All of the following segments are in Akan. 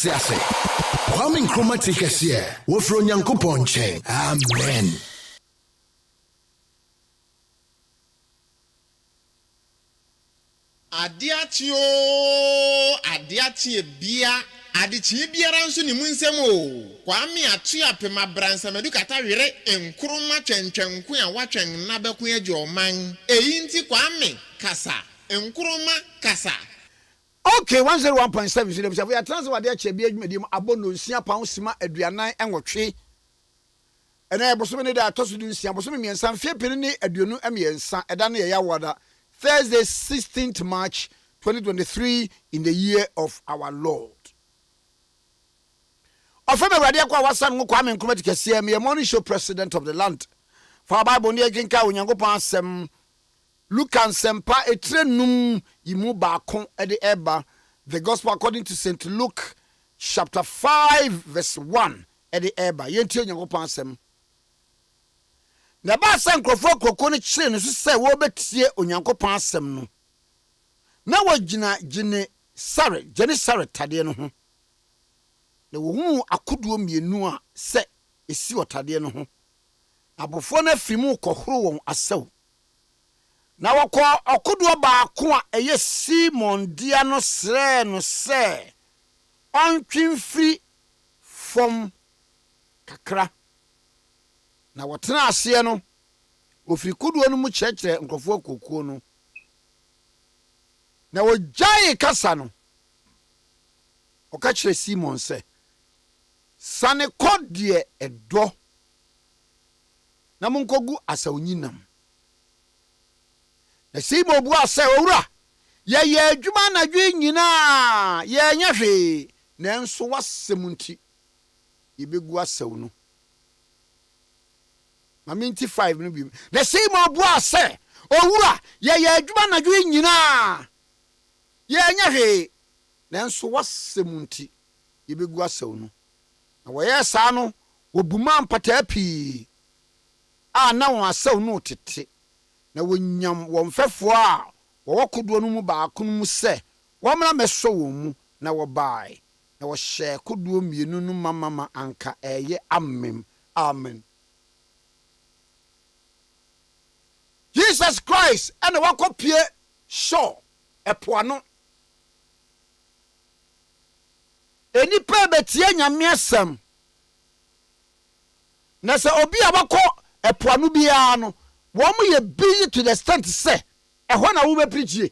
Siase. Kwame Nkrumah Tikese. Wofro Nyankopɔn nkyɛn. Amen. Ade Akye Abia. Adichie biara nso ni munsem o. Kwame Akye Abia bransamadu kata were Nkrumah twentwenko a watwen na beko agye oman. Eyi nti Kwame kasa. Nkrumah kasa. Okay, 101.7 so we are transfer Ade Akye Abia adwumadim abono nsia pound sima aduanan enwotwe. Ena ebosome ne da atosudu nsia bosome miensa mfie pene ne aduonu emiensa eda na ya wada Thursday 16th March 2023 in the year of our Lord. Ofeme wade akwa wasan ngo Kwame Nkrumah Tikese me morning show president of the land. For Bible ne aginka onyankopon asem Luke and Sempa etrenum yimu baako ede eba. The gospel according to St. Luke chapter 5 verse 1 ede eba. Yenti onyankopon asem. Na ba san krofo kroko ne kire ne so se wo betie onyankopon asem no. Na wagina gine sare tade no ho. Na wo hu akoduo mienu a se esi otade no ho. Abofo na fimu kohoro won asaw. Na wako akoduo baako a eye Simon dia no sre no se ontwimfiri from kakra. Na wotena ase no ofiri kuduo no mu kyerɛkyerɛ nkofo kokuo no. Na wojai kasa no oka kyerɛ Simon se sane kodie edo na munkogu asawnyinam. Na Simon bu ase owura ye adwuma na dwe nyina ye nya hwe nanso wasemunti ibegu asaw no. Ma minti 5 no bi. Na Simon bu ase owura ye adwuma na dwe nyina ye nya hwe nanso wasemunti ibegu asaw no. Na woyɛ saa no wobuma mpata pii a na won asaw no tete. Na wonyam won fefo a wo kodo no mu baako mu se wo mra meso wo mu na wo bai na wo hye kodo mienu no mama anka eye amen. Jesus Christ and wakopie show epoano enipa betie nyame asem na se obi abako epoano bia no wo mo ye busy to the extent say ehwo na wo be preachie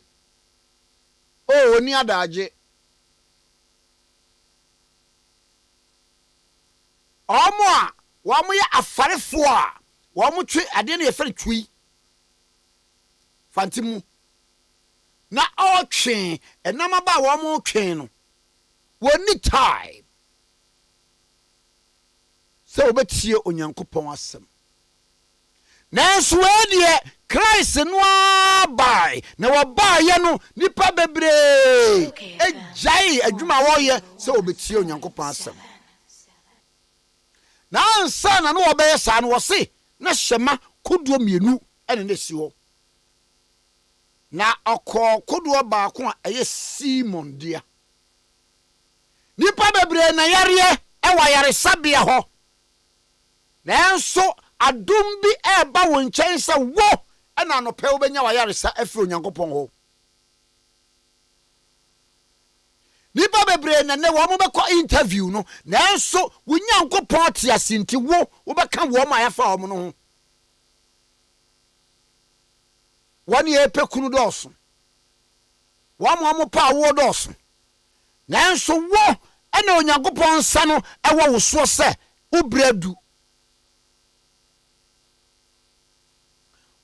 oh oni adaje omo a wo mo ye afarefo a wo mo twe ade na ye fere twi fantimu na o twen enama ba wo mo twen no woni time so obetie onyankopon asem nanso wadie Christ no abai na wabaye no nipa bebre ejai adwuma wo ye so obetie onyankopon asem na ansa na no obeye sa no wo se na hyema koduo mienu ene ne si ho na akọ koduo baako a eye Simon dia nipa bebre na yare ewa yare sabia ho nanso adum bi eba won nkyɛn sɛ wo ɛna no pɛ wo benya wa yare sa afiri onyankopɔn ho nipa bebre na ne wo mo bɛkɔ interview no nanso wo nyankopɔn te asinti wo bɛka wo ma yafa wo no ho wani epe kunu dɔso wo mo pa wo dɔso nanso wo ɛna onyankopɔn nsa no ɛwɔ wo so sɛ wo bradu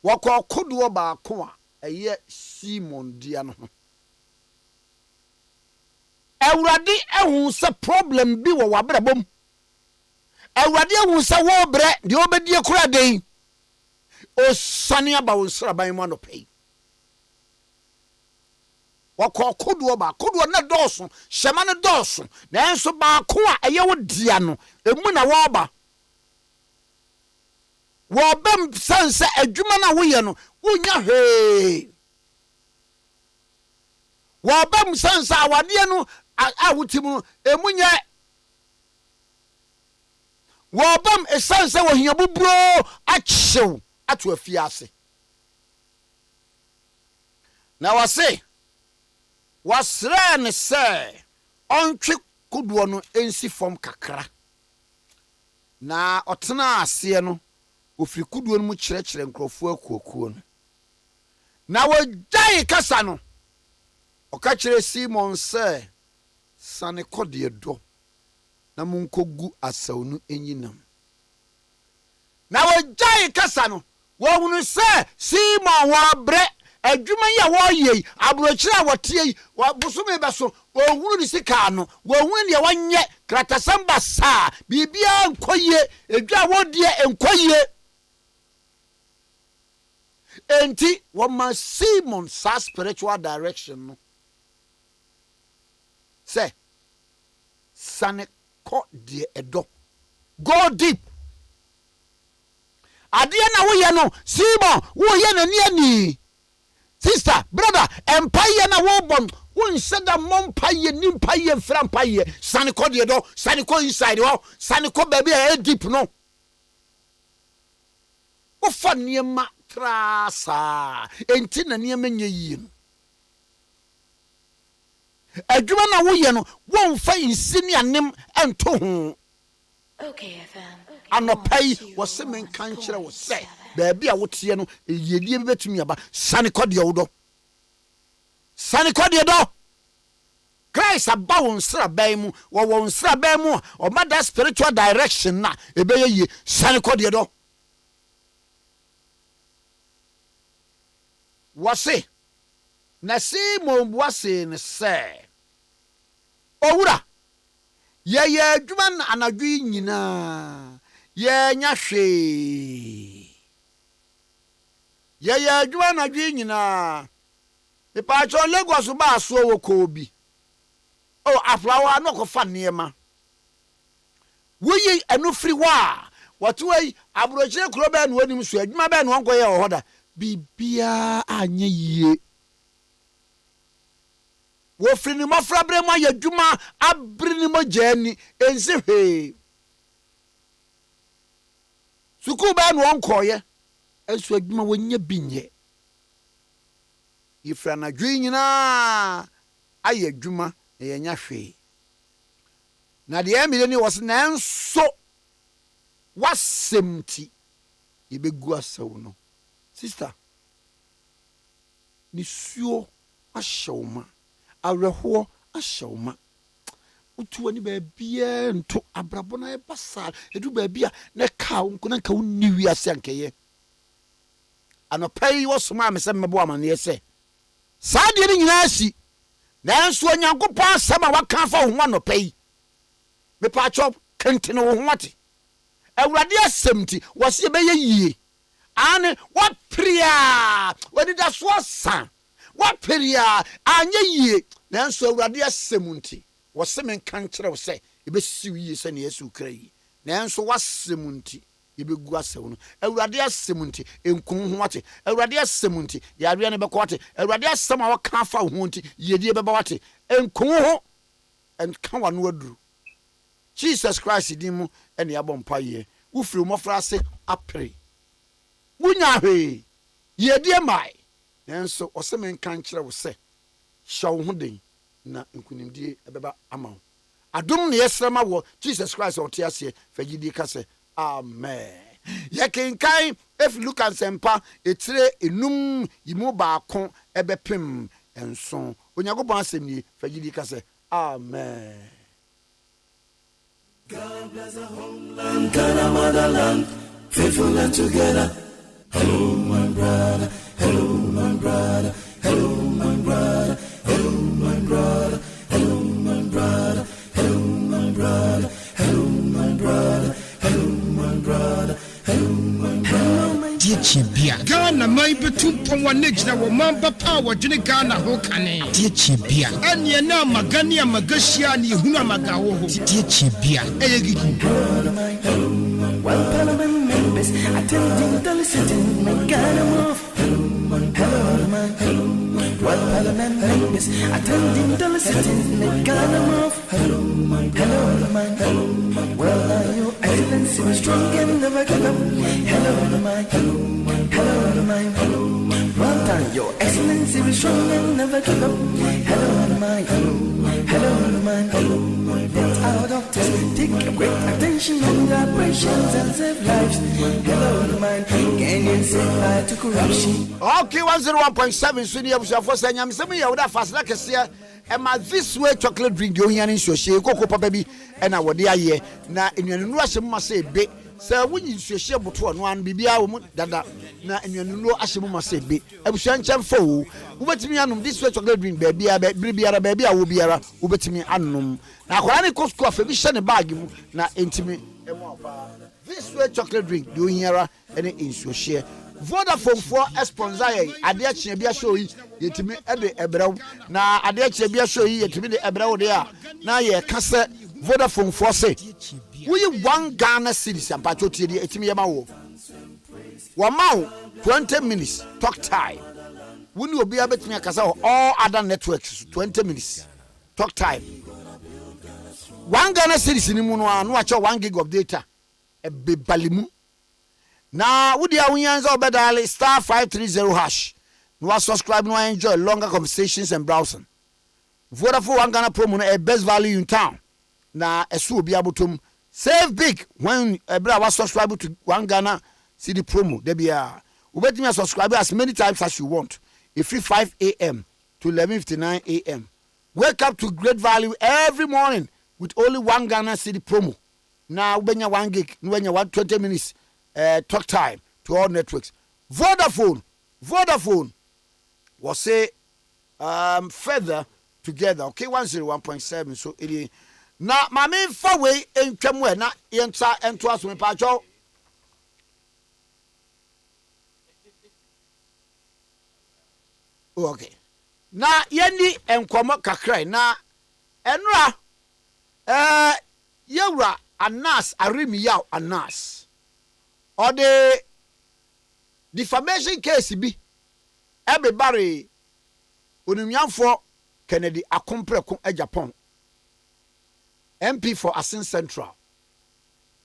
wako koduo baako a eye Simon dia no ho Awurade ehun se problem bi wo wabrabom Awurade ehun se wo bre de obedie kura den o sane aba wo sraban mu anopei wako koduo na dɔso hyema ne dɔso na enso baako a eye wo dia no emu na wo ba wo bem sanse adwuma na wo ye no wonya he wo bem sanse awade no a wutimu emunye wobam esanse wo hia bubro achyew ato afiase na wase wasra ne se ontwe kuduo no ensi fom kakra na otena ase no ofiri kuduo no mu kyerɛkyerɛ nkrofo akuokuo no na wodai kasa no oka kyerɛ Simon se sane kɔde do na munkogu asaw no enyinam na wodai kasa no wohunu se Simon wabrɛ adwuma ya woyei abrokyira wotie bosume beso ohunu ni sika no wohunu ne wanye kratasamba sa bibia nkoye edwa wodie enkoye enti woma Simon sa spiritual direction no say sane ko de edo go deep ade na woye no Simon woye na ni sister brother empire na wobon won seda mompaye nimpaye mframpaye sane ko de do sane ko inside wo sane ko baby e deep no wo fa niema trasa enti na niema nyeyi no adwuma na woye no won fa insini anem ento ho okay fam anopai wo se men kan kyerɛ wo se baby a wotie no yedie betumi aba sane ko de wo do sane ko de do Christ aba won sra ban mu wo won sra ban mu o ma that spiritual direction na ebeye ye sane ko de do wase na Simon wase ne se owura ye adwuma na anadwi nyina ye nya hwe ye adwuma na adwi nyina ipa cho Lagos ba so wo ko bi o aflawa no ko fa niema wuyi anu firi wa watuwai abrochire kuro ba no anim so adwuma ba no onko ye hoda bibia anye yie wo firi ni mafra bre ma ya dwuma abri ni mo jani ense hwe suku ba no onko ye enso adwuma wonya binye ifra na dwi nyina aye adwuma na yenya hwe na de emile ni wos na enso wasemti yebegu asaw no sister ni suo ahyewma awerɛhoɔ ahyewma utu ani baabia nto abrabo na ebasa edu baabia na ka nkona nka wonni wiase ankeye anopai wosoma me se mebo amane se saa de ni nyina si nanso onyankopɔn asɛm a waka fa ho anopai me pa chop kentene wo ho ate awurade asɛmti wose bɛyɛ yie ane wapria wani da so asa wapria anye yie nanso awurade asɛmunti wose men kan kyerɛ wo sɛ ebesiw yie sɛ ne Yesu kra yi nanso wasɛmunti yebegu asaw no awurade asɛmunti enkun ho ate awurade asɛmunti yare ne bɛkɔ ate awurade asɛm a waka fa ho nti yedie bɛba wate enkun ho enka wa no aduru Jesus Christ din mu ene abompa ye wo firi mofra ase apre wunya hwe yedie mai nanso osemen kan kyerɛ wo sɛ hyew ho den na nkunimdie ebeba ama wo adom ne yesrama wo Jesus Christ o tiase fagidi ka sɛ amen yekenkan if look and sempa etire enum yimu baako ebepem enso onyankopɔn asɛm ni fagidi ka sɛ amen. God bless our homeland, Ghana motherland, faithful and together. Hello, my brother. Hello, my brother. Hello, my brother. Hello, my brother. Hello, my brother. Hello, my brother. Hello, my brother. Hello, my brother. Hello, my brother. Diechibia Ghana mai betum pon negina wo mamba pa wo dwene Ghana ho kane Diechibia anye na magani amagashia ni hunu amagawo ho Diechibia eyegigi One parliament members attending the listening my Ghana move. Hello, my brother. Hello, my brother. While Parliament members attending dollar sittings in the Ghana move. Hello, my brother. Well, are your excellency was strong and never give up. Hello, my. Well done, your excellency was strong and never give up. Hello, my. Let our doctors take a great attention on the operations and save lives. Hello, my. Can you say bye to corruption? Okay, 101.7 Senior for Sanyam. Some of you would have fast like a seer. And my this way chocolate drink you here in Soshi, Coco Baby, and I would hear now in your Russian must say big. So when you share but one Bibia woman that now in your new Ashimuma say big. I was shan't fool. Ubet me anum this way chocolate drink baby, I will be a ubet me anum. Now, when I cost coffee, we send a bag now intimate. This way chocolate drink you here and in Soshi. Vodafone for sponsor Ade Akye Abia show yetimi ede ebrew na Ade Akye Abia show yetimi de ebrew de a na ye kase Vodafone for say we 1 Ghana cedis ampacho tie de etimi yema wo ma 20 minutes talk time woni obi abetimi akasa all other networks 20 minutes talk time 1 Ghana cedis ni mu no a no acho 1 gig of data e be balimu. Now, would you answer bedali star 530 hash? You are subscribe no enjoy longer conversations and browsing. Vodafone 1 Ghana promo a best value in town. Now, a so be able to save big when a brother was subscribed to 1 Ghana CD promo. There be a wait me subscribe as many times as you want. If you 5 a.m. to 11:59 a.m. Wake up to great value every morning with only 1 Ghana CD promo. Now, when you 1 gig, when you want 20 minutes. Talk time to all networks. Vodafone was say further together. Okay, 101.7. So it is now my main far way in Chemwe na enter and to us me pacho. Okay. Na yendi enkomo kakrai na enra yewra anas arimi yaw anas. Or the defamation case be everybody unimyan for Kennedy Akompreko e Japan MP for Asin Central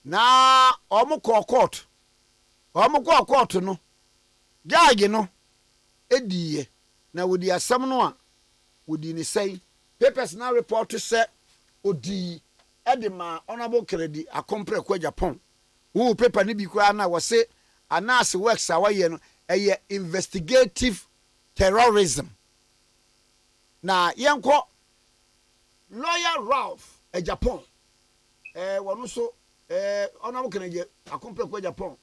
na omo court no judge no ediye na wodi asam no a wodi ni say papers now report to say odi edema honorable Kennedy Akompreko Japan. Who paper ni bi kwa na wo se anas works awaye no eye investigative terrorism na yenko lawyer Ralph Japan wono so ona mo keneje akompe kwa Japan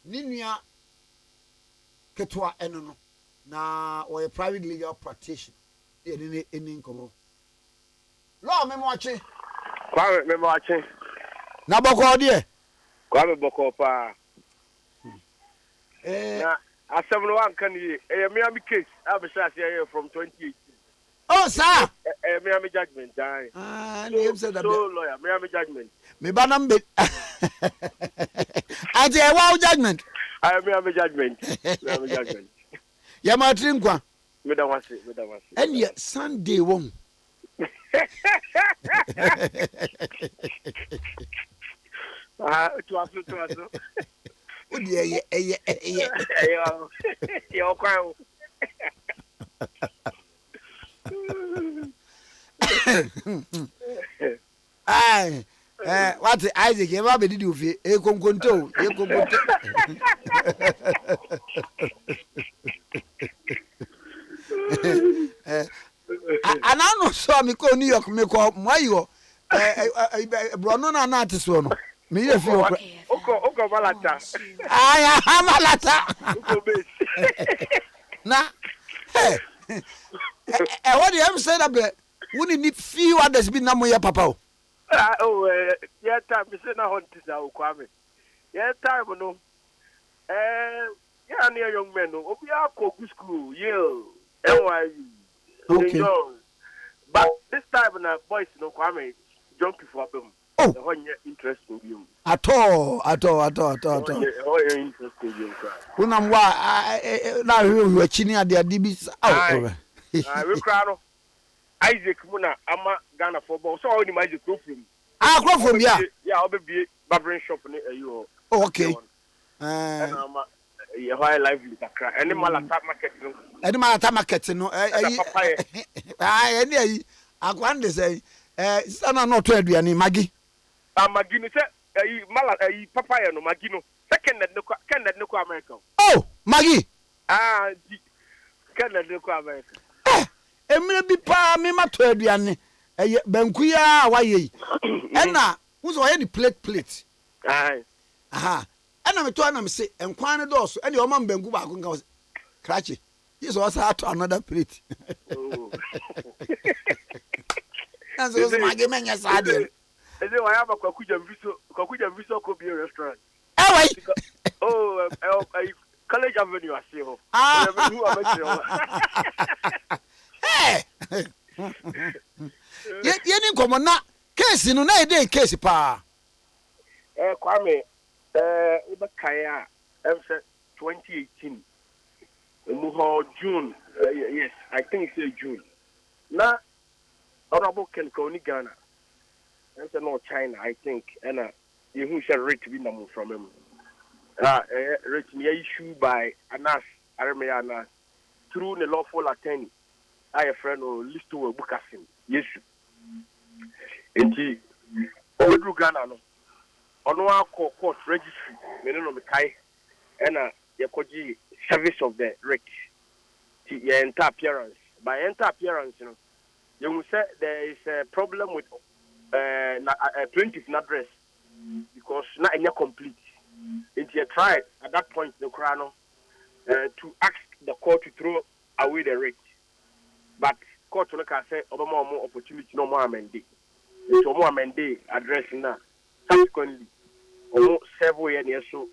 ni nua ketwa eno no na o private legal practitioner e ni nkomo law memoache kwa memoache na boko de Kwame boko pa. Na asem one kan ye Miami case abisa say from 2018. Oh sir. Miami judgment die. Name said that. So lawyer Miami judgment. Me banam be. Ati e wa judgment. Miami judgment. Miami judgment. Ya ma trinkwa. Me da wase. And ye Sunday won. To aso. O de Yo kwa. Ai what Isaac e ba be didi ofie e konkonto. Anano so me ko New York me ko moyo brono na na atiso no me ye fi okra Oko malata. Aya malata. Oko base. Na what you have said about we need few others be na moya papa o. Yeah time me say na hunt is now Kwame. Yeah time no. Yeah near young men no. Obi akọ school. Yale. NYU. Okay. But this time na boys no Kwame junkie for them. Oh. The whole interest in you. At all. Oh, interesting you. Unamwa na we chini ade adibi. We cry no. Isaac Muna ama Ghana football. So only my Isaac from. Grow from ya. Yeah, I'll be barbering shop you. Okay. And high lively takra. Any malata market no. Any malata market no. Any akwande say sana no to aduane magi. Magi no say malata papaya no magi no. Second that no America. Oh, magi. Second that no America. Emre bi pa me ma to aduane. Banku ya waye. Ena wo so waye ni plate. Aha. Ena me to na me say enkwan ne do so ene o ma banku ba ko nka krache. Yes was to another plate. Oh. And so magi menya sa de. Eze wa ya ba kwakuja viso ko bi restaurant. Wait. Oh, College Avenue I see ho. Hey. Yeni komo na case no na e dey case pa. Kwame eba kaya 2018. June. Yes, I think it's June. Na honorable Ken Koni Ghana. That's not China, I think. And you shall rate be number from him. Written issue by Anas Aremeana through the lawful attorney. I a friend or list to a book as him. Yes. Indeed. Over Ghana no. On our court registry, Menino Mekai, and Yakoji service of the rich. Your entire appearance. By entire appearance, you will say there is a problem with a plaintiff address because not any complete. It's a try at that point the crown to ask the court to throw away the rate. But court can say more opportunity no more amended. It's more amended addressing that. Subsequently, almost several years so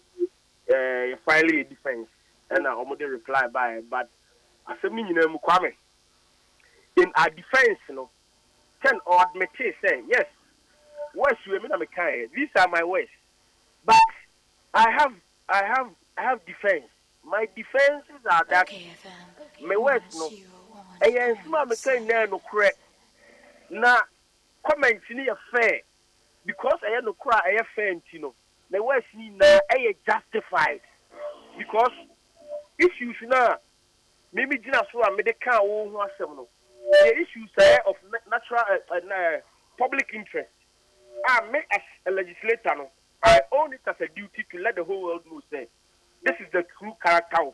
finally a defense and I almost reply by but I said me Kwame in our defense can or admit say yes words you mean these are my words but I have defense. My defenses are that my words no. And yes, mama say no correct. Na comment ni fair because I no cry I fair ntino. My words ni na I justified because issues na maybe jina so a me de kan wo ho asem no. The issues of natural public interest. Me as a legislator no. I own it as a duty to let the whole world know say this is the true character of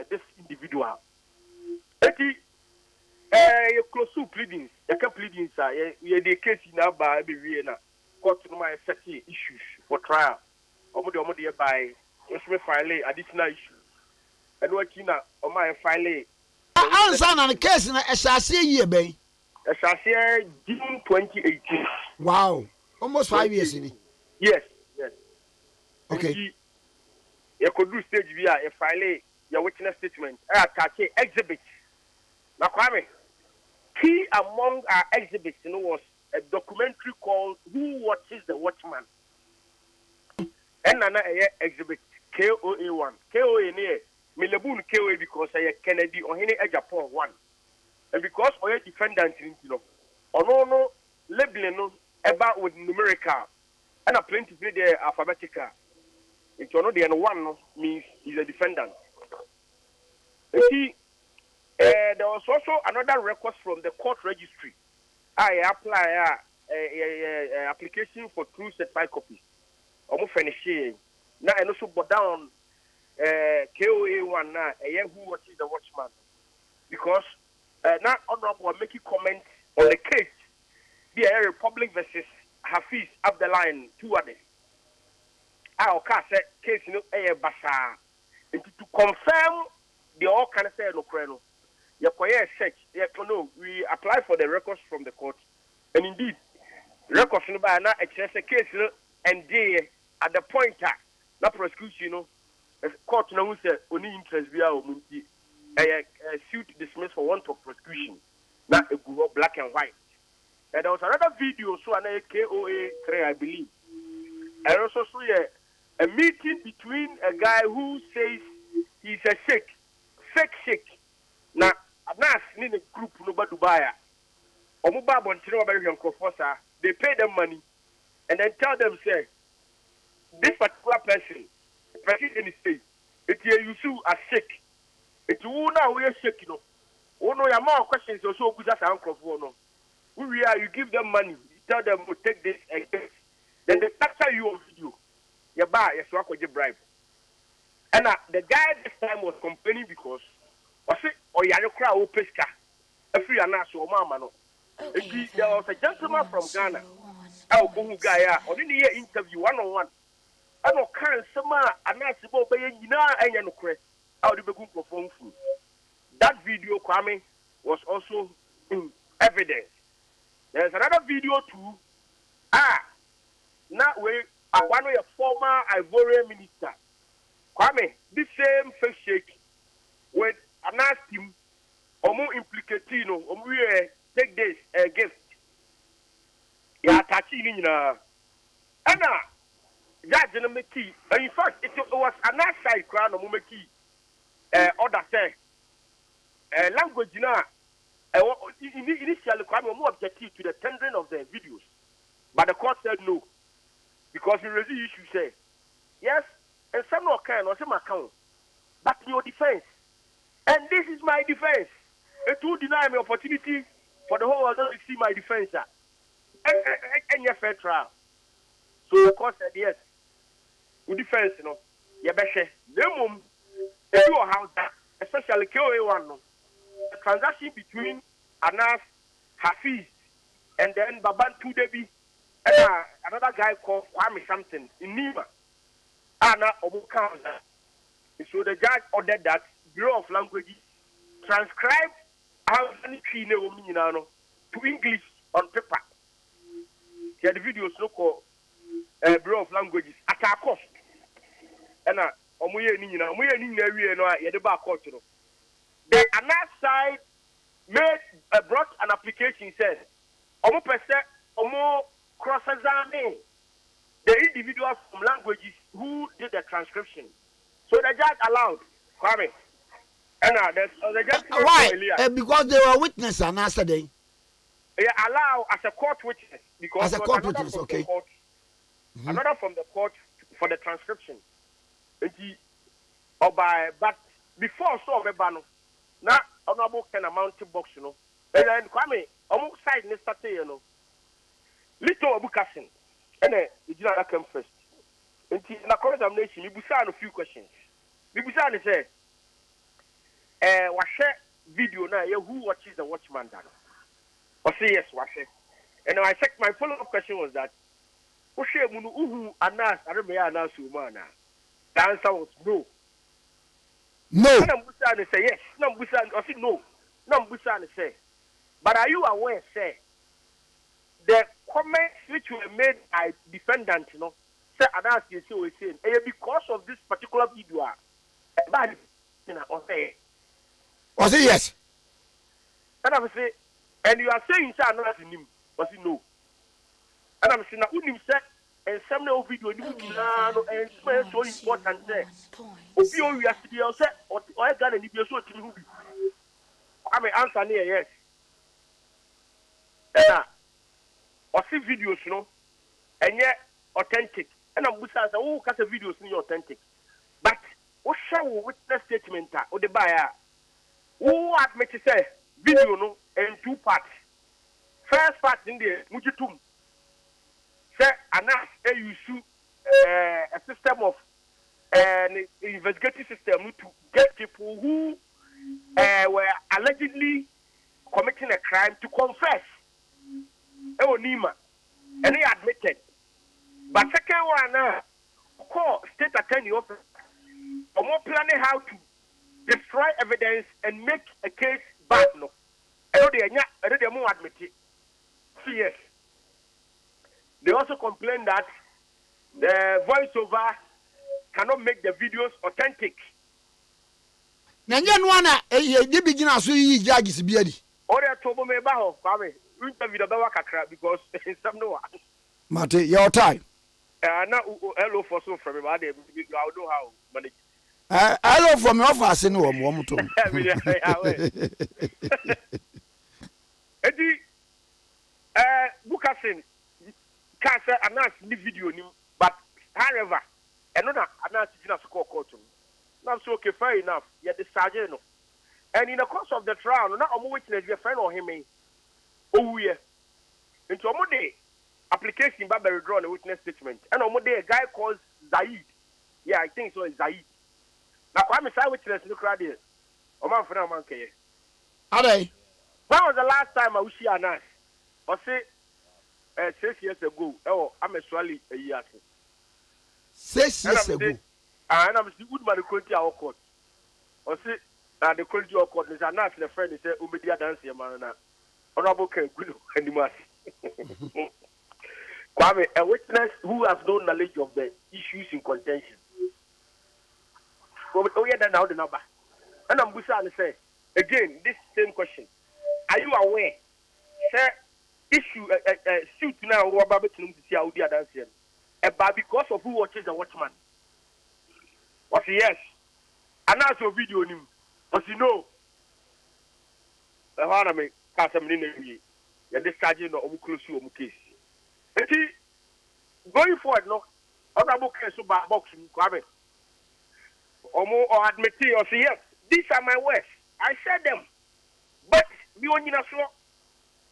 this individual. You close to pleadings, you can pleadings you the case now by every na court no my setting issues for trial. Omo by just file additional issues. And what na o my file answer na the case na esase year ben. Esase June 2018. Wow. Almost 5 years in it. Yes. Okay. You could do stage via a file your witness statement. Attach exhibit. Now, Kwame, key among our exhibits was a documentary called "Who Watches the Watchman." And another exhibit KOA1. KOA near Milabun KOA because I Kennedy or any Japan 1. And because I defendant no labeling about with numerical and a plenty of the alphabetical. It's the one means he's a defendant. You see, there was also another request from the court registry. I apply application for true certified copies. Almost finished. Now I also put down KOA1 now. Who watches the watchman? Because now honorable making comments on the case. The Republic versus Hafiz Abdallah 2 others. Our case basa. And to confirm the all can say no crano. Search. We apply for the records from the court. And indeed, records no by now a case and they at the point na prosecution court no say only interest via omunti suit dismissed for want of prosecution. Na a black and white. And there was another video so an KOA 3 I believe. And also saw a meeting between a guy who says he's a sheikh, fake sheikh. Now, Anas ni the group no ba Dubai. Omo ba bontire obere hwenkofosa. They pay them money and then tell them say this particular person in the state it you sue as sick. It who now we are sick, you know. Oh no, your more questions also good as uncle for no. We are you give them money, you tell them to take this and this. Then they capture you on video. You buy yes, work with your bribe. And the guy this time was complaining because was it or you crowd o pesca. If you are not so mama no. There was a gentleman from Ghana. Oh, who guy on the year interview 1-on-1. I don't care some anasibo be nyina enya no kre. How the begin perform food. That video Kwame was also evidence. There's another video too. Now we are one of your former Ivorian minister. Kwame, this same face shake with Anas team omo implicatino omo take this gift. Ya tachi ni nyina. Ana judge no make key. In fact, it was Anas side crown omo make key. Order say language na initially Kwame omo objective to the tendering of the videos. But the court said no. Because we raised the issue say yes, and some no can or some account. But your defense. And this is my defense. It will deny me opportunity for the whole world to see my defense. And your fair trial. So the court said yes. We defense, you know. Yabeshe. Nemum, your house, especially KOA1. The transaction between Anas, Hafiz, and then Babantu Debi, and another guy called Kwame something in Nima. Anna Obukanza. So the judge ordered that Bureau of Languages transcribe how many to English on paper. Here the videos no called Bureau of Languages at our cost. And the another side brought an application says cross-examine the individuals from languages who did the transcription. So the judge allowed Kwame. And the judge why? Because they were witnesses and answer day. They allow as a court witness because as a court witness, okay. Another from the court for the transcription. But before so Bano, now honorable can amount to box, you know. And then Kwame, almost side Mr. You know. Little Abukasin. And then the general came first. And in the examination, you busan a few questions. You busan said, "Washe video now. Who watches the Watchman done?" I say yes, Washe. And I checked. My follow-up question was that, "Washe munu uhu anas aremeya anas umana." The answer was no. No. And busan say yes. No busan. I said no. No busan say. But are you aware, say, the comments which were made by defendant, you know? Say Anas you see we saying because of this particular video bad say yes. And I'm saying and you are saying say Anas in him was no. And I'm saying now unim say and some no video ni no and so important say obi o wi asidi o say o ga na ni bi so timi hu bi I mean answer near yes. And or see videos you know and yet authentic. And I'm saying, oh, cast a videos in authentic. But what shall we witness statement or the buyer? Who admit to say video no in two parts. First part in the Mujitum. Say Anas use a system of an investigative system to get people who were allegedly committing a crime to confess. Nima. And he admitted. But second one, call state attorney office. Or more planning how to destroy evidence and make a case bad. No, I know they are more admit it. Yes. They also complain that the voiceover cannot make the videos authentic. Nanya nwana ye begina so yi judges biadi. Or they told me about Kwame. Interview the Kakra because some no one. Mate, your time. Now hello for so from I don't know how manage. Hello from your office in one to. Edi Bukasin Kasa announced the video but however another announced in a score court. Now so okay, fair enough. Yet the sergeant. And in the course of the trial, not a witness your friend or him. Oh yeah. Into a day application by withdraw a witness statement. And on day a guy called Zaid. Yeah, I think so is Zaid. Now Kwame say witness look right there. O man for man ke. Ade. When was the last time I was here announced? I say 6 years ago. Oh, I'm actually a year. 6 years ago. And I'm still good by the quality of court. I say the quality of court is announced the friend is Umedia dance here man. Honorable Ken Gudu anymore. Kwame, a witness who has no knowledge of the issues in contention. Oh yeah, then now the number. And I'm Busa and say again this same question. Are you aware? Sir, issue suit now what about to see how they are dancing? But because of who watches the watchman. Was yes. And now your video him. Was you know? The one I make Casamini. You're discharging or close to your case. Going forward, no, honorable case about boxing, Kwame. Or admit or say yes, these are my words. I said them, but we only know so.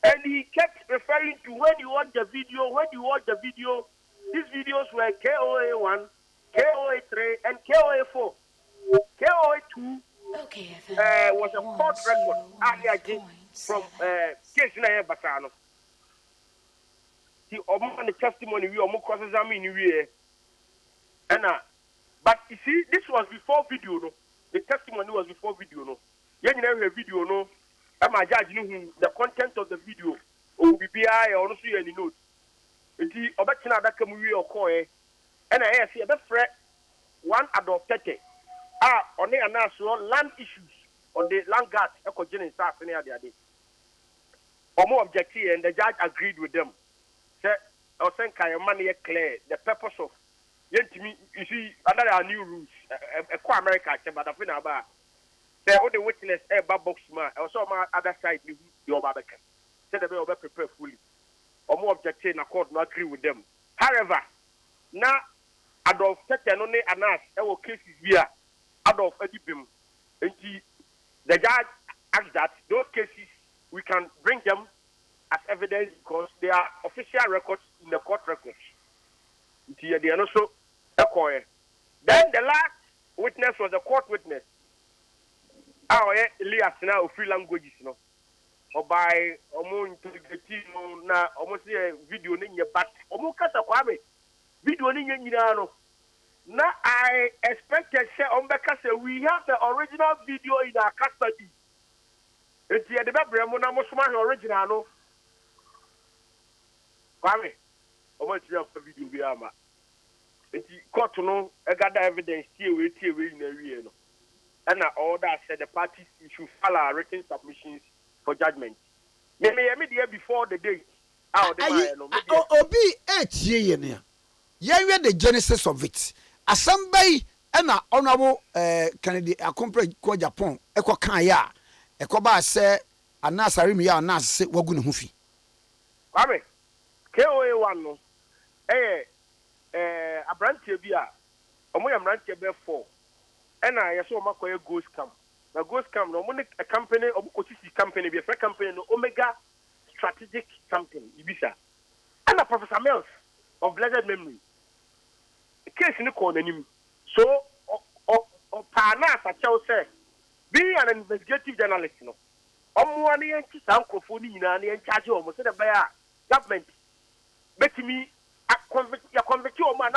And he kept referring to when you watch the video. These videos were KOA1, KOA3, and KOA4. KOA2 was a court record Ade from case na Basano. The the testimony we almost cross-examine we but you see, this was before video, no. The testimony was before video, no. You never video, no. I'm a judge, the content of the video will be BI or not see any notes. It's the Obatina that come we or coy, and I see a friend one adopted on the national land issues on the land guard ecogenic staff in the other day. Or more objective, and the judge agreed with them. Said, I was saying, money clear the purpose of. You see, under our new rules, a America, but I think about the witness, a box man, also my other side, your Babacan. Said they will be prepared fully. Or more objective, I court not agree with them. However, now, Adolf Tete only announced our cases here, Adolf Edibim. And the judge asked that those cases, we can bring them as evidence because they are official records in the court records. They are also then the last witness was a court witness. Elias now free languages, no. Or by almost na almost a video in your back. Almost Kwame video in your now I expected say we have the original video in our custody. It's the original no. Kwame, almost you have the video we court no gather evidence here in the area no. And all that said the parties should file our written submissions for judgment. Maybe before the date. Obi etie ne ya the genesis of it. Asambay and honorable Kennedy accompany ko Japan eko kan ya eko ba se anasari mi ya anase wagu ne ho fi. Kwame KOA1 no Abrantia Bia, Omoya Brantia Bear 4, and I saw Makoya Ghost Camp. Now, Ghost Camp, no money a company, Obukosi company, be a fair company, no Omega Strategic something, Ibisa. And a Professor Mills of blessed memory. A case in the corner, so, Pana, such as say, be an investigative journalist, no. Omwani and Kisankofoni, and charge almost by a government. Bet me. Convict your man,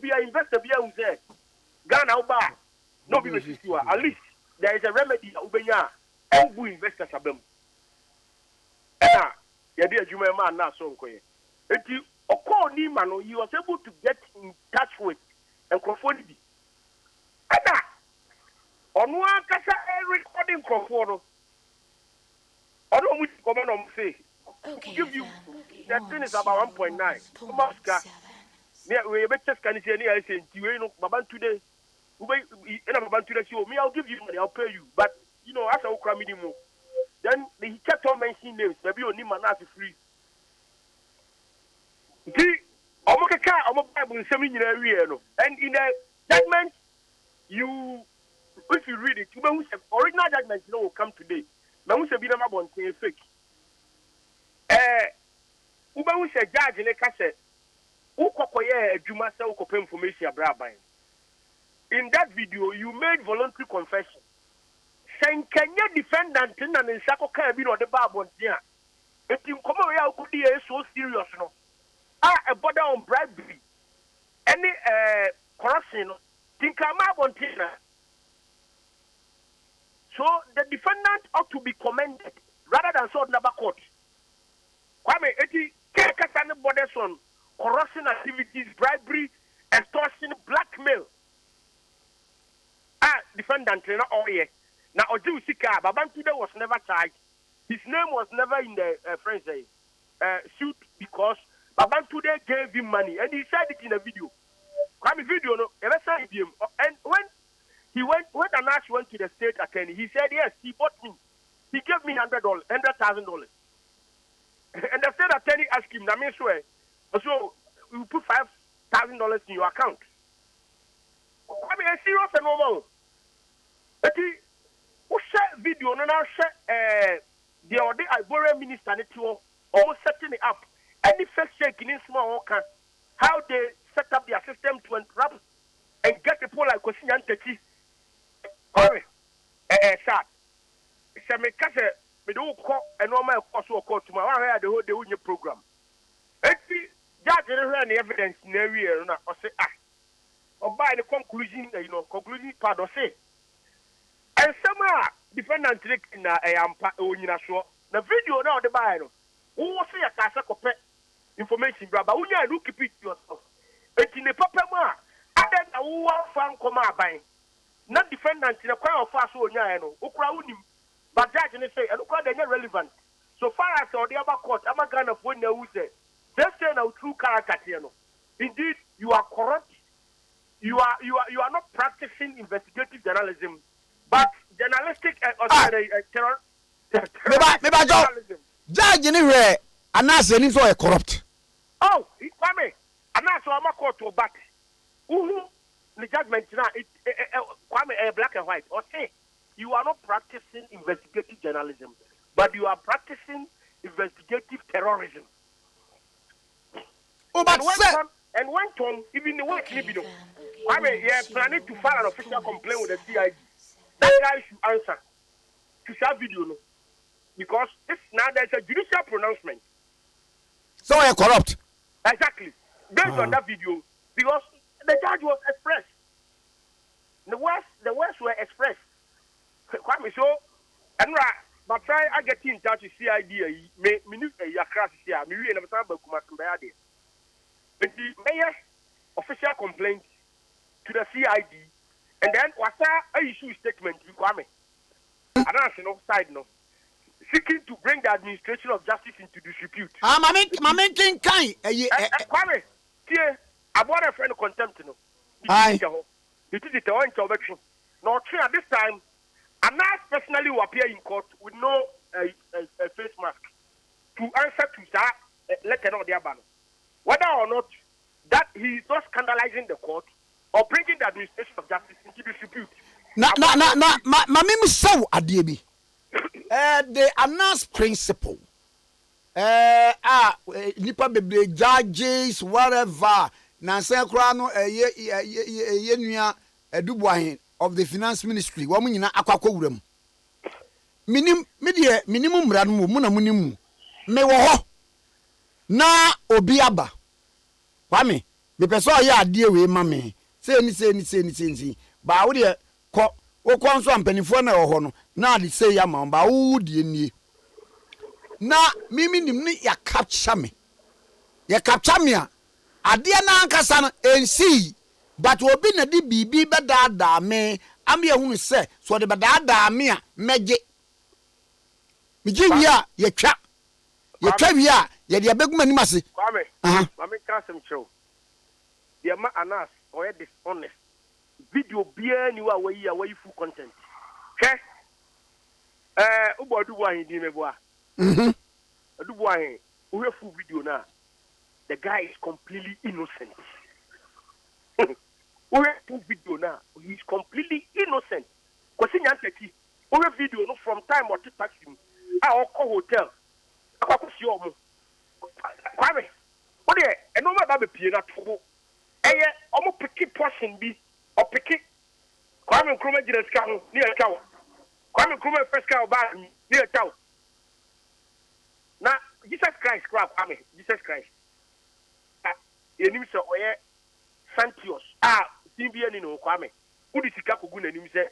be an investor, be a there. Ghana, no be at least there is a remedy, Ubenya, and who investors are them. Yeah, dear Juma man, now so quick. If you call Nimano, you was able to get in touch with and conformity. On one casa recording conform. I don't want to come on say. Give you that thing is about 1.9. Yeah, we bet just can say any I say you know Baban today. me, I'll give you money, I'll pay you. But you know, as I will come in, then he kept on mentioning names. Maybe only Manasi free. See, I'm Bible in area, and in the judgment, if you read it, original judgment, will come today. But who said be number one fake? Who said judge in a cassette? Who kokoye Juma say who information about in that video, you made voluntary confession. Saying Kenya defendant and in Sako Caribbean or the Bible, yeah. If you come away, could be so serious, no? A border on bribery, any corruption, think I'm on Tina. So the defendant ought to be commended rather than so number court. Kwame, eti kekasane borders on corruption activities, bribery, extortion, blackmail. Defendant na oye. Now Oju Sika, Babantude was never charged. His name was never in the suit because Babantude gave him money and he said it in a video. Kwame video no, and when Anash went to the state attorney, he said yes, he bought me. He gave me $100,000. And the state attorney asked him, so we put $5,000 in your account. I mean, serious and normal. But who share video, no, now share the Ivorian minister, almost setting it up. Any first shaking in small can, how they set up their system to interrupt and get the poor like question and techi. Sir, Samekase, we don't call a normal course or court tomorrow. I had the whole day in your program. Judge any evidence in the area, or say, or by the conclusion, concluding part or say. And some defendant in a show. The video now the Bible. Who was a casa information, but when you look at it yourself, it's in the paper. I then who found come by. Not defendant in a crowd of fast or no, but judge and say, and look, they're not relevant. So far as the other court, I'm a kind of one who say, just say no true character. Indeed, you are corrupt. You are not practicing investigative journalism, but journalistic journalism. Judge anywhere, and that's any so corrupt. Oh, Kwame, and that's why I'm a court to back. The judgment now, Kwame, black and white, or say you are not practicing investigative journalism, but you are practicing investigative terrorism. Oh, but and went on even the way Libido. Kwame, you are planning to file an official complaint with the CID. That guy should answer to that video, no? Because now there's a judicial pronouncement. So you're corrupt. Exactly. Based on that video, because the judge was expressed. The words were expressed. Kwame, so, and but try I get in touch with CID, me crash here, me and never time Kumakumbayade. But the mayor official complaint to the CID, and then what I issue statement to Kwame. I don't know side no. Seeking to bring the administration of justice into disrepute. Mama King Kai. Kwame, here, I bought a friend of contempt. No, it is the one to election. Now, at this time, I'm not personally will appear in court with no face mask to answer to that letter of their banner. Whether or not that he is not scandalizing the court or bringing the administration of justice into disrepute. Mammy so Ade the announced principle. Nipa bebre judges whatever. Nansen Krano yenua edubuahin of the finance ministry. Wamu nyina akwakọ wuram. Minimum mra no mu na munimu. Me wo ho. Na obi aba. Kwame, me pese o ya ade we ma me. Say ni. Ba wo de ko wo konso ampanifo na wo ho no. Na ade say ya ma ba wo de nie. Na mimi nim ni ya capture me. Ya capture me a ade na ankasa no ensi. But obi na di bibi bedada me am ye hunu se so de bedada me a meje miji wi a ye twa wi a ye de abeguma ni mase Kwame mame ka sem show de ma anas or dishonest video biara ni wa wayi full content hwɛ ubo adu wa hin di me boa adu wa hin we full video na the guy is completely innocent we full video na he is completely innocent kwasi nyantaki we video no from time or to taxi a okọ hotel akwa si omo Kwame o de eno ma ba be pie na tobo eye omo piki portion bi o piki Kwame Nkrumah jira ska ho ni e kawo Kwame Nkrumah first ka ba ni e kawo na Jesus Christ Kwame Jesus Christ enim se oye Santios CBN ni no Kwame udi sika kogu na nim se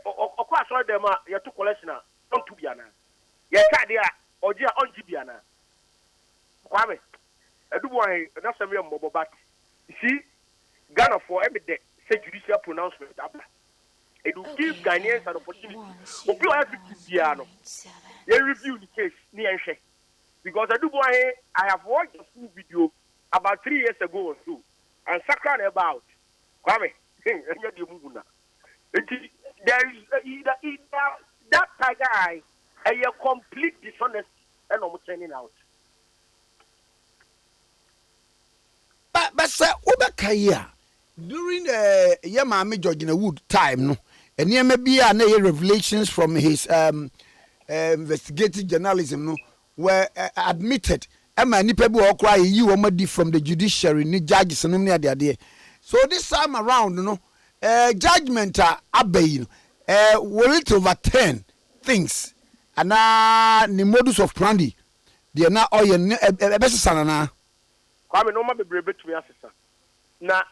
okwa so dem a ye to collection a don to bia na ye ka de a oje a onji bia na Kwame edubo an na some ye mbobo bat see Ghana for every day say judicial pronouncement abla it will give Ghanaians an opportunity obi o have to bia no ye review the case ni enhwe because edubo an I have watched a full video about 3 years ago or so and sakran about Kwame enye de mu na there is that guy a complete dishonest and almost turning out. But sir, Ubekaya during Yamami Georgina Wood time, no, and here may be a revelations from his investigative journalism, no, were admitted. Many people are crying you from the judiciary, ni judges and near the idea. So this time around, you know. Judgment abayin will it overturn things and the modus of brandy they are now all your best sanana Kwame no ma be brebe to me asesa na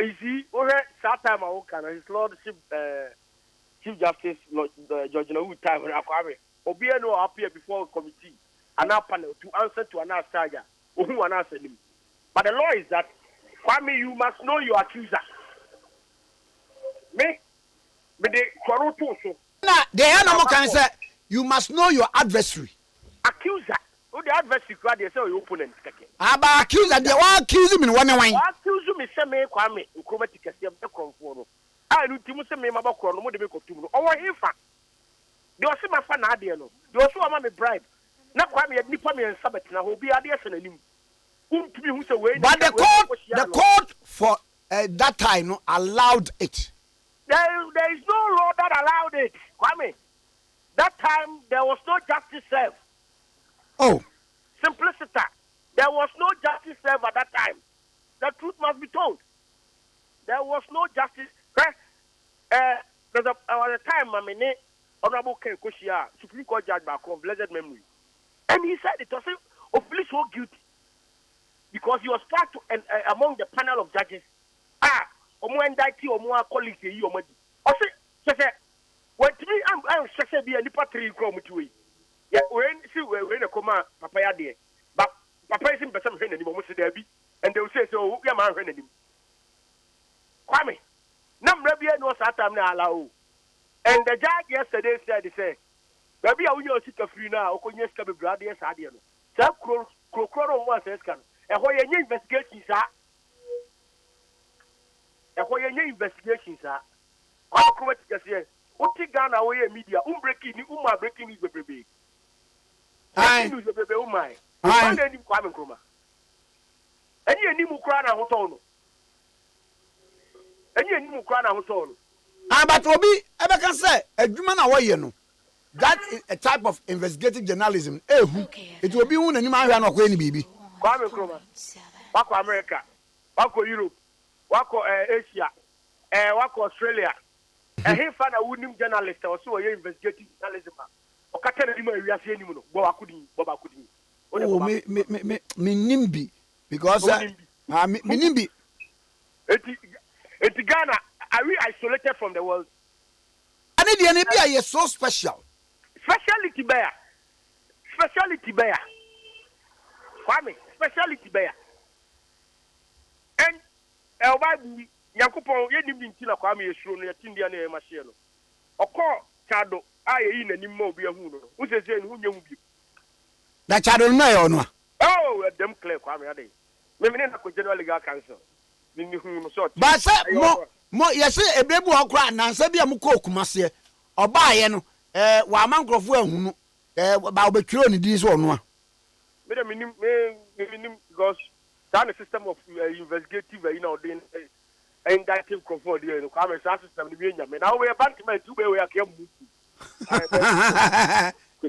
easy o he that time I can his lordship chief justice George Nawu time Kwame obi no appear before committee and our panel to answer to an asaga who an answer him but the law is that Kwame you must know your accuser. Me the Kwaruto so. Now, the animal can say you must know your adversary. Accuser. Who the adversary crowd they say your opponent. But accuser, they all accuse him in one way. Accuse me say me Kwame Nkrumah Tikese be konfo. I no timu say me maba kro no mo de be kotum no. Owo hifa. De o se ma fa na ade no. De o so ma me bribe. Na Kwame nipa me nsabet na ho bi ade ese nanim. Untumi hu say we. But the court for that time no allowed it. There is no law that allowed it, Kwame. That time there was no justice served. Oh, Simplicity. There was no justice served at that time. The truth must be told. There was no justice. There's a time, Honorable Ken Koshia, Supreme Court Judge back on blessed memory, and he said it was police so guilty because he was part among the panel of judges. Omo indictee omo colleagues yi omo di o se what me am se be any patri kro mutuwe ya we na koma papa ya de but papa is in person hwe nanim omo se da bi and they will say so we ma hwe nanim Kwame na mra bi no sa time na allow and the judge yesterday said say baby a unyo sika free na okonye sika be brade ya sa de no sa kro mo asa sika no e ho ye investigation sa investigations are Kwame Tikese Uti Ghana we media breaking news bebe news bebe umai ani Kwame Nkrumah ani mu kra na hoto no but obi ebeka say adwuma na woye no that is a type of investigative journalism it will be one ani ma hwa na okwe ni bibi Kwame Nkrumah wako America wako Europe wako Asia wako Australia he fa na wunim journalist o so investigative journalism o kata na dim awiase anim no bo bakudin me nimbi because me nimbi eti Ghana are we isolated from the world and the NBI is so special speciality bear Kwame speciality bear and Bible Yakupon yenim nti na Kwame yesuro no yatindia na yemahye no okọ chado ayi nanim ma obi ahu no wo sese no hunya hu bi da chado na yo no oh dem clear Kwame ade me na ko general legal council But say mo yes ebrebu okra nansa bia mo ko kumase obaaye no wa mankrofo ahunu ba obetwiro ne din so ono a me because that system of investigative doing indictive control there no come system ni nya me now we bank man two we akam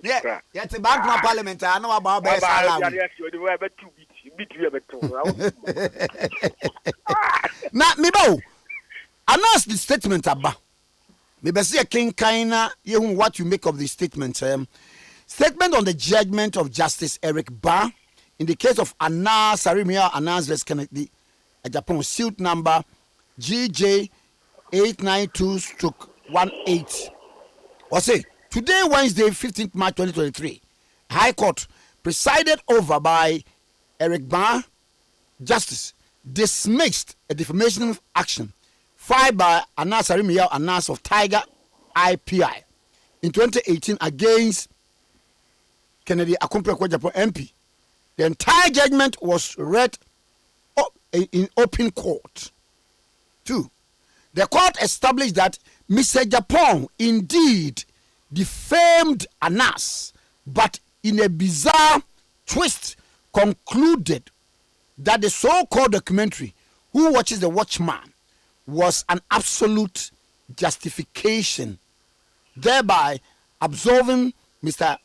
yeah the bank parliament I know about be sala na me ba announce the statement aba me be say king kaina you what you make of the statement statement on the judgment of Justice Eric Ba in the case of Anna Sarimia Anna's vs Kennedy Japan suit number GJ 892/18 or say today Wednesday 15th March 2023 High Court presided over by Eric Ba Justice dismissed a defamation action filed by Anna Sarimia Annas of Tiger IPI in 2018 against Kennedy Akumpre Japan MP. The entire judgment was read in open court. 2. The court established that Mr. Japan indeed defamed Anas, but in a bizarre twist concluded that the so-called documentary Who Watches the Watchman was an absolute justification, thereby absolving Mr.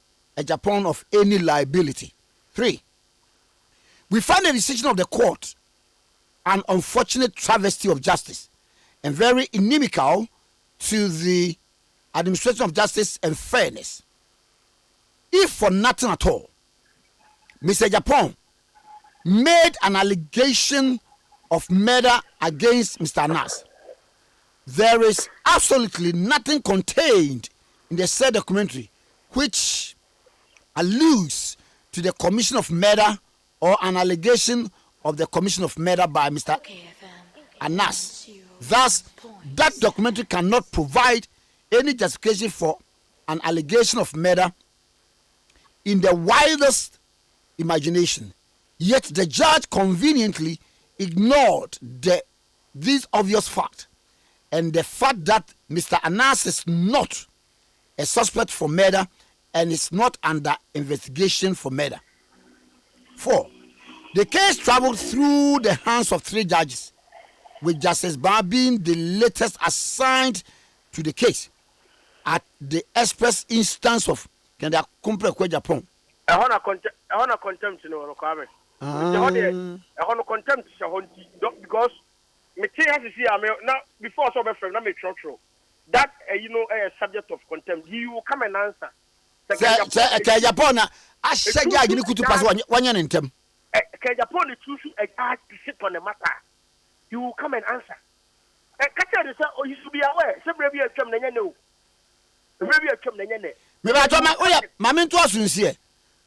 Japan of any liability. 3. We find the decision of the court an unfortunate travesty of justice and very inimical to the administration of justice and fairness. If for nothing at all, Mr. Japan made an allegation of murder against Mr. Anas. There is absolutely nothing contained in the said documentary which alludes to the commission of murder or an allegation of the commission of murder by Mr. Anas. Thus, that documentary cannot provide any justification for an allegation of murder in the wildest imagination. Yet the judge conveniently ignored this obvious fact and the fact that Mr. Anas is not a suspect for murder and is not under investigation for murder. 4. The case traveled through the hands of 3 judges, with Justice Ba being the latest assigned to the case at the express instance of Kennedy Akumpre Japan. I want to contempt no Kwame. I want to contempt because me has to see now before so my friend na me true that a subject of contempt you will come and answer. Say Japan na a shege agini kutu pass wanya ntem. Japan choose a judge to sit on the matter. You will come and answer. Kacha say you should be aware. Say maybe a twam na nyane. Maybe a twam na nyane. Me ba twam oya mame nto asunsie.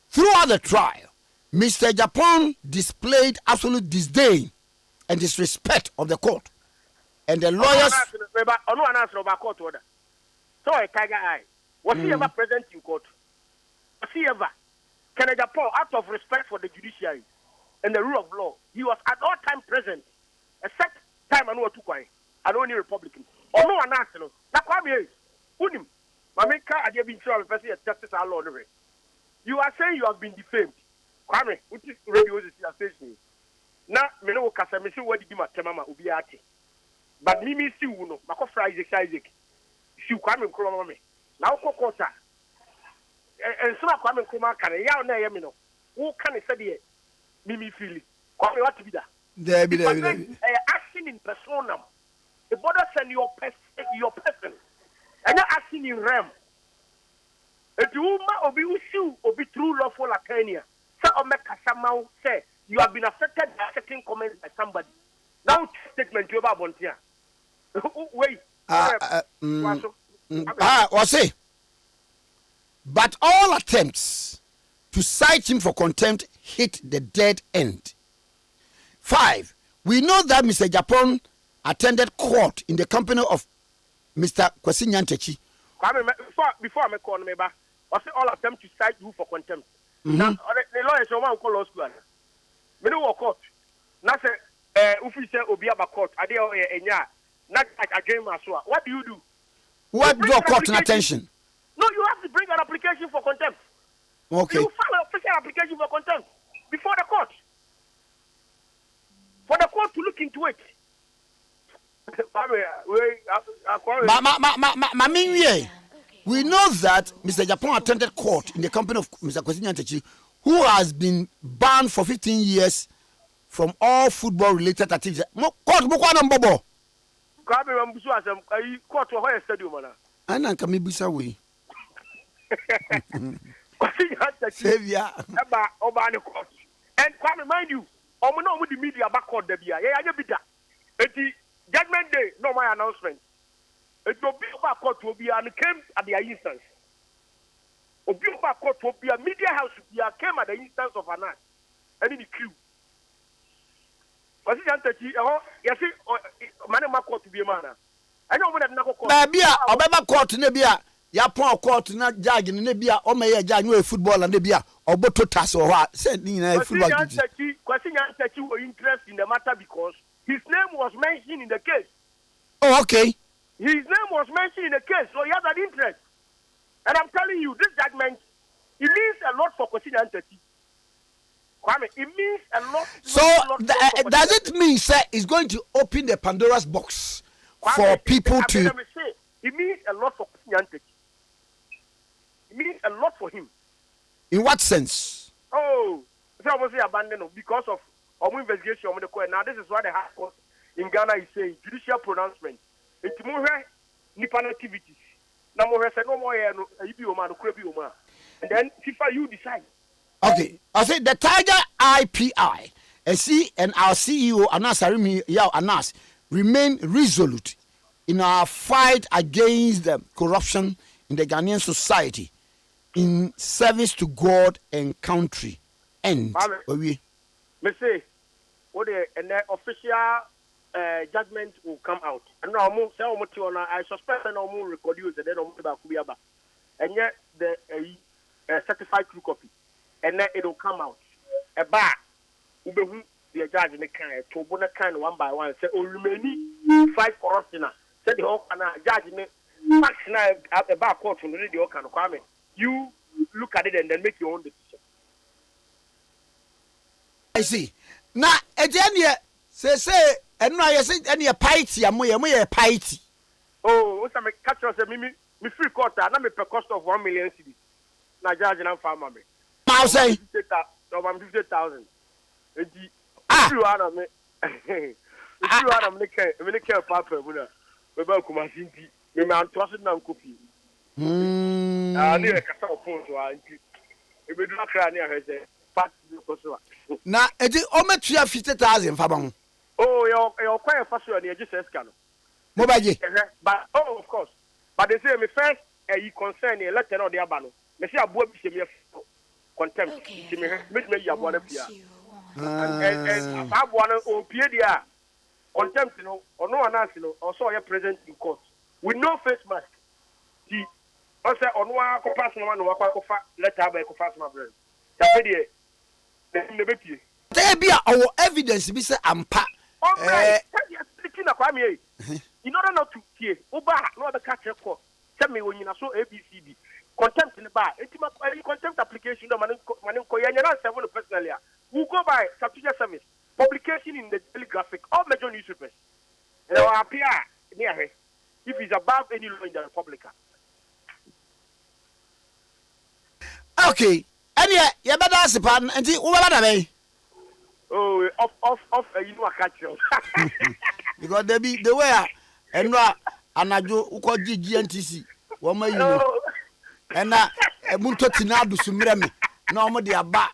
Throughout the trial, Mr. Japan displayed absolute disdain and disrespect of the court. And the lawyers no answer about court order. So a tiger eye. Was he ever present in court? Was he ever? Kennedy Japan, out of respect for the judiciary and the rule of law, he was at all time present, except time I know too quiet. I don't need Republican. Oh no, an answer. Now Kwame, Unim, Mamika, I have been sure of person justice our law. You are saying you have been defamed. Kwame, which is radio is your station. Now, me know Kasamisi what did my temama ubiati. But me see uno, Mako Isaac. She Kwame Nkrumah me. Now Kokota. And so Kwame Nkrumah can ya na yemino. Who can say the Mimi feel it? Kwame what to be that? There be. Acting in personam. The border send your person. And you're acting in realm. If you obi usu obi true lawful attorney, say Omeka say you have been affected by certain comments by somebody. Now statement you about Bontia. Wait. Or say, but all attempts to cite him for contempt hit the dead end. 5. We know that Mr. Japan attended court in the company of Mr. Kwesi Nyantakyi. Before I call me back, I say all attempt to cite you for contempt. Now the lawyers are one call law school. Me no court. Now say ufi say obi aba court ade o ye enya not like again maso what do you do? What draw court attention? No, you have to bring an application for contempt. Okay. You file an official application for contempt before the court. For the court to look into it. We know that Mr. Japan attended court in the company of Mr. Kwame Nkrumah Tikese, who has been banned for 15 years from all football-related activities. Court bukwa na mbobo. Kwame mbusu asem court ho ya stadium na. Ana nka mebusa we. Savior. Eba oba ne court. And Kwame, mind you, omo na omo the media back court da bia. Ye anya bida. Eti judgment day no my announcement. Eti obi back court obi and came at the instance. Obi back court obi media house bia came at the instance of Anas. And the crew. Kwasi Nyantachi you see man ma court be man. I know when na court. Ba bia obeba court na bia ya pon court na judge na bia o me ye judge no football na bia oboto tas o ha say ni na football. Kwasi Nyantachi was interested in the matter because his name was mentioned in the case. Oh, okay. His name was mentioned in the case, so he has an interest. And I'm telling you, this judgment, it means a lot for Kwasi Nyantachi. Kwame, it means a lot. So, does it mean, sir, it's going to open the Pandora's box Kwame, for people to... Let me say, it means a lot for Kwasi Nyantachi. It means a lot for him. In what sense? Oh, so I was abandoned because of our investigation on the court. Now, this is what the High Court in Ghana is saying, judicial pronouncement. It's more Nipan activities. Now, more said no more, and then FIFA, you decide. Okay, I say the Tiger IPI, and our CEO Anas Arimi Yao Anas remain resolute in our fight against the corruption in the Ghanaian society, in service to God and country. And me say, what the official judgment will come out. And now I suspect that no record you and then and yet the certified true copy. And then it will come out. A bar, the judge in the kind, to kind one by one, say, oh, remaining 5 corruption. Said the whole judge in the max now at the bar court from the radio can come. You look at it and then make your own decision. I see. Now, again, say, and now you say, any a piety, I'm a piety. Oh, what's a catcher? Me free quarter, and I'm a cost of 1 million cedis. Now, judge and I'm farmer. I'll say, I'm 50,000. If you are me, if you are me, care papa, we both come and see me. Man, trust it now, copy. I need a castle phone to our auntie. If we do not cry near her, say, pass the now, it is almost 50,000 Fabon. Oh, you're quite fast on the just scan. Mobile, but oh, of course. But they say me first, you concern a letter on the abano. Me say a boy be me contempt. Make me ya one appear. And I want to appear there. Contempt, you know, or no one else, you know, also are present in court with no face mask. See, I say on one pass no one no letter by fast my brother. Tapedi, the baby. There be our evidence. Be say ampa. In order not to hear, Oba, no other catch a call. Tell me when you saw ABCD. Contempt in the bar. Contempt application, the Manikoyan personally. Who go by substitute service, publication in the Daily Graphic, all major newspapers. And they will appear near her if it's above any law in the Republic. Okay. And yeah, you better ask the pardon and see what I oh, off, you know, I catch you. Because they be the way and I do GNTC. What may you know? And now, a munto tinadu sumremi. No more the abba.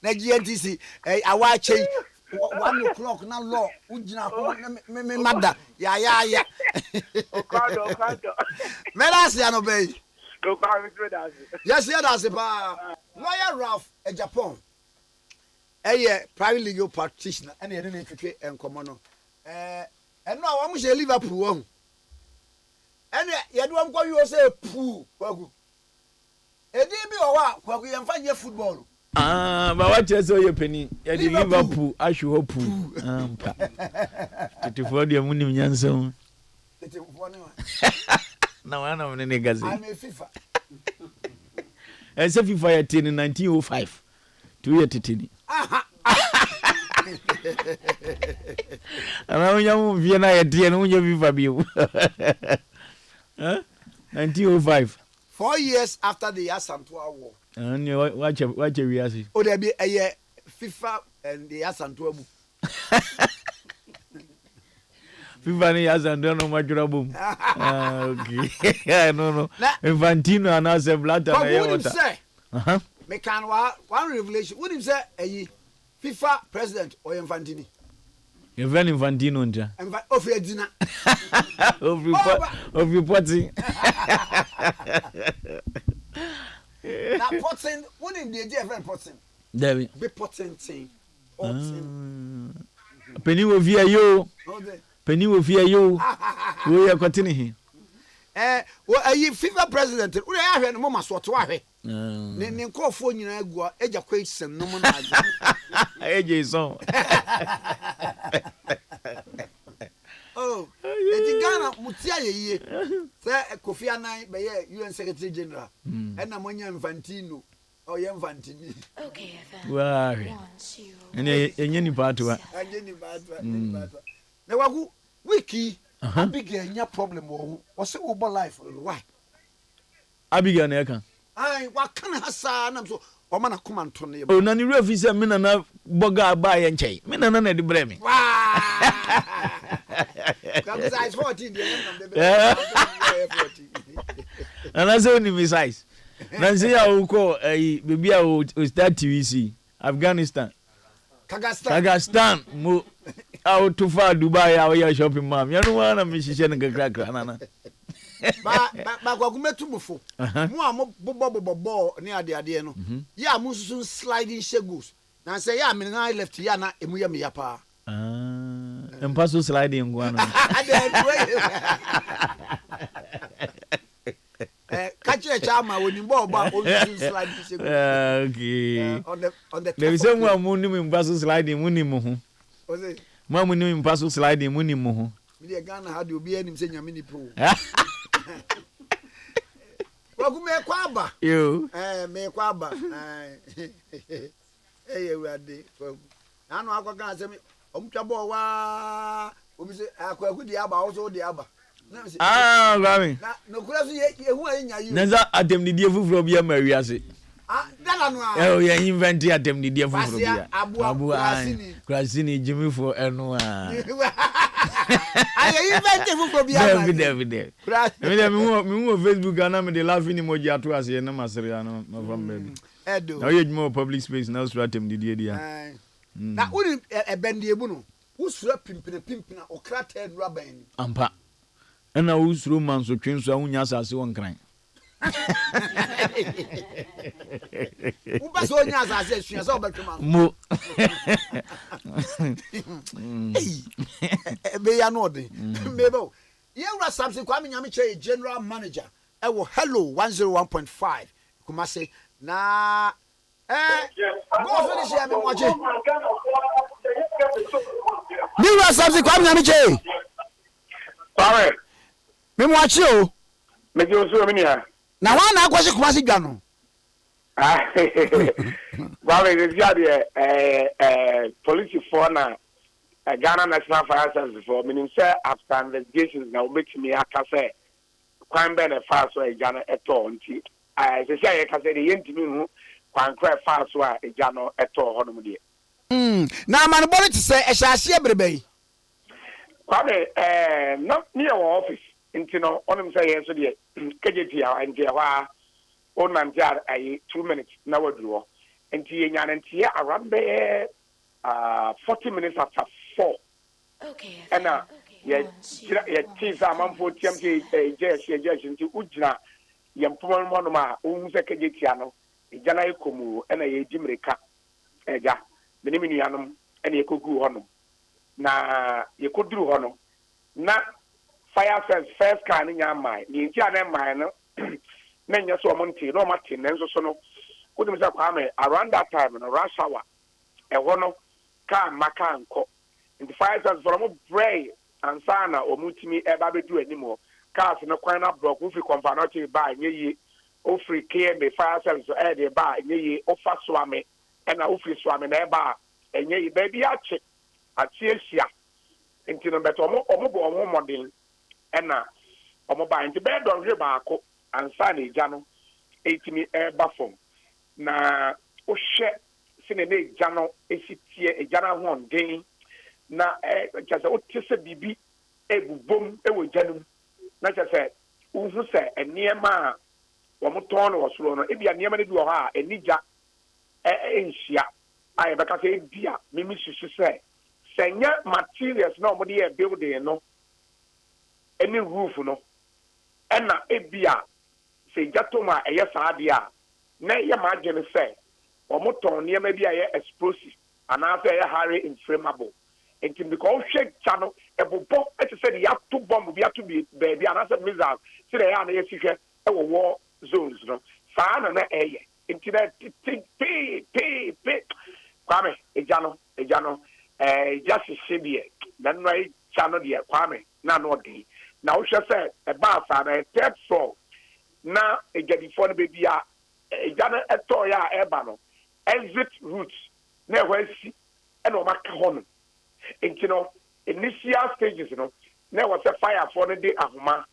Na GNTC, I watch 1 o'clock now law. Me mother. Yeah. Melas obey. Yes, that's a lawyer Ralph a Japan. A private legal practitioner, and he didn't and common. And now I'm going to Liverpool. And you don't go, you say, poo. A DB or what? We can find your football. But what you say you penny? You the Liverpool, I should hope. To for the munim nyanso. Now I know any gazi. I'm a FIFA. And so FIFA in 1905. 2 years titini. And I want Vienna at the end when you FIFA bill. 1905. 4 years after the Asantua War. And you watch a reality. Oh, there be a year FIFA and the Asantua. FIFA has and don't know much trouble. Okay. No. Infantino and I say Blatter. What would you say? Mekan one revelation. Would you say a FIFA president or Infantini? You're very Infantino. Of your dinner. Of your potting. That potting, wouldn't be a different potting. David. Be potting thing. Penny will fear you. Penny will fear you. We are continuing. Well, a FIFA president, we have a moment what to have. Then call for you, I go, educate no one. AJ song. Oh, the Ghana Mutia, sir, Kofi Annan, by UN Secretary General, and Amonia Infantino, or Infantini. Okay, Why? And any part to it. Now, wiki, big problem, or so over life. Why? Abigail Neka. What can I say? I'm so. Omana kuma ntone. Oh, na ni refi se me na boga ba ye nchei. Me na de bremi. Come size 14 And I say ni size. Na say ya uko baby a o start TVC Afghanistan. Kazakhstan mo out to far Dubai a we shopping mom. You know one me hihye na kakra na. Ba kwa kumetu mufo mu a mo bobo ni ade no ya mu susun sliding shegos na say ya me na left ya na emu ya me ya pa empaso sliding ngwa no kache chama woni bobo on susun sliding shegos okay on the there is someone mu ni empaso sliding mu ni mu ho mu ni empaso sliding mu ni mu ho mi de Ghana ha de obi anim se nyame ni pro Wagume kwaba. You. Me kwaba. Ewade. Anu akwa se me omtwabo wa obi se akwaku di aba also di aba. Gwami. Na no kura so ye hu anya yi. Nanza atem ni die fufuro bia ma wiase. Dala no ye invent atem ni die fufuro bia. Abu Krasini Jimmy for eno I invented for Bia. David. Me Facebook and me the laughing emoji ato ase na masere no from baby. Edo. Now you more public space now stratem the dia. Na uni e bende ebu no. Usura pimpina okra 10 raban. Ampa. Na usuru man so twenso awunya asase won kran. Uba so nya asase sua so obetwema. Mo. Be ya no de. Mebo. Yewra Samson Kwame Nyameche General Manager. Ewo hello 101.5. Kuma say na go finish here me watch. Yewra Samson Kwame Nyameche. Sorry. Me watch you. Me jo so me nia. Na wa na akwase kuma se dwa no. Well, it's got police for now. Ghana National Fire Service for meaning say after investigations now make me say crime ben a fast way Ghana at all. I say I can say the interview kwan cry fast way Ghana at all honomudi. Now man body to say e sha se brebe. Kwame not near our office into no onim say yes so the KJT and dia on man jar 2 minutes now draw and tia around 40 minutes after 4. Okay. And teams are man for TMT to Ujna Yampon Monoma, Sekajetiano, Jana Komu, and a Jimreka, Eja, the Niminianum, and you could go honor. Na you could do honor. Na fire first kind in your mind, the Indian mine. Nenya so monti no martin enso so no What do you say, Kwame? Around that time, in a rush hour, a one of car, Macan, in the fire service from a bray and sana or mutimi ever do anymore. Cars in a corner block, if you compare to buy ye, offer care, the fire service or add a bar, ye, offer swami, and a offer swami in a bar, and ye, baby, I check at Chia into the better or modern, and now, or mobile into bed on Ribaco and Sunny Jano, 80 air buffum. Na o hwɛ sene ne gya esitie egya no ho den na kyerɛ sɛ o te sɛ bibi ebubom wɔ gya no mu na kyerɛ sɛ uhu sɛ nneɛma a wɔn tɔn no wɔ soro no ebi a nneɛma no bi wɔ hɔ a enigya nhyia a yɛbɛka sɛ ebi a mimi susu sɛ nyɛ materials na wɔn de yɛ building no ɛne roof no ɛna ebi a sɛ gya tom a ɛyɛ saa adeɛ a na yɛ ma agye sɛ wɔn tɔn nneɛma bi a yɛ explosive anaasɛ ɛyɛ highly inflammable nti because ɔhwɛ gya no ɛbobɔ ɛte sɛ de yɛato bomb bi ato baabi anaasɛ missile sɛ de ɛyɛ a na yɛsi hwɛ ɛwɔ war zones no saa na ɛyɛ nti na pee Kwame egya no egya hyehyɛ deɛ na no ayɛ gya no deɛ Kwame na no ɔde na wohwɛ sɛ ɛbaa saa na third floor na egyadifoɔ no baabi a Jana etoya ebano exit route na ehwasi ena o maka hono enti no initial stages no na was a fire for no de ahoma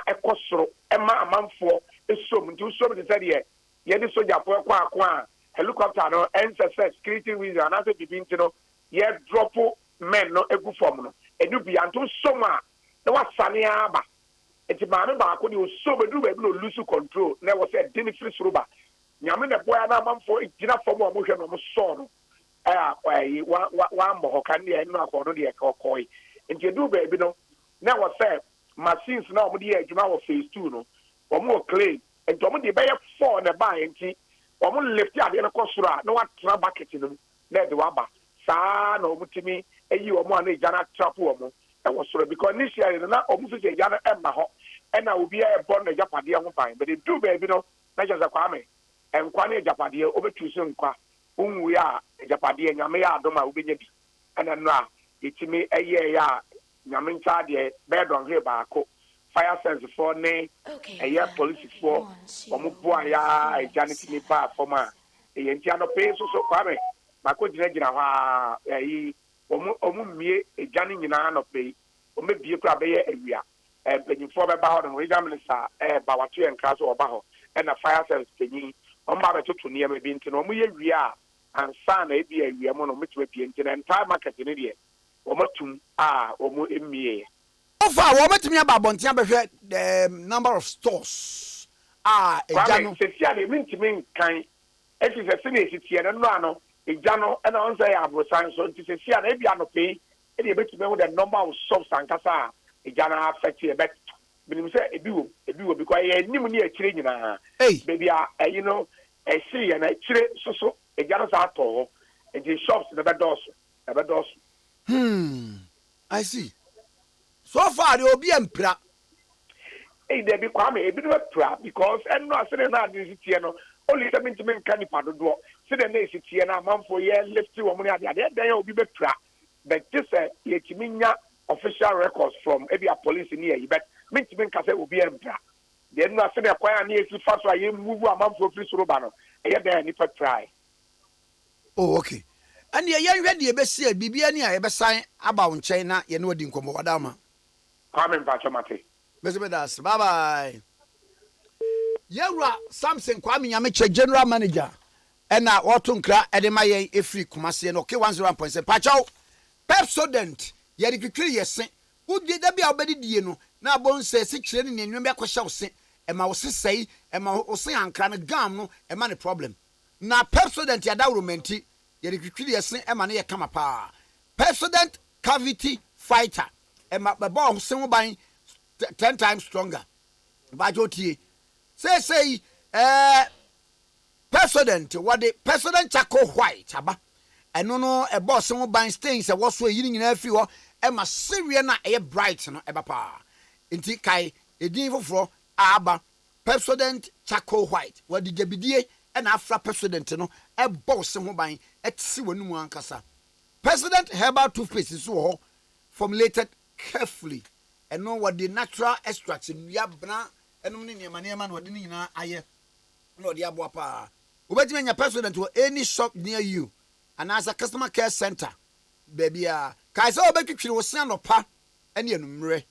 ekosoro ema amanfo esom nti usom de said ye de soldier for kwa a helicopter no NSS security reason and also bibinti no ye drop men no egu form no enu bi anto soma na wasane aba enti maame baako de so bedu be no lose control na was a dini free suruba nyame na boya na amamfo gina fom o mo hwe no mo so no wa mbo kan de enu akodo de ekokoi enti edu be bi no na was say machines na o mo de adwuma wo phase 2 no o mo claim enti o mo de be 4 na ba enti o mo lift ade no kosoro a na wa tra bucket no na de wa ba saa na o mo timi eyi o mo na gana trap o mo was sort because initially na o mo so je gana emma ho ena obi e born na japade ho ban but they do baby no na just Kwame enkwa na japade obetu so nkwa unwu ya japade nyame ya adoma obenya bi ena no a etimi eye ya nyame ncha de bed on here baako fire sense for ne eye police for omo boa ya ejaniti ni ba forma eye ntia no pe so Kwame mako gina ho a omo mie ejani nyina no pe o mebie kura be ye awia benyimfo be ba ho no regional minister ba wato en kra so oba ho na fire service penyi o mba be tutu niam bi nti no o ye wia ansa na e bi awia mo no metwe pie nti na entire market ni de o matum o mo emie ofa wo metumi aba bontia be hwe the number of stores eja no sesia le mintimi kan esi se se ne sitie no ano eja no na on say abrosan so nti sesia na e bi anope e de betumi ho the number of shops ankasa ejana affect you but binim say ebiwo because ye nim ni akire nyina baby you know see na akire so ejana sa to the shops na be dos I see so far the obi empra there be Kwame ebi no pra because no asere na ade sitie no only 70 men kan nipa dodo se de na sitie na manfo ye lift wo mo ni ade den obi be pra but this ye timinya official records from Abia police near you, but Mintimin Case will be empty. Then I said, acquire near to fast. I move a month for free Surubano. I had there any try. Oh, okay. And the young ready, best say, Bibiani, I ever sign about China, you know, didn't come over Dama. Come in, Pachamati. Mr. Bye bye. Yara Samson Kwame Nkrumah General Manager. And now, Otunkra, Edemaye, a free Kumasi, and okay, 1.7 Pacho Pepsodent. Yari kwikiri yesen udi da bia obedi die no na bon se se kire ne nwenwe be kwhya wose e ma wose sei e ma wose ankra no gam no e ma ne problem na Pepsodent ya da romenti yari kwikiri yesen e ma ne ye kama pa Pepsodent cavity fighter e ma be bo wose ho ban 10 times stronger ba jotie say Pepsodent what the Pepsodent charcoal white aba eno no e boss ho ban stains e wo so yiri nyina afi ho e ma serie na e bright no e ba pa enti kai edin foforo aba Pepsodent charcoal white what the jabidie and after president no e boss ho ban e tsi wonu mu ankasa. President herbal toothpaste is so formulated carefully and know what the natural extracts in yabna enum ni niema no de ni nyina aye no de aboa pa. Obetime nya president to any shop near you and as a customer care center baby kai so obetwitwire wo sia no pa ene enumre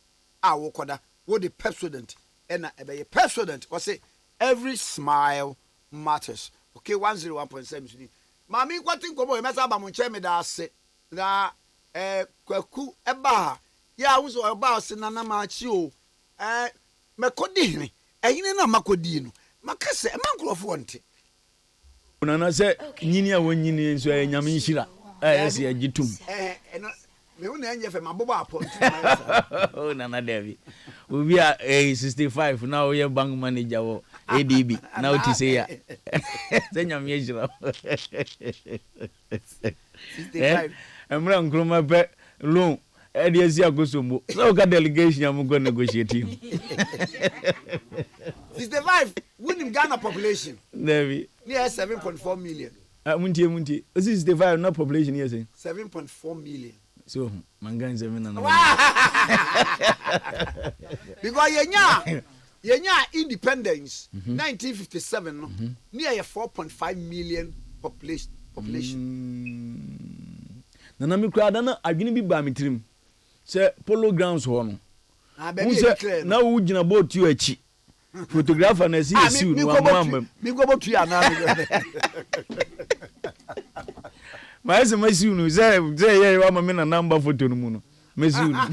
a wo koda wo the president and ebe president was say every smile matters. Okay, 101.7. Mami kwati nkomo e mesa ba mo nche me da ase na kwaku eba ya wuzo eba ase na na ma chi o mekodi hini ehini na makodi no makase e mankrofo nte unana se nyini a wonyini nso e nyame nhira ese agitum me una enye fe mabobo apo oh nana David obi a 65 na o ye bank manager wo ADB na o ti say ya se nyame nhira 65 Emra Nkrumah pe loan e dey si agosombo so ka delegation am go negotiate 65 winning Ghana population David near 7.4 million. Muntie 65 na population here say 7.4 million. so mangan 7 na because yenya independence 1957 no near 4.5 million population. Na mi kura da na adwene bi ba mitrim se polo grounds ho no na wo gina boat you achi photographer na si esi no amam mi go botu ya na ma ese ma si no ze ye wa ma me na number photo no mu no me si no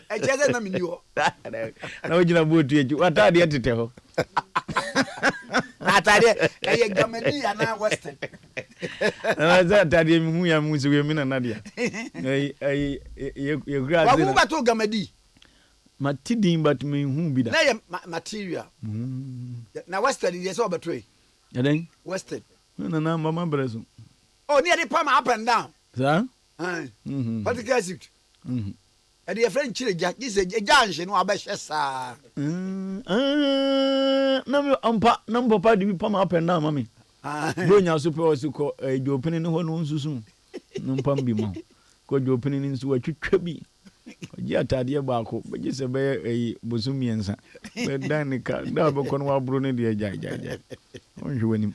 e jeze na mi ni ho na wo gina boat you achi wata de tete ho atade e ye gamani ya na western na za atade mi hu ya mu se we mi na nadia ye gra wa ku ba to gamadi matidin but me hu bi da na ye material na western ye so betray yaden western na mama breso oh near the palm up and down sa what the guys it and the friend chile jack this a janche no abehye sa na me ampa na papa de bi palm up and down mami bro nya so pe o so ko jopini ne ho no nsusu no mpam bi mo ko jopini ni nsu atwitwa bi oji atade ba ko beji se be bosu miensa be danika da be ko no abro ne de ja onhwe wanim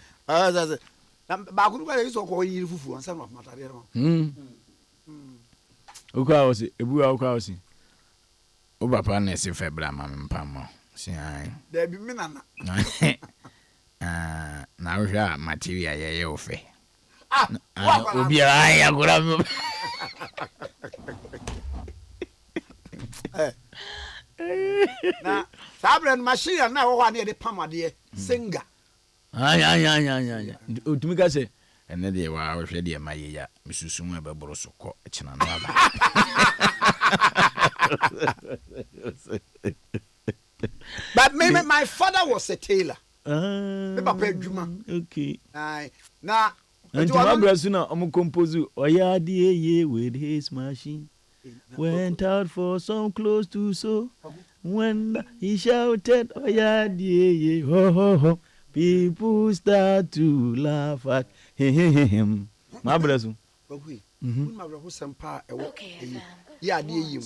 na ba ko kwa so ko yiri fufu ansa no matade no okwa osi ebu okwa osi o papa na se febra ma mpam si ai da bi minana na ohwa material ye ofe obi ai agora na sabren machine na wo ne de pamade singa anya otumi ka se ene de wa ohwe de ma ye ya misusu mu ebeboro so ko kina no aba but my father was a tailor papa adwuma okay na Antuma Brasuna omu compose Oyade ye with his machine went out for some clothes to sew. When he shouted Oyade ye ho ho ho, people start to laugh at him. Ma Brasu. Okay. Ma Brasu sampa ewo. Ya de yim.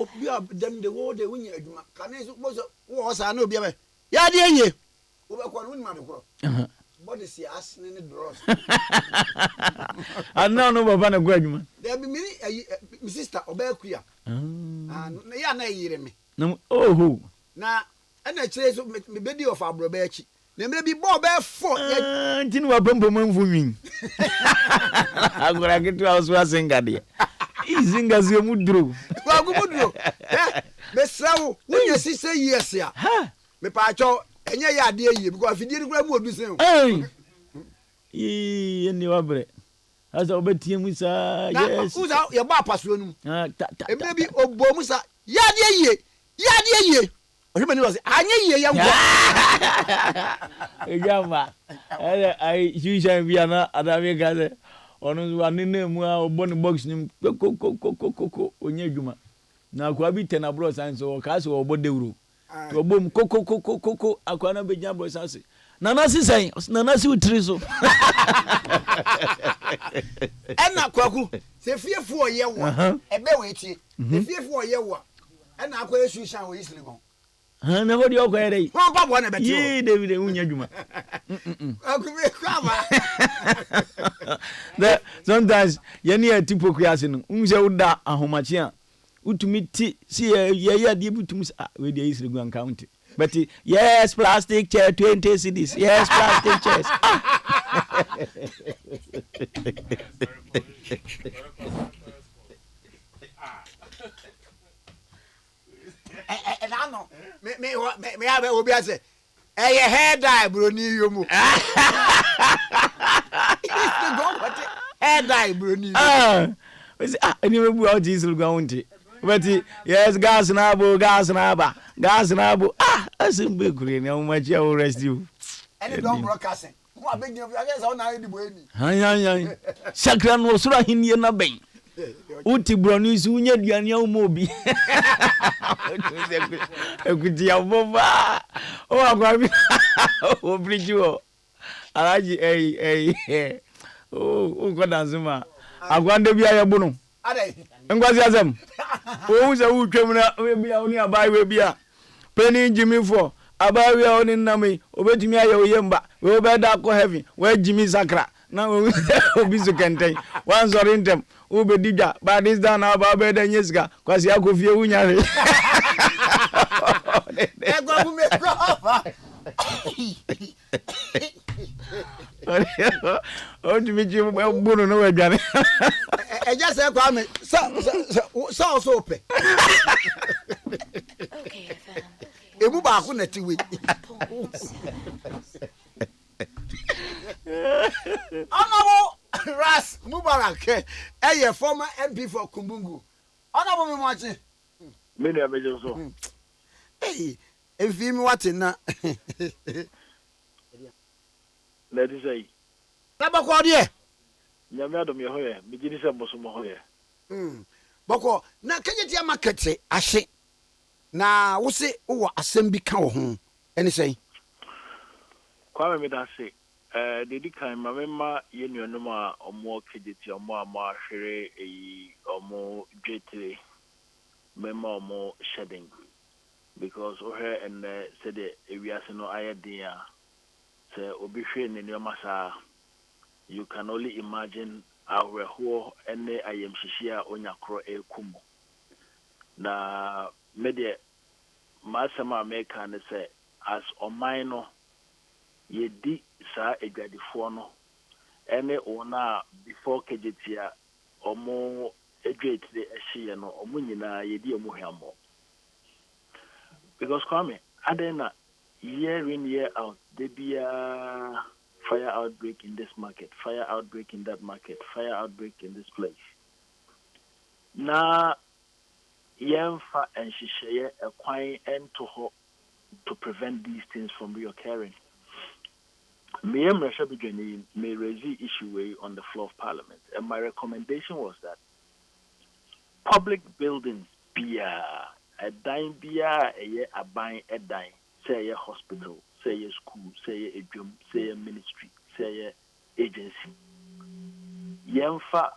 Obi dem the whole day when you adwuma. Kan so wo sa na obi be. Ya de ye. Wo be kwa no ni ma de kro. Body see asne ne dross. And now no baba na go adwuma. There be me sister obakuya. Na ya na yire me. Na oh. Na na kire so me bedi of abroba achi. Na me bi bo be fo. Ntini wa bombo manfu nwin. Agora que tu aso asenga de. Izinga zio mudro. Wa go mudro. Be sawo, wunya sise years ya. Me pa cho enye ya ade yie because afidie ni kura mu odusen. Ni wabre. Asa obetie mu sa yes. Uza ye ba pasuo num. Emre bi obo mu sa ya ade yie. Ohwe ni was anye yie ya ngwa. Ejama. Ai shisha bi ana adame ka se onu anene mu a obo ni box ni ko onye adwuma. Na kwa bi tena bro san so ka se obo dewuro. to bom koko akwa na benya bro sanse nana si sen nana si utiri so ɛna kwaku sɛ fiefo ɔyɛ wa ɛbɛ wɔ etie fiefo ɔyɛ wa ɛna akɔ esu shan wɔ isiri gon na hodi ọkọ ere wọn pa bọ na bẹ ti o yee David unya dwuma akume kwaba the sometimes yeni atipoku ase no unse uda ahomache a utumi ti si ye de butumi we dey isiri gon count but yes plastic chair 20 cedis yes plastic chairs no me have obi ase hair dye bro ni yomu hair dye bro ni we say any we bu out diesel go unti but yes gas na abo asim be kure na mo machi o rest you any don broadcasting mo abeg you I guess how na di boy ni han sakra no sura hinnie na ben uti broni su unya duane a umo bi ekuti abova o agwa bi o bridge alaji o ko danzuma agwa nde bi aye bunu ade ngwazi azem o se utwem na we bia oni abai we bia penny jimmy for abai we oni nami obetumi aye oyemba we obeda ko heaven we jimmy sakra na obi so kenten wan sorry ntem ube dija ba this down na ba be den yesika kwasi akofie wunyare ego bu me profa o ti mi ji bunu no wadwane eja se kwa me so pe Okay, FM. emu ba ko na tiwe Honorable Ras Mubarak, former MP for Kumbungu. Honorable Mimachi. Many are major so. Hey, if you what in that. Let us say. Tabako, dear. Yamadam Yahoya, Mijinisa Bosumoya. Boko, na Kenya market, I say. Na, what's it? Oh, assembly cow home. And say, Kwame Midase. Dedi kan mamema yenu noma omo kejeti omo amahwere omo dwetire mema omo shedding because ohe and said ewiase no ayedin a se obi hwe ne nyoma saa you can only imagine ahweho ene ayemhihia onyakro ekumu na media masama America ne se as oman no yedi sa egwadifo no ene ona before kejetia omo edwetire ehye no omo nyina yedi omo hwamo because Kwame adena year in year out there be a fire outbreak in this market, fire outbreak in that market, fire outbreak in this place na yemfa enhyehyeye ekwan ento ho to prevent these things from reoccurring. Me raise the issue on the floor of Parliament, and my recommendation was that public buildings be a dime, be a buying a dime, say a hospital, say a school, say a gym, say a ministry, say a agency. Yemfa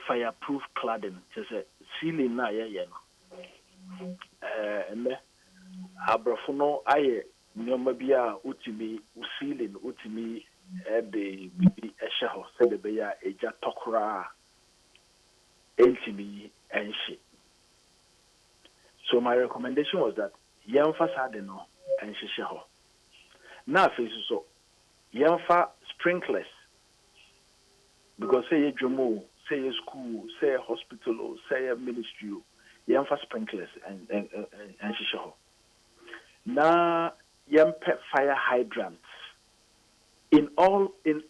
fireproof cladding, just a ceiling na and Abrafuno aye. Nyoma bia utimi usilin utimi de bibi ehye se de be ya eja tokra entimi enhye. So my recommendation was that yemfa sade no enhye ho. Na face so yemfa sprinklers because say a dwomo, say a school, say a hospital, say a ministry, yemfa sprinklers and enhye ho. Na yempe fire hydrants in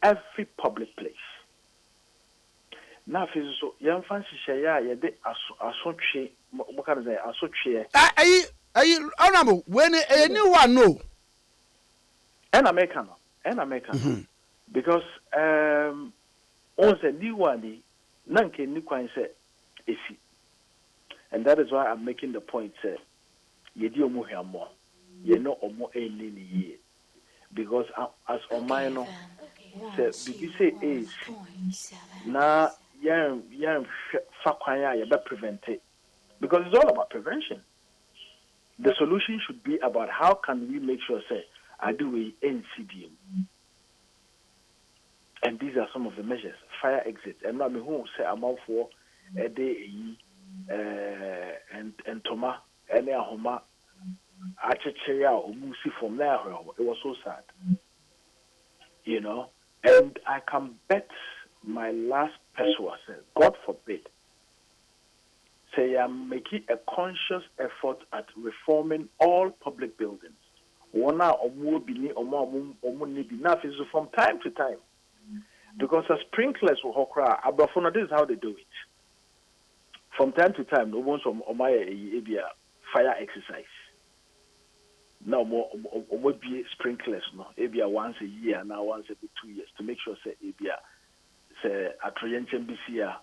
every public place. Now, so yemfa shishaya yede asotwe mo kan say asotwe ayi honorable when anyone know and American because on the new one nanke ni kwan say esi, and that is why I'm making the point say ye di omo hwamo ye no omo eli ni ye because as on my no say bibi say is na yan fa kwan ya be prevent it because it's all about prevention. The solution should be about how can we make sure say I do a NCDM. And these are some of the measures. Fire exits. And now me who say I'm out for a day and Toma and Homa Achecheya or Musi from there. It was so sad. You know? And I can bet my last peso said, God forbid, say I'm making a conscious effort at reforming all public buildings. One hour or more from time to time. Because as sprinklers will hokra, Abrafona, this is how they do it. From time to time, no one's on my fire exercise. Now more be sprinklers, no, Abia once a year, now once every 2 years to make sure say Abia say at BCA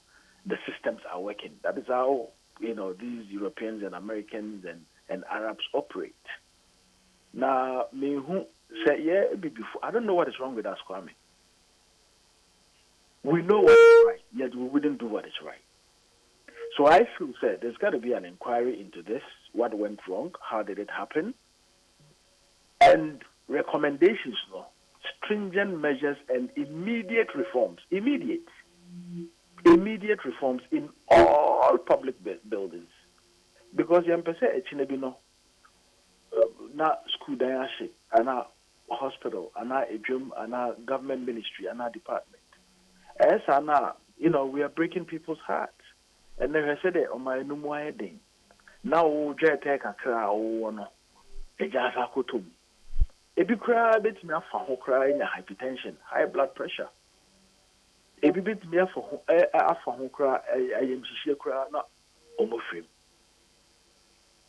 the systems are working. That is how these Europeans and Americans and Arabs operate. Now me who say yeah before I don't know what is wrong with us, Kwame. We know what is right, yet we wouldn't do what is right. So I feel that there's got to be an inquiry into this, what went wrong, how did it happen, and recommendations, stringent measures and immediate reforms. Immediate reforms in all public buildings. Because you say na school dayashi, ana hospital, ana ejum, ana government ministry, ana department. As we are breaking people's hearts. And then I said, "Oh my, no more heading. Now, just take a cry. Oh no, it just a kutum. If you cry, bit me for cry in hypertension, high blood pressure. If you bit me for cry, I am cry not almost free.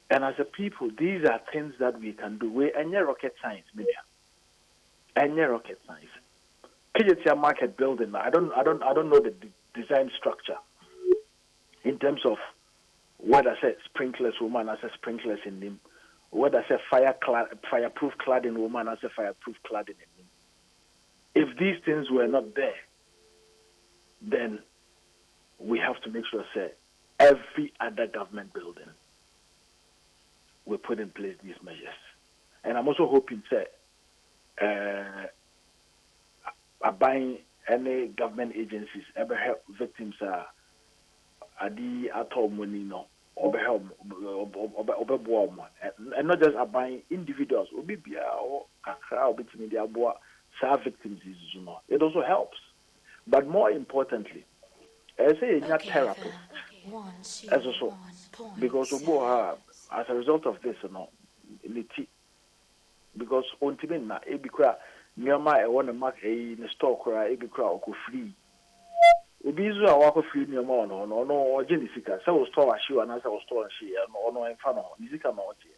And as a people, these are things that we can do. We any rocket science, media. Any rocket science. Kijetia market building. I don't know the design structure in terms of what I said sprinklers woman, I said sprinklers in them. What I said fireproof cladding woman, I said fireproof cladding in them. If these things were not there, then we have to make sure say every other government building will put in place these measures. And I'm also hoping say buying any government agencies ever help victims Ade Akye Abia and not just buying individuals victims. It also helps. But more importantly, I say it's not therapist as also because as a result of this because Myanmar, I want to mark in the store cry, a crowd free. Ubizu, I walk free near Mon, or Genesika. So was store a shoe and as I was store and she, or no infano, Nizika Mauti.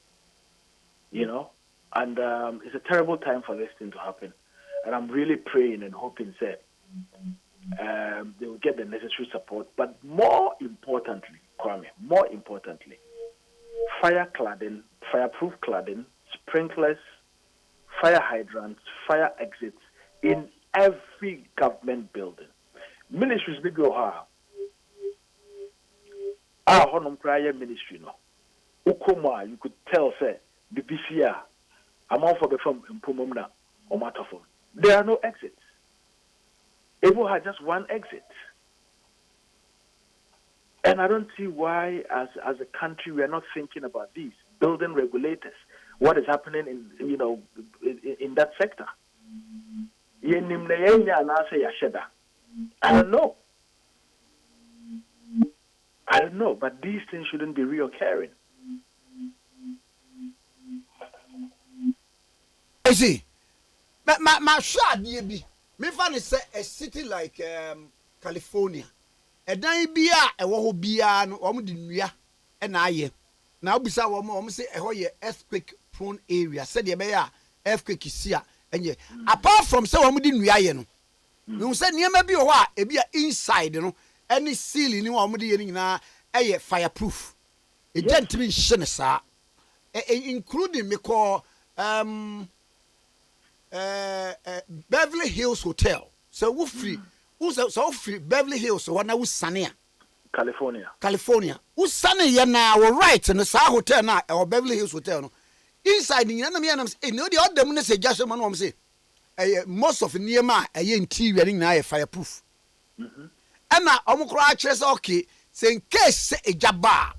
And it's a terrible time for this thing to happen. And I'm really praying and hoping that they will get the necessary support. But more importantly, Kwame, fireproof cladding, sprinklers, fire hydrants, fire exits in every government building. Ministries big go ha. Honum prayer ministry no. Ukoma, you could tell say BBCA among for the from Impumumna or Matafon. There are no exits. Evo had just one exit. And I don't see why as a country we are not thinking about these building regulators. What is happening in that sector? I don't know, but these things shouldn't be reoccurring. I see. My shot, me find it a city like California. A day bia, a woho bia, no, omudinria, and I. Now, beside one, say a earthquake prone area. Said the bear earthquake is here. And yet, apart from so omudinria, you said near maybe a be inside, any ceiling, no omudi na a fireproof. A gentleman shenesa. including me call Beverly Hills Hotel. So we free. So free Beverly Hills. So what now we Sania. California. Who sunny ya na we right in the South Hotel na or Beverly Hills Hotel no. Inside the enemy and I'm no the other man say just man am say most of near ma interior na fireproof. And na omukra chese okay say in case say a jaba.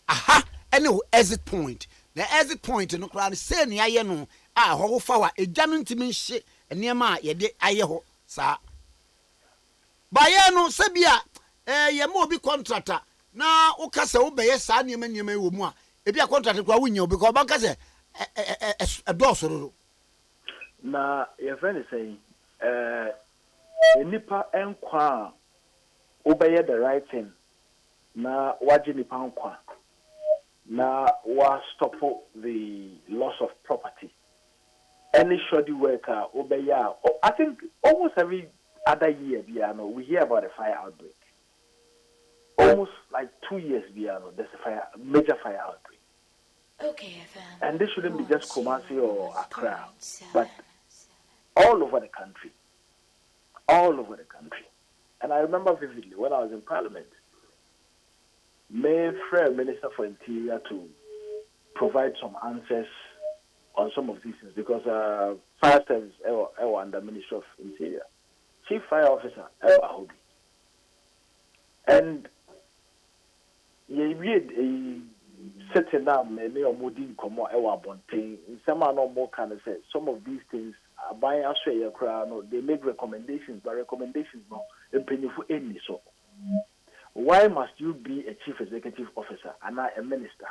Aha any exit point. The exit point no kra say ne aye no ho fa wa eja no ntimi hye near ma ye de aye ho sa. Ba ye no se bia ye mo bi contractor na wo kase wo beye sa niam wo mu a e bia contractor kwa wunya obi ko ba kase do soro na your friend is saying nipa enkwa wo beye the right thing na waji nipa enkwa na wa stop the loss of property any shoddy worker wo beye I think almost every other year we hear about a fire outbreak. Almost like 2 years beyond, there's a major fire outbreak. Okay, FM. And this shouldn't be just Kumasi or Accra, but all over the country. All over the country. And I remember vividly when I was in Parliament, my friend Minister for Interior to provide some answers on some of these things because fire service are under Ministry of Interior. Chief Fire Officer Eva Hobi. And ye read a certain me or modin komo ewa bonting. Some no more kind of say some of these things are buying Australia crowd. No, they make recommendations, but recommendations no for any so. Why must you be a chief executive officer and not a minister?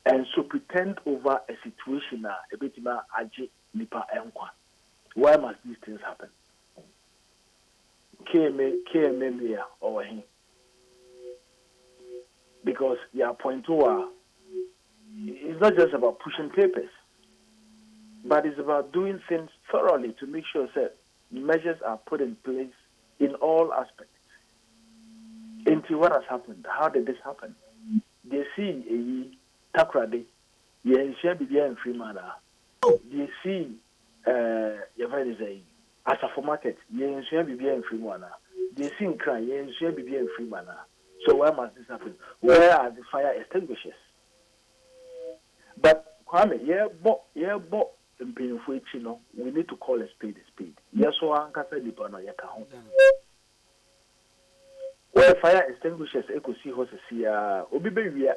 And so pretend over a situation a bit aje nipa enkwa. Why must these things happen? KMM over him. Because your point to it's not just about pushing papers, but it's about doing things thoroughly to make sure that measures are put in place in all aspects. Into what has happened? How did this happen? They see a takrade, you share be in free manner. They see as a for market, you share be in free manner. They see in crime, you share be in free manner. So why must this happen? Where are the fire extinguishers? But Kwame, we need to call a spade a spade. Yes, so Ankasa Dipano Yakaho. Where fire extinguishers, echo see horses here, Obibe,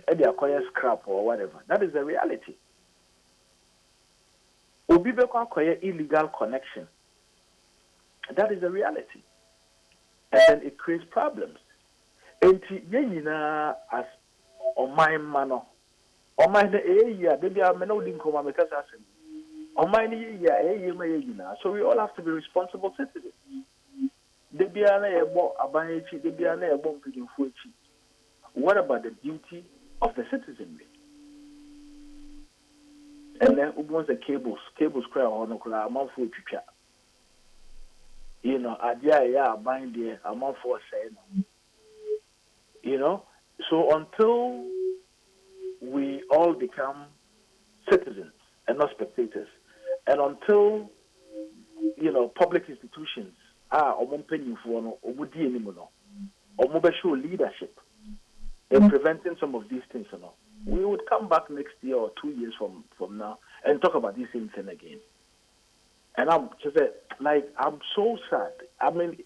and they acquire scrap or whatever. That is the reality. Obibe acquire illegal connection. That is the reality. And then it creates problems. And as on my manner, on my year, maybe I'm an old income because on my year, so we all have to be responsible citizens. What about the duty of the citizenry? And then once the cables cry on a month for picture. You know, idea buying the amount for saying, you know, so until we all become citizens and not spectators, and until public institutions are show leadership in preventing some of these things, we would come back next year or 2 years from now and talk about these things again. And I'm just I'm so sad. I mean,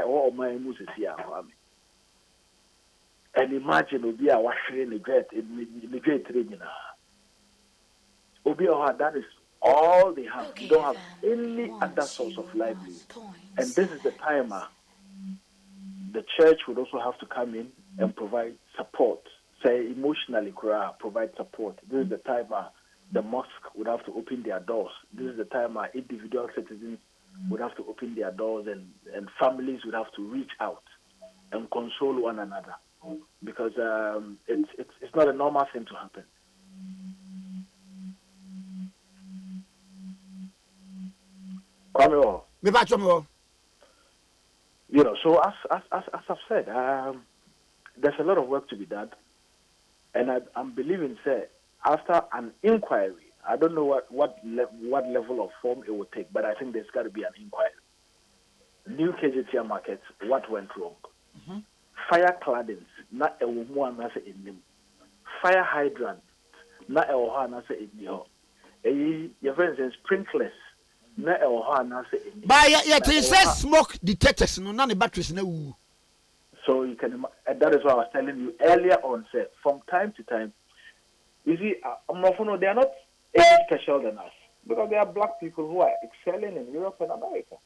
all my music here, and imagine Obi a washing the great training. Obi that is all they have. Okay, they don't have any other source of livelihood. And this is the time the church would also have to come in and provide support. Say emotionally, provide support. This is the time the mosque would have to open their doors. This is the time individual citizens would have to open their doors and families would have to reach out and console one another. Because it's not a normal thing to happen. So as I've said, there's a lot of work to be done. And I'm believing, say, after an inquiry, I don't know what level of form it will take, but I think there's got to be an inquiry. New KJTR markets, what went wrong? Fire claddings, not a woman as in them. Fire hydrant, not a woman as in you. Your friends and sprinklers, not a woman as in you. But yet it says smoke detectors, no, none of batteries, no. So you can, that is what I was telling you earlier on, say, from time to time, you see, they are not any special than us, because there are black people who are excelling in Europe and America.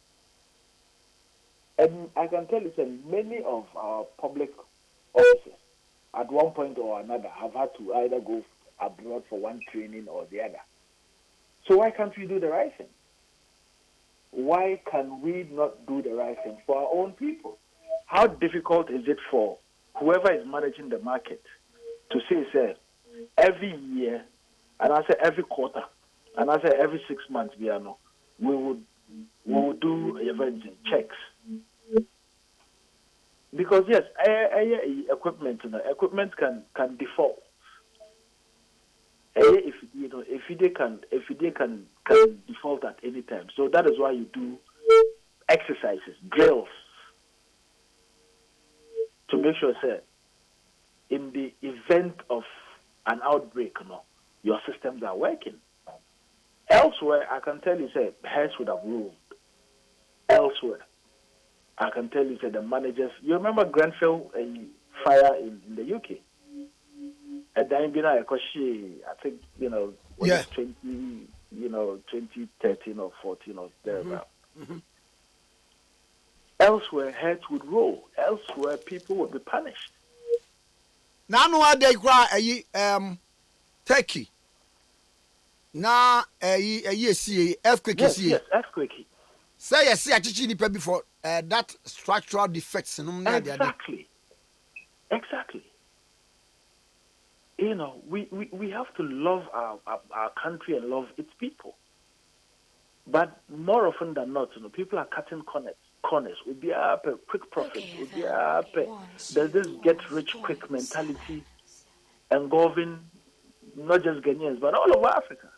And I can tell you that many of our public officers, at one point or another, have had to either go abroad for one training or the other. So why can't we do the right thing? Why can we not do the right thing for our own people? How difficult is it for whoever is managing the market to say, every year, and I say every quarter, and I say every 6 months, we would do events and checks. Because yes, equipment can default. If they can default at any time. So that is why you do exercises, drills, to make sure, sir, in the event of an outbreak, your systems are working. Elsewhere, I can tell you, sir, heads would have ruled. Elsewhere, I can tell you, sir, the managers. You remember Grenfell fire in the UK? At I think 2013 or 14 or thereabout. Elsewhere, heads would roll. Elsewhere, people would be punished. Now, no, they cry Turkey. Now, see earthquake. Yes, earthquake. Say, yes, see, I teach you before that structural defects. Exactly. We have to love our country and love its people. But more often than not, people are cutting corners. Will be up a quick profit. Will be up. There's this get rich quick mentality engulfing not just Ghanaians but all over Africa,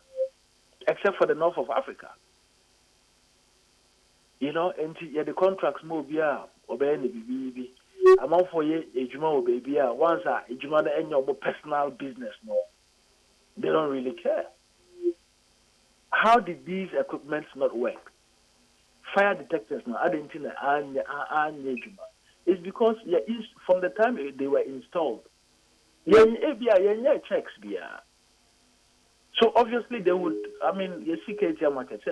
except for the north of Africa. And the contracts move obeying the BB. Among for ye, Ejuma baby, once Ejuma and your personal business, they don't really care. How did these equipments not work? Fire detectors now, it's because from the time they were installed, checks. So obviously they would, you see KTR market,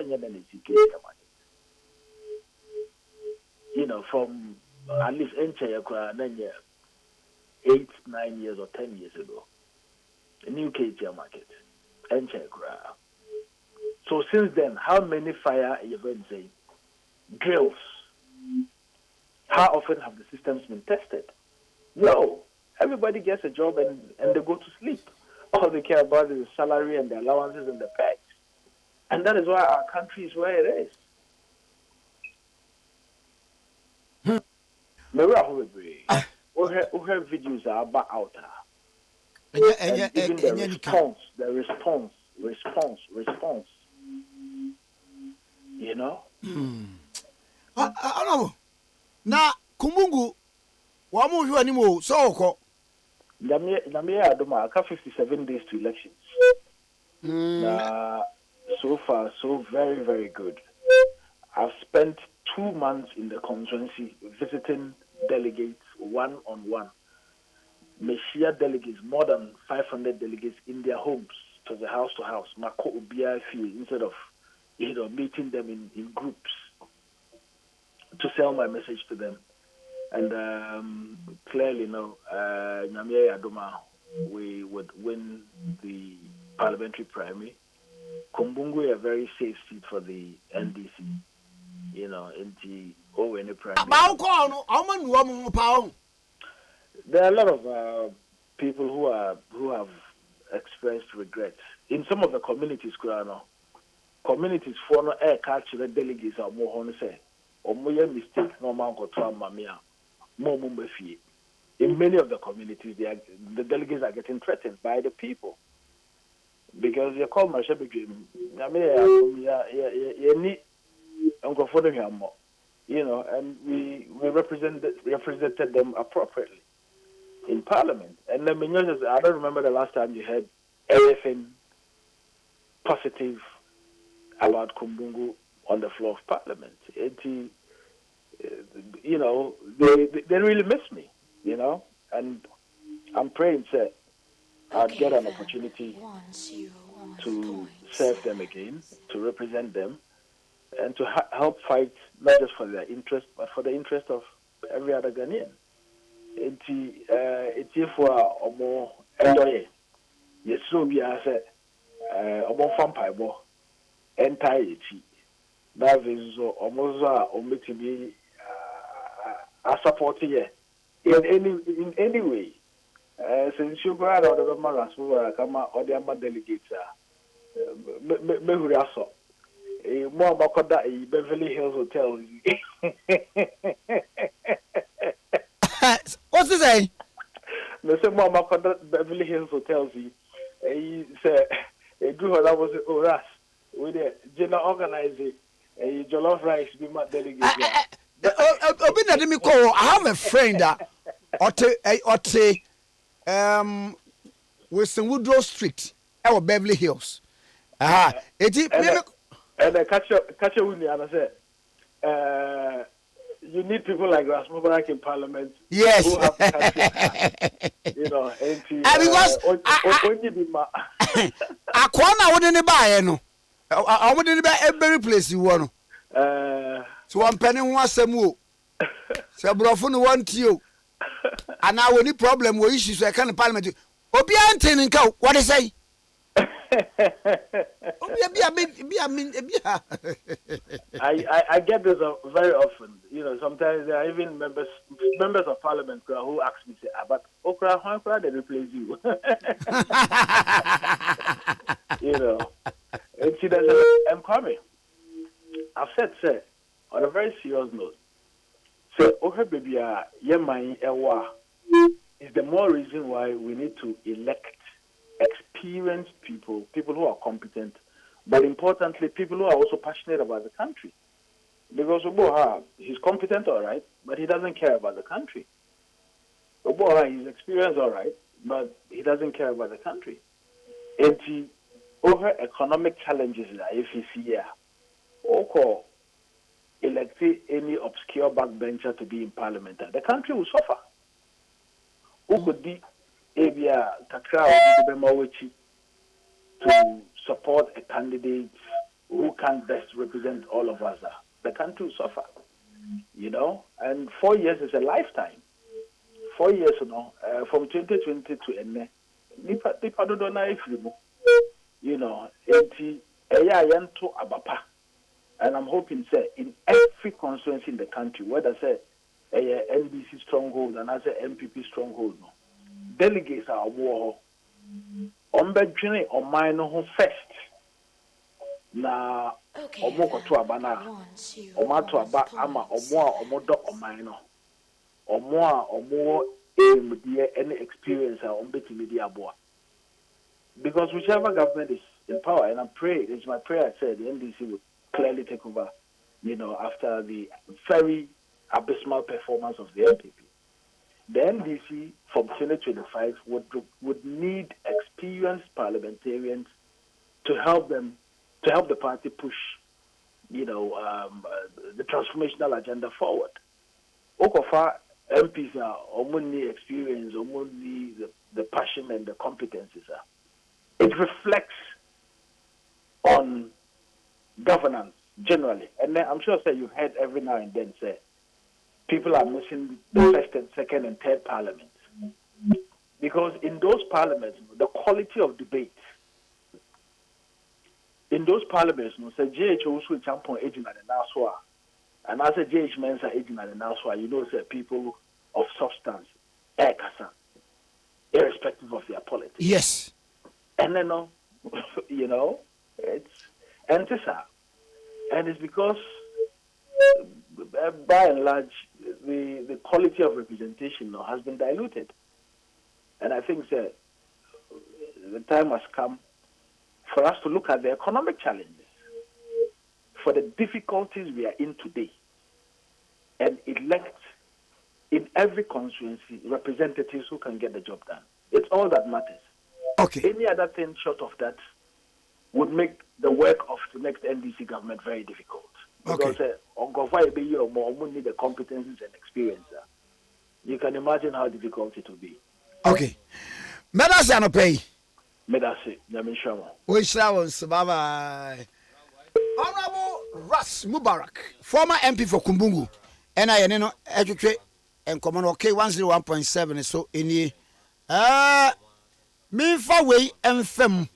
from at least 8, 9 years or 10 years ago, a new KTR market, so since then, how many fire events, drills, how often have the systems been tested? No. Everybody gets a job and they go to sleep. All they care about is the salary and the allowances and the pay. And that is why our country is where it is. Maybe I will agree. Her videos are about out. And even the response. I know. Now, Kumungu, Wamu, you anymore, so Namia Adoma, 57 days to elections. So far, so very, very good. I've spent 2 months in the constituency visiting delegates one-on-one. Meshia delegates, more than 500 delegates in their homes, to the house to house, Mako Ubia field, instead of meeting them in groups to sell my message to them. And clearly, Nyamia Yadoma, we would win the parliamentary primary. Kumbungu, a very safe seat for the NDC. In the ONA primary. There are a lot of people who have expressed regret in some of the communities. Communities for no air culture delegates are more honest. Or more mistake no man go to mamia more mumbefi. in many of the communities, the delegates are getting threatened by the people. Because you call my shepherd dream. I mean, you know, and we represented them appropriately in Parliament. And then I don't remember the last time you heard anything positive about Kumbungu on the floor of Parliament. You know, they really miss me, you know, and I'm praying that I'll get an opportunity to serve them again, to represent them, and to help fight not just for their interest, but for the interest of every other Ghanaian. It's for a more enjoy. Yes, so be as a more vampire, entirely. That is almost to be a support here in any way. Since you go out of the Maras, come out or the other delegates, more about that Beverly Hills Hotel. What's he saying? Mr. Mama Beverly Hills Hotels. He said, a group that was us with a general organizing a jollof rice be my delegate. I have a friend that Western Woodrow Street, our Beverly Hills. And I catch a winnie and I said, you need people like Rasmussen in Parliament. Yes. Who have you know, and because I wouldn't buy no. I wouldn't buy every place you want. So I'm penning one some more. So Brofun want you. And now any problem with issues I can't Parliament. Obiantin and cow, what is say? I get this very often. You know, sometimes there are even members of Parliament who ask me, say, but Okra, how they replace you? You know, and she does. I'm coming. I've said, sir, on a very serious note, say, okay, baby, is the more reason why we need to elect experienced people who are competent, but importantly, people who are also passionate about the country. Because Oboha, he's competent, all right, but he doesn't care about the country. Oboha, he's experienced, all right, but he doesn't care about the country. And over economic challenges, if you see here, or elect any obscure backbencher to be in Parliament, the country will suffer. Who could be Abia to support a candidate who can best represent all of us? The country will suffer, you know. And 4 years is a lifetime. 4 years, you know, from 2020 to end. You know, and I'm hoping, say, in every constituency in the country, whether say a NBC stronghold and as a MPP stronghold, no, delegates are war. Ombedwene o man no first. Na omo to abana. Omo to aba ama omo do o man no. Omo any experience ombetimi di aboa. Because whichever government is in power, and I pray, it's my prayer, I said the NDC would clearly take over, you know, after the very abysmal performance of the MPP. The NDC from 2025 would need experienced parliamentarians to help the party push, you know, the transformational agenda forward. Okofa MPs are only experience, only the passion and the competences are. It reflects on governance generally, and then I'm sure you heard every now and then say people are missing the first and second and third parliaments because in those parliaments the quality of debate in those parliaments, say JH also champion agent at the Naswa, and as a JH Mensa agent at the Naswa, you know, say people of substance, irrespective of their politics. Yes. And then, you know, it's antisa. And it's because, by and large, the quality of representation now has been diluted. And I think the time has come for us to look at the economic challenges, for the difficulties we are in today, and elect in every constituency representatives who can get the job done. It's all that matters. Okay. Any other thing short of that would make the work of the next NDC government very difficult. Because need the competencies and experience. You can imagine how difficult it will be. Okay. Medasi anopay. Medasi, Namishawa. We shall bye. Honorable Ras Mubarak, former MP for Kumbungu, and I know educate and common okay 101.7 so any me fa way enfem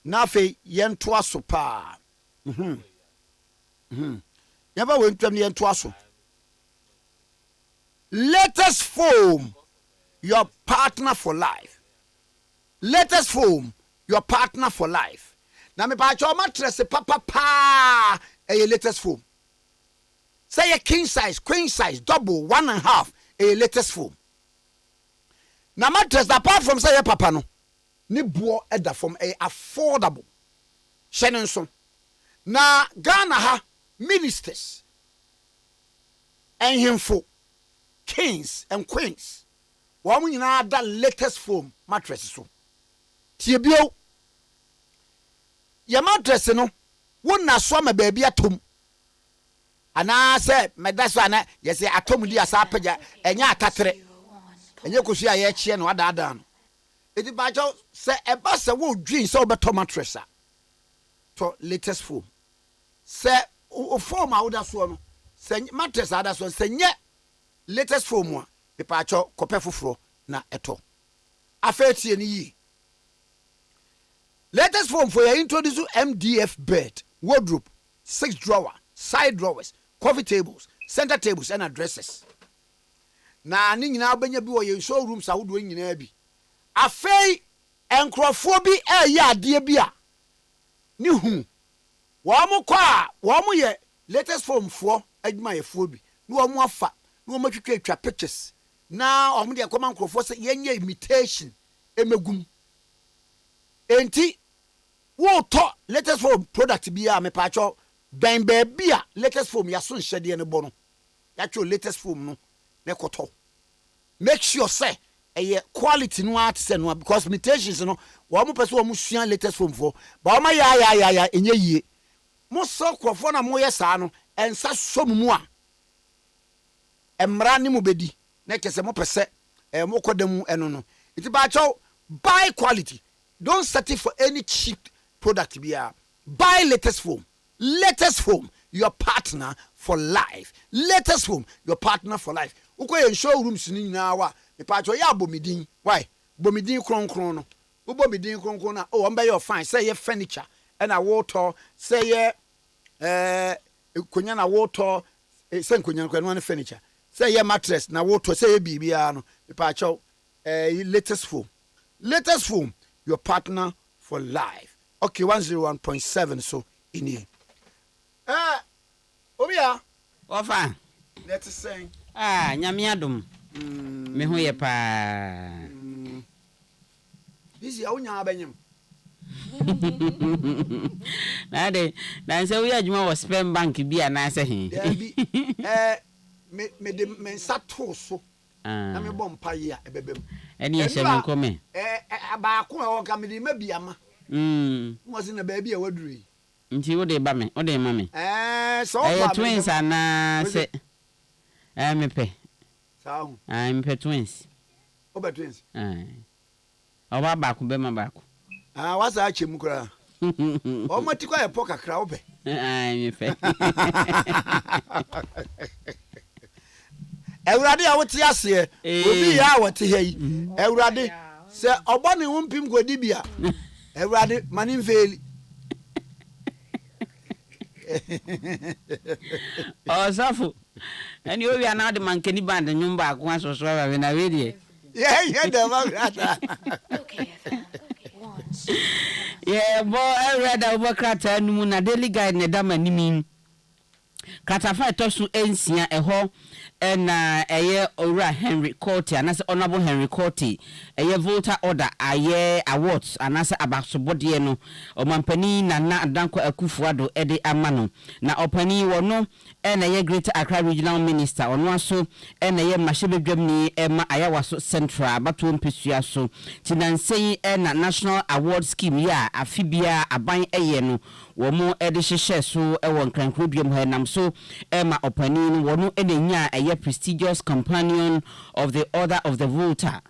na fe yen to aso pa never went to yen to aso. Let us form your partner for life. Let us form your partner for life. Na me pa cho mattress papa pa a latest form. Say a king size, queen size, double, 1.5 a latest form. Na mattress apart from say papa no ni buo eda from a affordable. Shenenso. Na Ghana ha ministers and himfo kings and queens. Wa mu nyina da latest form mattress so. Tie bio ya mattress no wonna so ma baabi atom ana se medaso ana yesi atom di asa apagya enya atatere enye kosu aye chie no adada no edi ba jo se eba se wo dwin se obeto mattress a to latest form se o form a woda so no se mattress ada so se nye latest form a be pa cho kope foforo na eto afetie ni yi. Latest form for your introduce MDF bed, wardrobe, 6 drawer, side drawers, coffee tables, center tables, and addresses. Na ni nyina benya bi wo ye showrooms a wo do nyina bi. Afei enkrofo bi ya ade bi a ni hu. Wo mo kwa, wo mo ye latest form for adwuma ye fo bi. Ni wo mo afa, ni wo matwetwa pictures. Na o mo de akoma nkrofo se yenye imitation emegum. Enti wo to latest form product bi a me pa cho ben baby a latest form ya so nhede ne bo no ya cho latest form no ne koto make sure say quality no art say no because imitations no wo mo pese wo mo sua latest form for ba o ma ya enye yie mo so krofo na mo ye sa no ensa so mu a emra ni mo bedi na kese mo pese mo kodam eno no iti ba cho buy quality. Don't settle for any cheap product. Buy latest foam. Latest foam, your partner for life. Latest foam, your partner for life. Uko yen showrooms ni na wa. Me pa cho ya bomidin. Why? Bomidin kron no. U bomidin kron na. Oh, ambe your fine. Say ye furniture and a water. Say ye konya na water. Say konya na furniture. Say ye mattress na water. Say ye bibia no. Me pa cho latest foam. Latest foam, your partner for life. Okay, 101.7 so in here. Obia. Ofa. Let's sing. Nyamiadum. Me ho ye pa. This ya unya abanyem. Na de, na se we adwuma wo spend bank bia na se he. Me sato so. Na me bom pa ye a ebebem. Eni e sheme nkome. Ba ko e o ka me di mabiama. Mo se na ba bia waduri. Nti wo de ba me, wo de ma me. So ba twins ana se. Me pe. Sao. Me pe twins. Oba twins. Oba ba ku be ma ba ku. Wasa achemu kra. O mati kwa e poka kra obe. Me pe. Ewurade a wote ase obi ya wote hei Ewurade se obone wompim godi bia Ewurade manim feli Safu eni obi ana de mankeni band nyumba akwa soso ba na we die yeah de ma grata Okay, once. yeah bo Ewurade obo krata numu na daily guide ne da manimi Kratafa etosu ensia eho na eye owura Henry Court anase honorable Henry Court eye voter order aye awards anase abasobode no omampani Nana Adanko Akufo-Addo ede amano na opani wono na eye Greater Accra Regional Minister ono aso na eye Mashebedwamni ema ayawaso Central abatu mpesua so tinansen na National Award Scheme ya afibia aban eye no wo mo ede hyehye so e won krankrodwam ha nam so ema opani no wono enenya eye prestigious companion of the order of the voter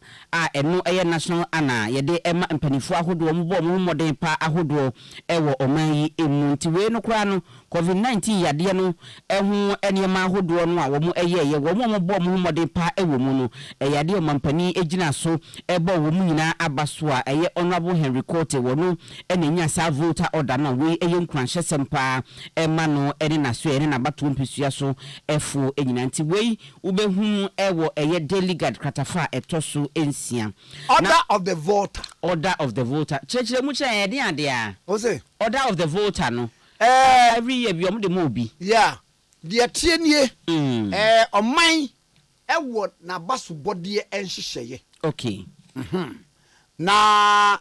eno eye national ana yede ema mpanifo ahodo mo mo modern pa ahodo ewo oman emu nti we no kra no COVID-19 yade no ehu enema ahodo no a wo mo eye wo mo bo mo modern pa ewo mu no yade o mampani egina so ebo wo mu nyina abaso a eye honorable Henry Court wono enenya sa voter order na we eye nkranhye sempa ema no ene na so ene na bato mpesua so efo enyina nti we ubehu ewo eye delegate Kratafa etoso ensia order of the voter chechire mu chen ede ade a o say order of the voter no every year bi om de mo bi yeah de tie nie oman ewo na basobode enhyehyeye okay na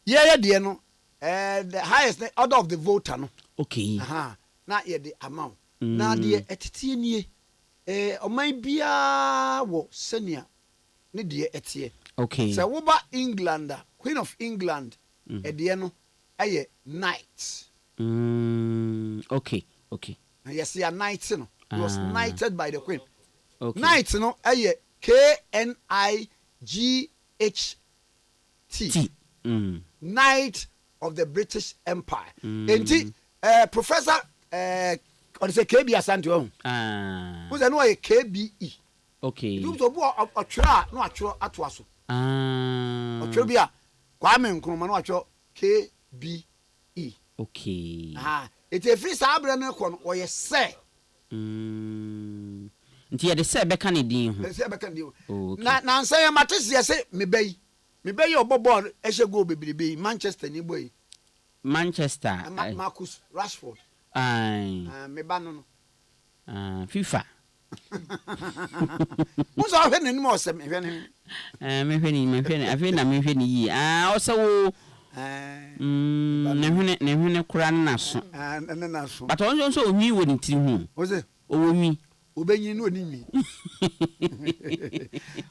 ye de no the highest order of the voter no okay na ye the amount na de etete nie oman bia wo senior ne de etie okay so wo ba England Queen of England de no aye knight okay yes ya knight no was knighted by the Queen okay knight no aye KNIGHT Knight of the British Empire enti professor or say KB Asante who say no aye KBE okay you so bo atwera no atwero ato aso atwero bia Kwame Nkrumah no atwero KBE okay it e free sabre no ko no oye se nti ye de se beka ne din ho se beka ne na nsa ye matese se mebai obobo ehye go bebrebe Manchester ni boy Manchester Marcus Rashford me ba no FIFA Muso ahwe ne mo se me hwe ne me hwe na me hwe ni yi o se wo ne hwe kura na so na so but onso so onwi wo ni tiri hu o se onwi obenyi no ni mi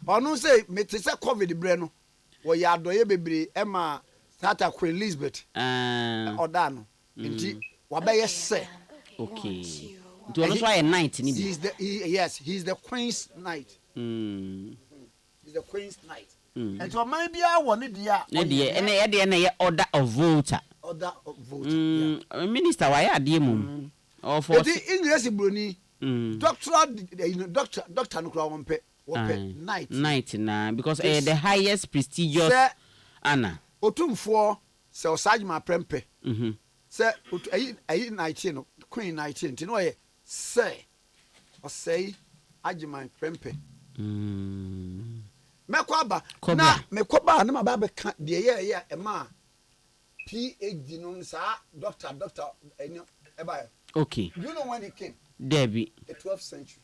onu se me te se COVID bre no wo ya adoye bebre ema Sata Queen Elizabeth oda no nti wabeye se okay nti ono so aye knight ni bi he's the Queen's knight he's the Queen's knight nti o man bia wo ne dia ene ye order of voter minister why ade mum of the English broni doctor no kra won pe knight na because the highest prestigious ana otumfo se osajima prempe se ayi 19 no Queen 19 no ye se osei ajima prempe mekwaba na mekwaba na maba ka de ye ema PhD no sa doctor enyo eba okay you know when he came Debbie the 12th century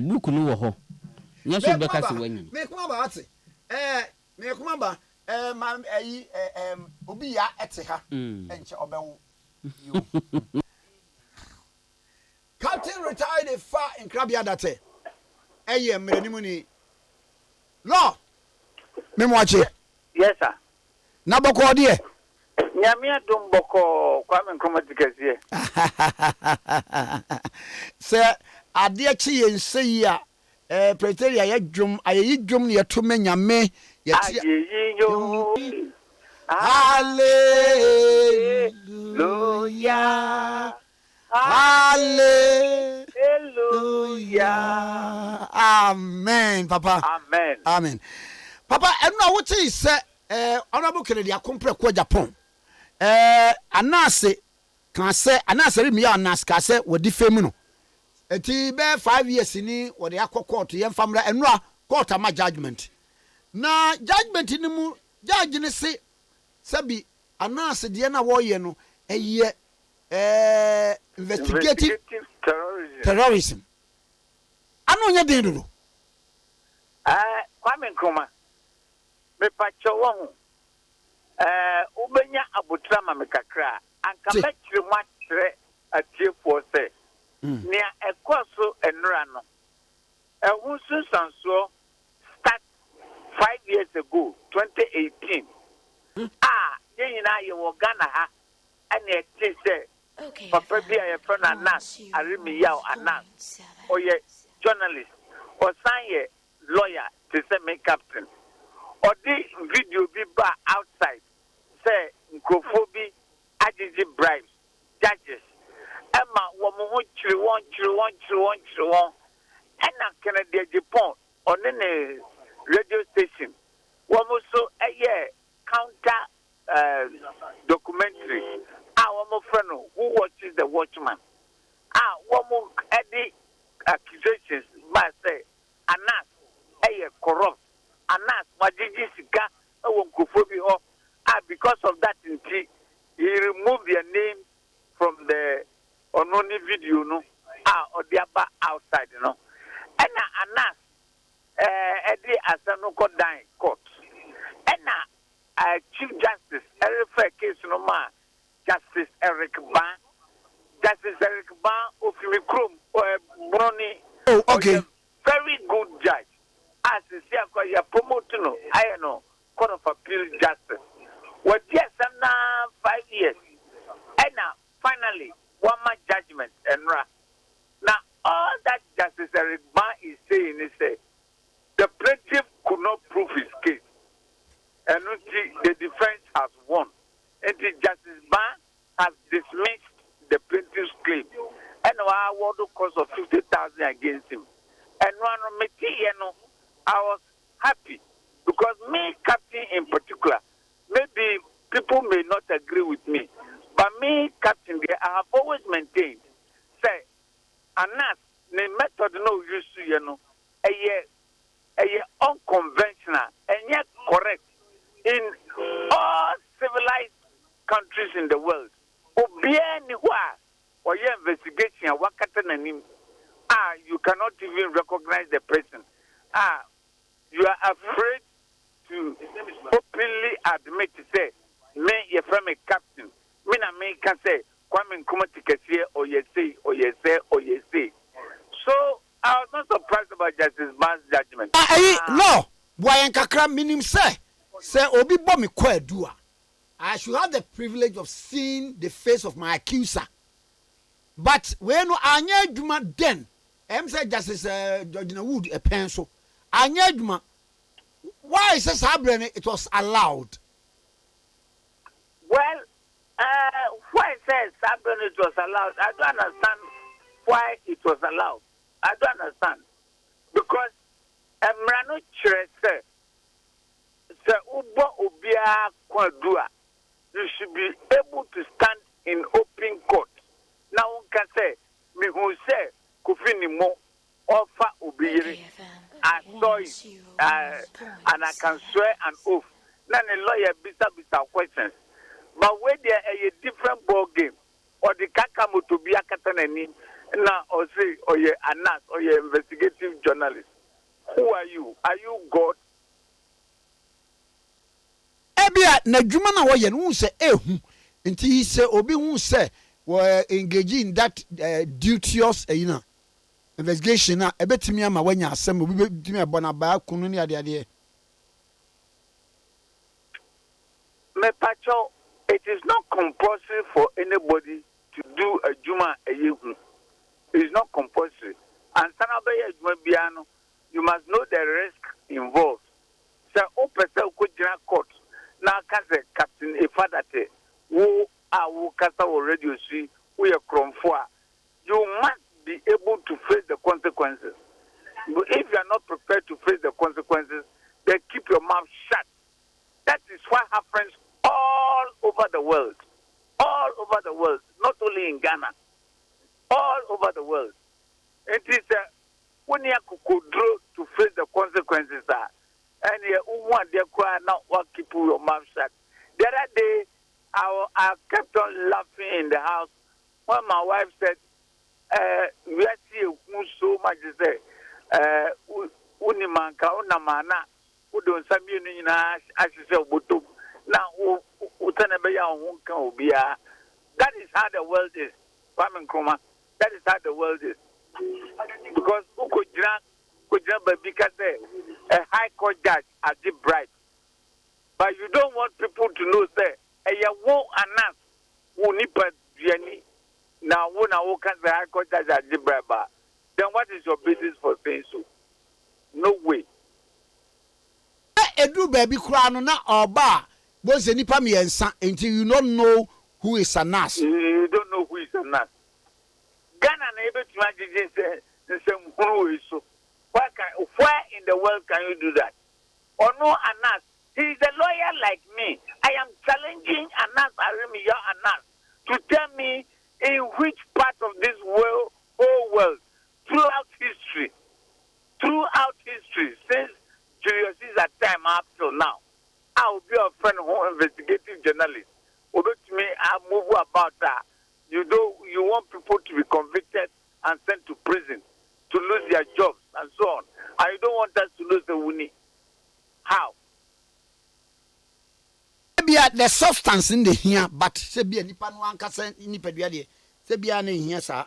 book no wo ho nya so be ka se wanyi mekwaba ate mekwaba ma ayi obi ya ete ha enche obewo Captain retired far in Krabia date eye mrenimu ni law memwache yes sir na boko de nyame adom boko Kwame Nkrumah Tikese se Ade Akye yense a preteria ya dwom ayi dwom ne to nyame yeti hallelujah hallelujah amen papa amen papa enu wuti se honorable Kennedy Akompre ko Japan anase kan se anase remi anas ka se wodi femu no eti be 5 years ni wodi akọ court ye famra enu a court ama judgment na judgment ni mu judge ni se sabi anase de na wo ye no eye investigative terrorism. I know you did. Kwame Nkrumah. Me pacho won. Ubenya abutra ma me kakra. Anka metri matre atie for say. Nia ekoso enra no. Ehun sunsanso start 5 years ago, 2018. Yena ye wo Ghana ha. Ene eti say papa bi a friend Anas arimi yaw Anas. Oye journalist. Osanye lawyer to say me captain. Or the video be bar outside. Say Nkrofobi agigi bribes judges. Emma woman one. And now Canada Japan on any radio station. Woman so a year counter documentary. Our friend who watches the Watchman. Woman Eddie accusations by say Anas corrupt. Anas Majiji Sika Nkrofobi because of that he removed their name from the only video no or the upper outside no. And Anas Eddie Asanoko dying court. And Chief Justice refer case no ma Justice Eric Ban. Justice Eric Ban of Mikrum or Brony. Oh, okay. Very good judge. As you see, I promote no, I know, Court of Appeal Justice. What yes, and now 5 years. And now, finally, one more judgment, and now, all that Justice Eric Ban is saying is the plaintiff could not prove his case. And the defense has won. And the Justice Ban has dismissed the plaintiff's claim. And I award the cost of 50,000 against him. And I was happy because me, Captain in particular, maybe people may not agree with me, but me, Captain, I have always maintained, say, Anas, the method no use to, a unconventional and yet correct in all civilized countries in the world. Or your investigation, you cannot even recognize the person. You are afraid to openly admit to say, me, you're from a captain. Me, na me can say, Kwame Nkrumah Tikese, or you say. So, I was not surprised about Justice Ban's judgment. No, why en kakra minim say obi bo me kwa adua. I should have the privilege of seeing the face of my accuser. But when anya adwuma then, say Justice George Wood a pencil. Anya adwuma. Why is this happening? It was allowed. Well, why says happening it was allowed? I don't understand why it was allowed. I don't understand. Because Mrano Chere say Ubo Ubia Kwadua, you should be able to stand in open court. Now one can say, me who say Kufini Mo offer Ubiri. I saw it, and I can swear an oath. Then a lawyer bisa questions. But when there is a different ball game, or the Kakamu to be a Katanani, now or say, or you're Anas, or you're investigative journalist. Who are you? Are you God? Ebia na dwuma na wo ye no say ehu nti he say obi hu say we engage in that duteous investigation na ebetimi ama wanya asem obi betimi abona ba kunu ne ade Me pacho, it is not compulsory for anybody to do a juma a yehu. It is not compulsory. And sanabe juma biano, you must know the risk involved. So opesa ukujina court. Now kaze Captain Ifadate who are kasa already see we are kromfoa. You must be able to face the consequences. But if you are not prepared to face the consequences, then keep your mouth shut. That is what happens all over the world. All over the world. Not only in Ghana. All over the world. It is when you could draw to face the consequences are. And you want to cry now, what keep your mouth shut. The other day, I kept on laughing in the house when my wife said, we are much say, Unimanka, Unamana, who don't some union as you say, Butu. Now, Utanabeya won't be a. That is how the world is. Kwame Nkrumah. That is how the world is. Because who could because a high court judge has the bribe. But you don't want people to know, say, you won't announce who nipa Jenny. Now, when I walk at the high court judge has the bribe, then what is your business for saying so? No way. Edu baby crown na oba both nipa miensa until you don't know who is a nurse. You don't know who is a nurse. Ghana na able to imagine say who is so. Where in the world can you do that? Or no Anas? He is a lawyer like me. I am challenging Anas Arimiya Anas to tell me in which part of this world, whole world, throughout history, since Julius Caesar time up till now, I will be a friend who investigative journalist. Over to me, I move about that. You want people to be convicted and sent to prison, to lose their jobs and so on. And you don't want us to lose the money. How? Maybe the substance in the here, but say be nipa no ankasa nipa dua de. Say be na here sa.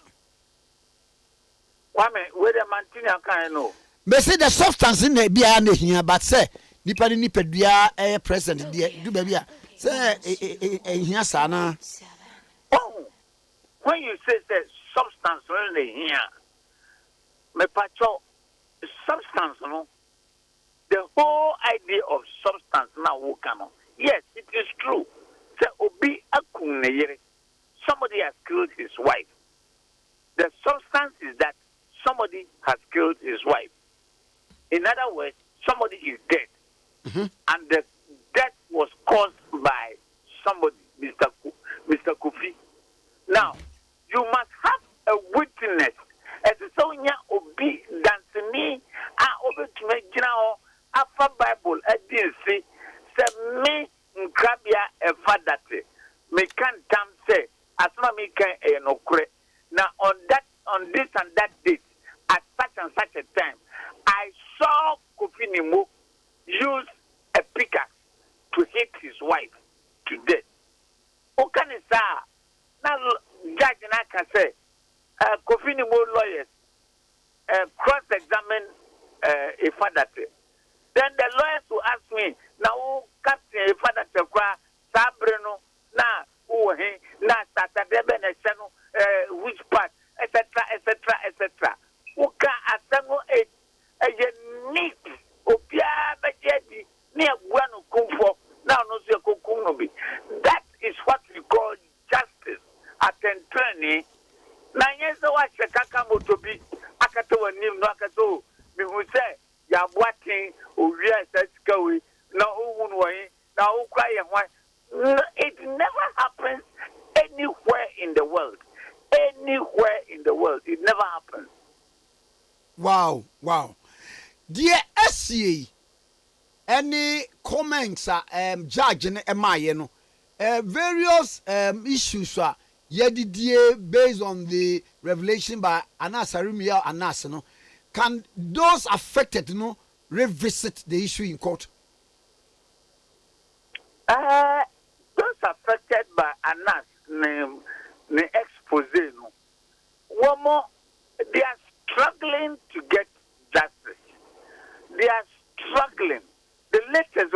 Why me? Where the mantina can know? Me say the substance in the be na here, but say nipa ni nipa dua present there. Do baby a. Say here sa na. Oh. When you say the substance in the here, me pacho substance no. The whole idea of substance now will come on. Yes, it is true. Somebody has killed his wife. The substance is that somebody has killed his wife. In other words, somebody is dead. Mm-hmm. And the death was caused by somebody, Mr. Kofi. Now, you must have a witness. As Sonia Obi Dancini, I open to make general Alpha Bible, I didn't see. Say me Nkrabia a father. Me can't say as me can no credit. Now on this and that date, at such and such a time, I saw Kofi Nimo use a pickaxe to hit his wife to death. Who can it say? Now judge and I can say Kofi Nimo lawyers cross-examine a father. Then the lawyers will ask me, now, Captain, a father to cry, Sabrino, now, who he, now, Satadeben, which part, etc., etc., etc. Who can assemble a unique, Opia, Bajedi, near Guano Kumfo, now, no, Kukunobi. That is what we call justice at Anthony. Now, yes, I watch a Kakamotobi, Akato, and Nim Nakato, me who say, ya watching Uria says go now now cry and why it never happens anywhere in the world. Anywhere in the world. It never happens. Wow. Dear SCA, any comments judge and no various issues are based on the revelation by Anas Arimiya Anas no. Can those affected revisit the issue in court? Those affected by Anas, the expose, one more, they are struggling to get justice. They are struggling. The latest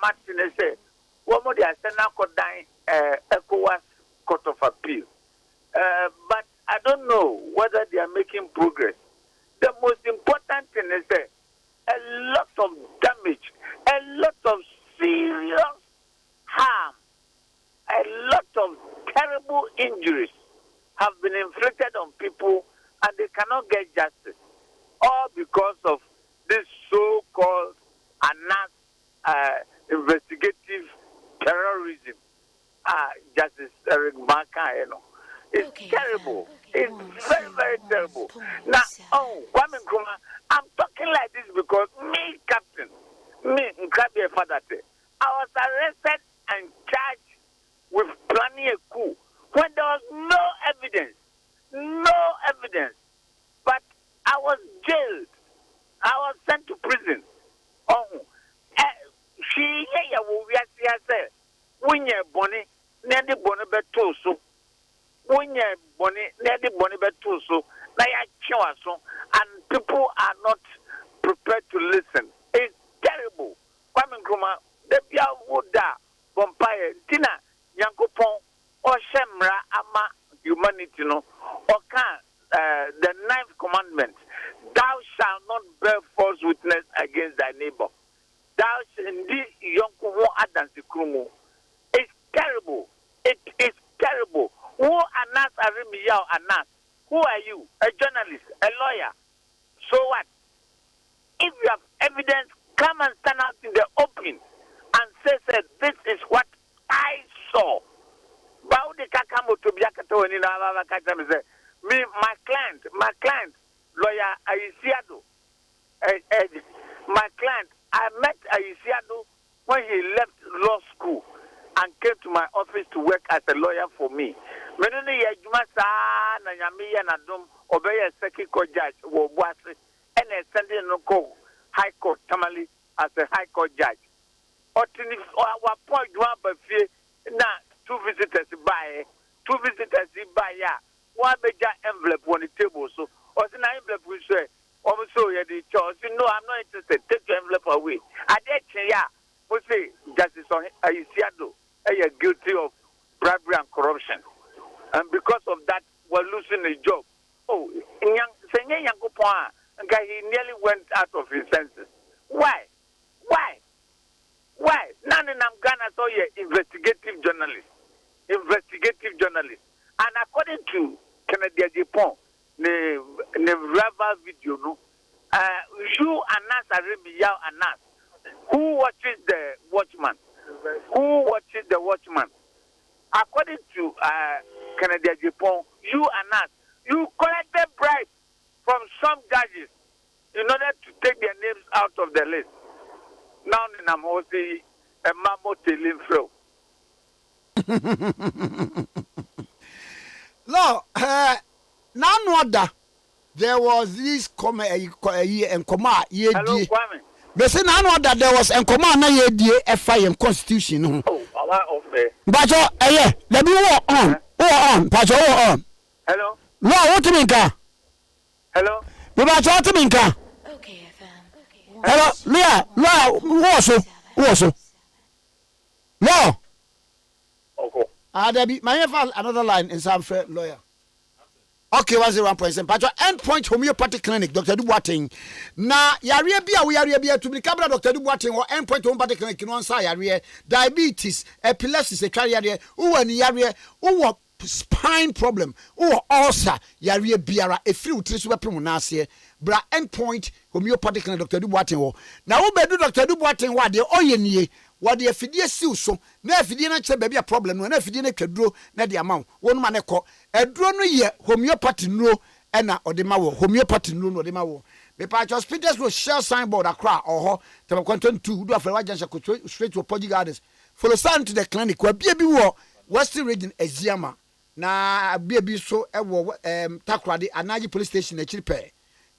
Martinez said, one more, they are sending ECOWAS Court of Appeal. But I don't know whether they are making progress. The most important thing is that a lot of damage, a lot of serious harm, a lot of terrible injuries have been inflicted on people and they cannot get justice. All because of this so-called investigative terrorism. Justice Eric Maka, It's terrible. It's very, very terrible. Now, Kwame Nkrumah, I'm talking like this because me, Captain, me, Nkrabia Father, I was arrested and charged with planning a coup when there was no evidence. But I was wo wiase ase wonye bone na de bone beto so wonye bone na de bone beto so na ya chewa so and people are not prepared to listen. It's terrible. Kwame Nkrumah the bia woda vampire tina yankopon o shemra ama humanity no o kan the ninth commandment, thou shalt not bear false witness against thy neighbor. Thou shalt indeed yonko adansi krumo. It's terrible. It is terrible. Who anas arimiyaw anas? Who are you? A journalist, a lawyer. So what? If you have evidence, come and stand out in the open and say, this is what I saw. Me, my client, lawyer Ayisiado, my client, I met Ayisiado when he left law school and came to my office to work as a lawyer for me. Menene yajuma sa na nyame ya na dom obey second court judge wo boase and sending no go high court tamale as a high court judge. Otini our point one bafie na two visitors by ya one major envelope on the table so or the envelope we say also you the choice no I'm not interested take your envelope away I did ya we say justice on Ayisiado are guilty of bribery and corruption and because of that we're losing a job. Oh he nearly went out of his senses. Why none in Ghana saw you investigative journalist and according to Kennedy Japan the rival video no you Anas Arimiyaw Anas who watches the watchman according to Kennedy Japan you Anas you collected bribes from some judges in order to take their names out of the list. Now I'm hosting a mammo telling flow. No, now no other. There was this Nkoma ye. Hello, Kwame. But say now no other there was Nkoma na ye FI and constitution. Oh, Allah of me. But yeah, let me walk on. Pacho on. Hello. No, what to mean ka? Hello. But what to mean ka? Okay, FM. Hello, Leah, also. No. Okay. There be my another line in some lawyer. Okay, 101.7. Patro endpoint homeopathic clinic, Dr. Duboating. Na yare bia we yare bia to be cabra Dr. Duboating or endpoint homeopathic clinic in one side yare diabetes, epilepsy, a yare, yare, spine problem, ulcer, yare biara, a few tris weapon nasie, bra endpoint homeopathic clinic Dr. Duboating. Now we do Dr. Duboating what the oye what the fidie siw so na fidie na che baby a problem no na fidie na twaduro na de amount wonu ma ne ko eduro no ye homeopathy no e na odema wo homeopathy no no odema wo me pa hospitals will share signboard akra oho tebe content 2 do afre wajan straight to Poji Gardens follow stand to the clinic wa bia bi wo Western region Eziama na bia bi so e wo Takrade Anaji police station na chiripe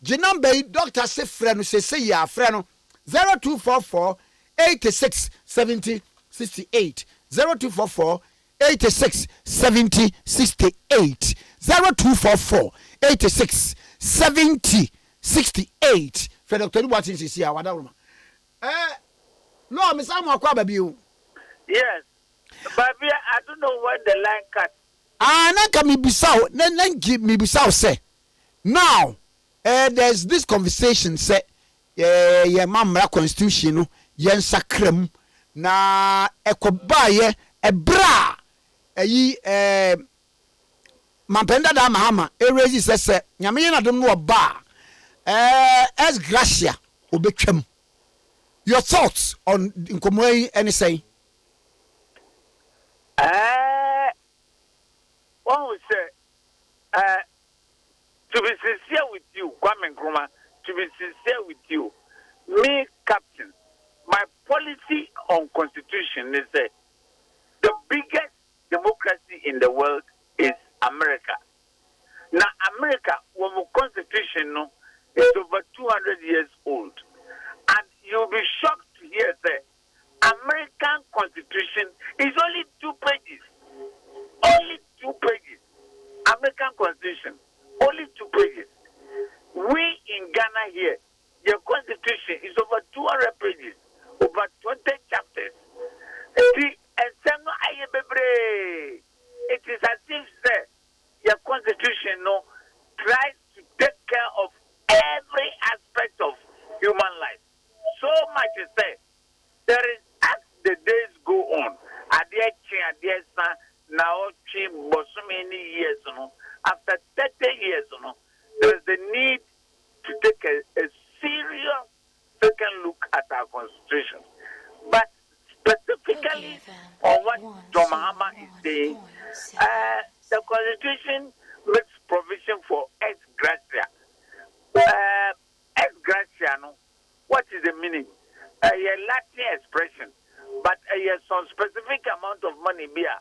jinambe doctor se frɛ no se ya frɛ no 0244 86 70 68 0244 86 70 68 0244 86 70 68 for Dr. Watson is here wada no Miss Amo kwa baby you yes baby I don't know where the line cut na ka mi bisao na give me bisao say now there's this conversation say yeah mamra constitution no yen sakram na ekobaye ebra ayi mampenda da mahama erezi sese nyame na dum no ba es gracia obetwam your thoughts on nkomoi anything one would say to be sincere with you Kwame Nkrumah to be sincere with you me captain my policy on constitution is that the biggest democracy in the world is America. Now, America, when the constitution is over 200 years old. And you'll be shocked to hear that American Constitution is only 2 pages. Only 2 pages. American Constitution, only 2 pages. We in Ghana here, your Constitution is over 200 pages, over 20 chapters. It is as if your Constitution tries to take care of every aspect of human life. So much is said. There is, as the days go on, now so many years, after 30 years, there is the need to take a serious second look at our Constitution. But specifically on what John Mahama is saying, the Constitution makes provision for ex gratia. Ex gratia, what is the meaning? A Latin expression, but some specific amount of money here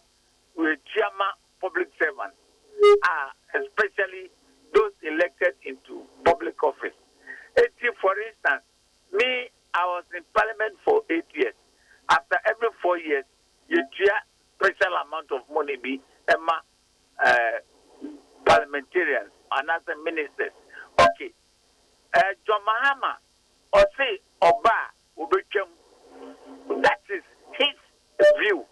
with chairman public servants, especially those elected into public office. For instance, me, I was in parliament for 8 years. After every 4 years, you share special amount of money be parliamentarians and other ministers. Okay. John Mahama or say Oba Ubechum. That is his view.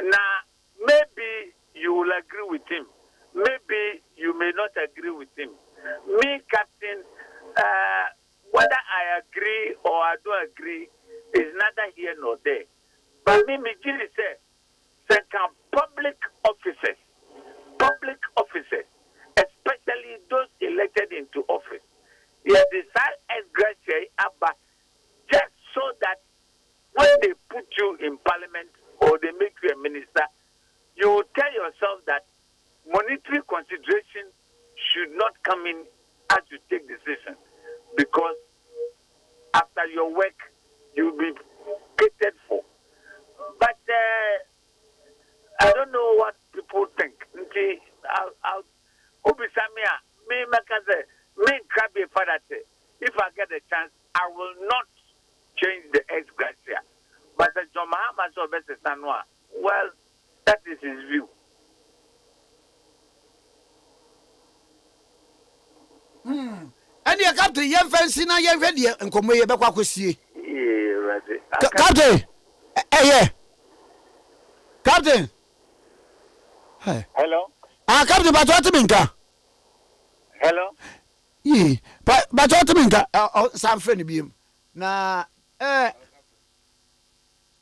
Now maybe you will agree with him. Maybe you may not agree with him. Me, Captain, whether I agree or I don't agree is neither here nor there. But me, Mijili said, second public officers, especially those elected into office, they decide as gratia just so that when they put you in parliament or they make you a minister, you will tell yourself that monetary consideration should not come in as you take decisions, because after your work you will be catered for. But I don't know what people think. If I get a chance, I will not change the ex gratia. But the John Mahama well, that is his view. And you come to young fancy now, young ready and come away back. Captain. Yeah. Captain. Hello. Captain, but what minka? Hello. Ye, but what minka? Some friend be him. Na,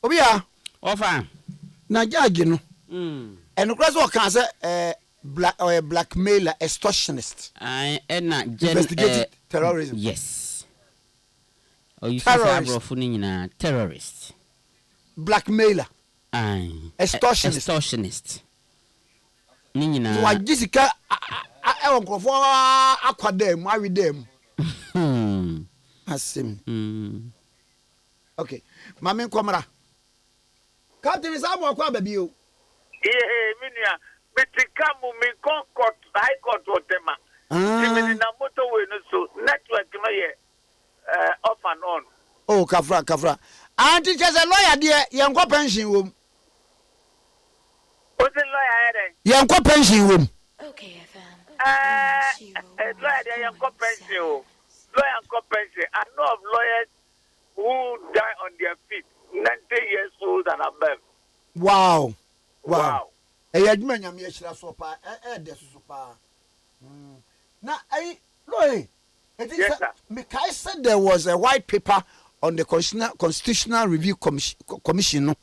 Obia. Offer. Na jagino. And the class what can say, blackmailer, extortionist. Investigated terrorism. Yes. Oh, you say terrorist. Blackmailer. Extortionist. Nina. Why Jessica? I won't go for aquadem, marry them. Asim. Okay. Mammy Comra. Captain is our baby. Minia, Betikamu, me court, high court, whatever. Motorway, so network, off and on. Oh, Kafra. Auntie just a lawyer, dear, young pension room. What's a lawyer? Young pension room. Okay, FM. Lawyer, young pension. Lawyer compensation. I know of lawyers who die on their feet, 90 years old and above. Wow. Now, I said there was a white paper on the Constitutional Review Commission.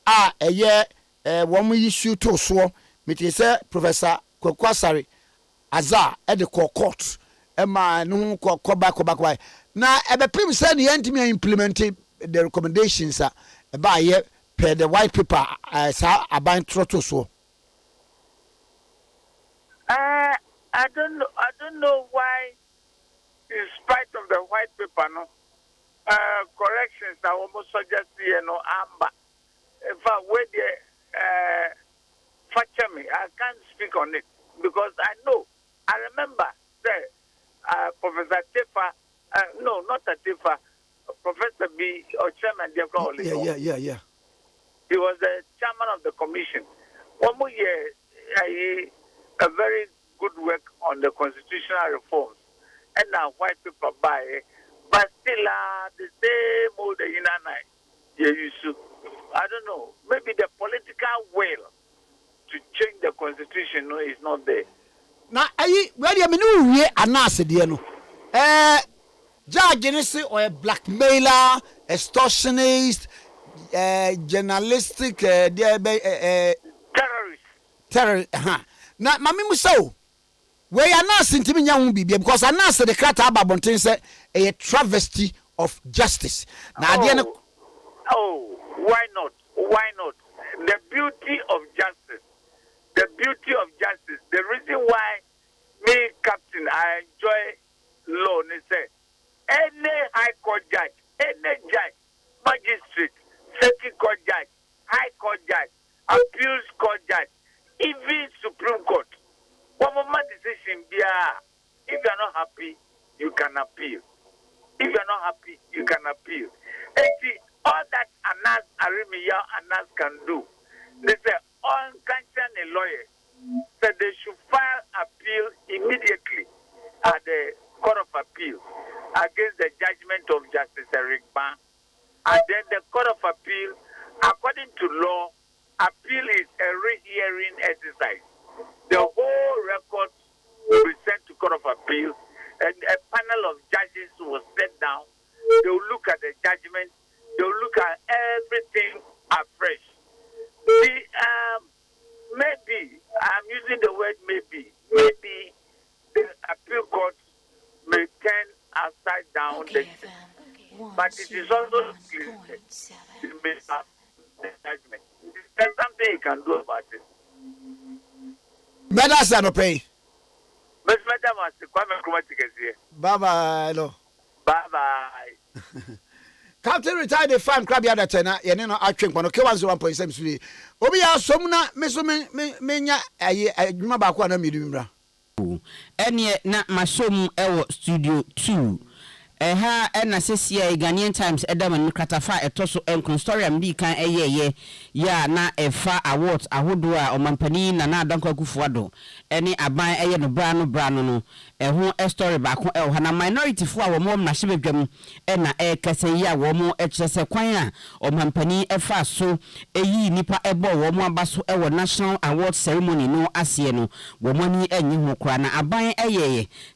A year, one we issue to so, it say Professor Kwakwasari Azar at the court. Emma no ko back why. Now, a prim said the anti implemented the recommendations by per the white paper as a bind trotto so. I don't know why, in spite of the white paper, corrections are almost suggest amber. In fact, where they fracture me, I can't speak on it because I remember, Professor Tefa, no, not a Tefa, Professor B or Chairman Diakoli. Yeah. He was the chairman of the commission. 1 more year, a very good work on the constitutional reforms. And now white people buy it. But still, the same old I don't know. Maybe the political will to change the constitution is not there. Now, where you mean we are not saying Judge or a blackmailer, extortionist, journalistic, terrorist. Now, Mammy Muso, we are not saying to me young baby because I know the cat about say a travesty of justice. Now, why not? Why not? The beauty of justice. The beauty of justice. The reason why me, Captain, I enjoy law. They say any high court judge, any judge, magistrate, circuit court judge, high court judge, appeals court judge, even Supreme Court. One moment decision be if you are not happy, you can appeal. If you are not happy, you can appeal. And see, all that Anas Arimiya Anas can do, they say, on cancer a lawyer, so they should file appeal immediately at the Court of Appeal against the judgment of Justice Eric Ban. And then the Court of Appeal, according to law, appeal is a re-hearing exercise. The whole record will be sent to Court of Appeal, and a panel of judges will sit down. They will look at the judgment. They will look at everything afresh. Maybe, I'm using the word maybe the appeal court may turn upside down the but it is also clear it may have the judgment. There's something you can do about it. Medals are no pay. Miss Madam, Kwame Nkrumah Tikese. Bye bye. Bye. Captain retired the farm crab yard at Tena, Yanino Arching, one 1.7. Obia Somna, Menya, I remember Quana Midumra. And yet, not my son, Studio 2. Ha na sesia Ghanaian Times Adam and Kratafa etoso enkon story am di kan ya na efa awards ahodo a omampani na na Danko Akufuado ene aban no brano no ho story ba ko na minority fo a wo mom na hyebedwam na kase ya wo mo ekyese kwan a omampani efa so eyi nipa ebo wo mo abaso national award ceremony no ase no wo mo ni enyi ho kra na aban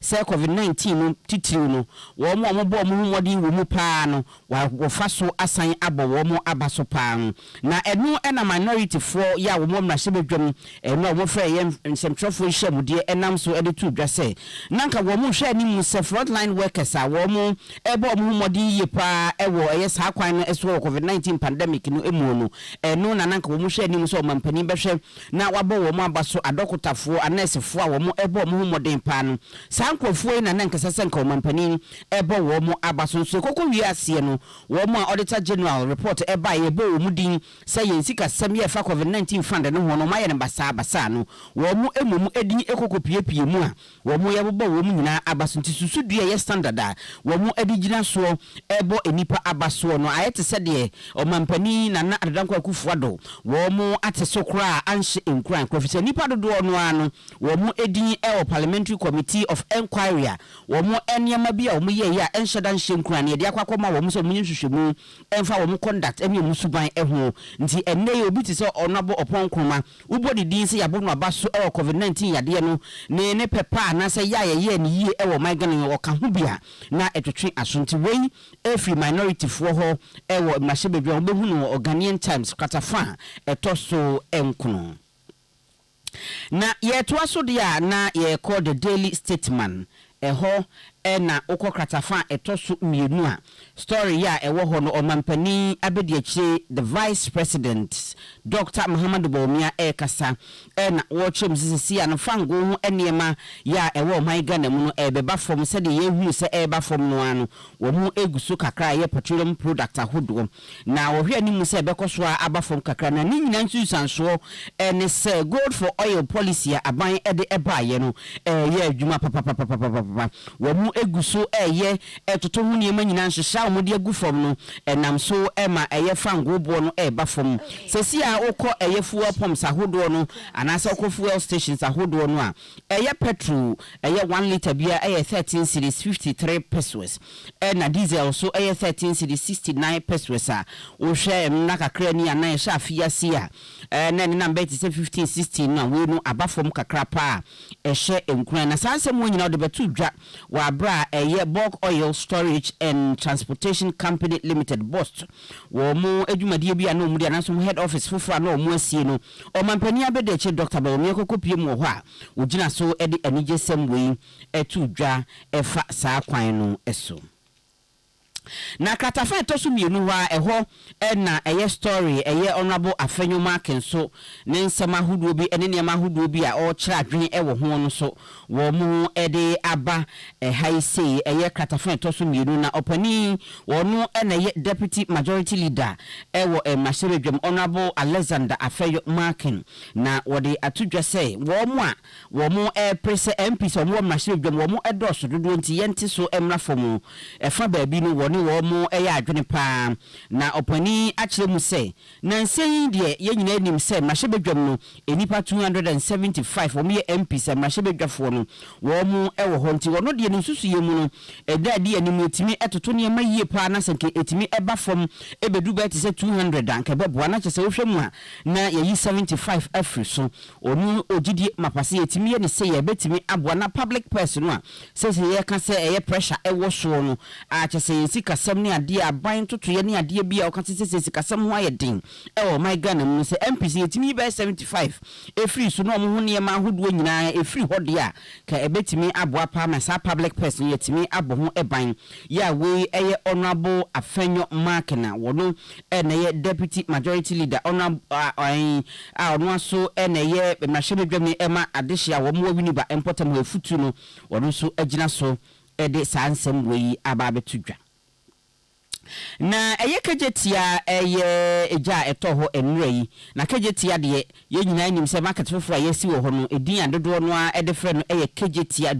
se COVID-19 no titiri no wo mo mo modi wo mu pa no wo fa so asan abo wo mo abaso pa na enu na minority fo ya wo mo na hyebedwam enu wo fra ye nsemtrofo hyamudie enam so editu dwase nanka wo mo hwe ani mu se frontline workers a wo mo ebo mo modi ye pa ewo sa kwan no eso COVID-19 pandemic no emu no enu na nanka wo mo hwe ani mu so mampani behwe na wabo wo mo abaso adokotafo anesefo a wo mo ebo mo modin pa no sankofo na nanka sesenka wo mampani ebo wo mo abaso so koko wi ase no wo mo auditor general report eba ye bo wo mudin say yensika sem ye fa COVID-19 fund no ho no maye ne basa no wo mo emum edin ekokopiepie mu a wo mo ye bo wo mo nyina abaso nti dua ye standard a wo mo adigina so ebo enipa abaso no ayete se de o mampani na Adanko Akufuado wo mo ateso kra anhye enkran kofise nipa dodo no ano wo mo edin parliamentary committee of inquiry wo mo eniama bi a wo mo ye ya enhyedan hyenkran ye de akwakoma wo mo so munye hwehwemu emfa wo mo conduct emi mu suban eho nti enne ye obi ti se onabo oponkroma ubodi din se yabo no abaso COVID-19 yade no ne pepa na se ya ye ni yie ewo maigane wo ka ho bia na etwetwe asonti wei every minority fo ho ewo mashebedwa obehu no Ghanaian Times katafa etoso enkono na ye to aso dia na ye call the Daily Statesman eho na okokratafa etoso mienu a story ya ewo ho no omampani abediachi the vice president Dr. Muhammad Bawumia kasa na watchem sisi an fango ho enema ya ewo man Ghana mu no ebeba from se de yehu se eba from no ano wo mu egusu kakra ye petroleum product ahodo na wo hwe animu se bekoso aba from kakra na ni nyina nsusanso ne se gold for oil policy aban ede eba ye no ye adwuma papa wo mu eguso eye etoto hu ne manyina nhehya omo de agu fam no enam so ema eye fango bo no eba fam sesi a okọ eye fuel pumps ahodo no anase okọ fuel stations ahodo no a eye petrol eye 1 liter bia eye 13 cedis 53 pesos na diesel so eye 13 cedis 69 pesos a wo hwe na kakra ni ana ye sha afiase a na ni number 15 16 na we no abafom kakra pa ehye enkran na sansem wo nyina de betu dwa wa bra eye bulk oil storage and transportation company limited bost wo mu adwumadie bia na omu dia na so head office fofora na omu asie no o mampani abedeche Dr. Bawumia kokopie mu ho a ogina so ede anije sem we etu dwa efa saa kwan no eso na kratafa etoso mienu wa eho na eye story eye honorable afenyoma kenso ne nsema huduo bi ene ne ma huduo bi a o kira adwen ewo ho no so wo mu ede aba haise eye kratafa etoso mienu na opani wono na eye deputy majority leader ewo mashiredwem honorable Alexander Afeyo Markin na wode atudwa se wo mu prese MPs wo mu mashiredwem wo mu edoso dodo nti yente so emra fomu efa baabi no wo mo eya adwene pa na opani akire mu se na nsen de ye nyina nim se mahebedwam no enipa 275 wo me MP se mahebedwafo no wo mo ewo ho nti wono de nsusu ye mu no edadi anim etimi etoto ne ma yie pa na senke etimi eba fom ebedu ba ti se 200 anka beboa na chese wo hwemu a na ye 75 afri so onu ogidi mapase etimi ye ne se ye betimi aboa na public person no a se ye ka se eye pressure ewo so no a chese sikasem ne ade aban toto ye ne ade bia o ka se sikasem ho ayedin e my Ghana mu se MPC etimi be 75 efri so no mo ho ne ma hodo nyina efri hode a ka ebetimi aboa pa ma sa public person yetimi abo ho eban ya we eye honorable Afenyo Markina wono na ye deputy majority leader honorable ono so na ye mahebedwam ema adehia wo mo wini ba important ho afutu no wono so agina so ede sansem we aba betudwa na eye kejetia eye eja etoho enrei na kejetia de ye nyina nim se market foforo yesi wo ho no edin adodo no a ede frɛ no eye kejetia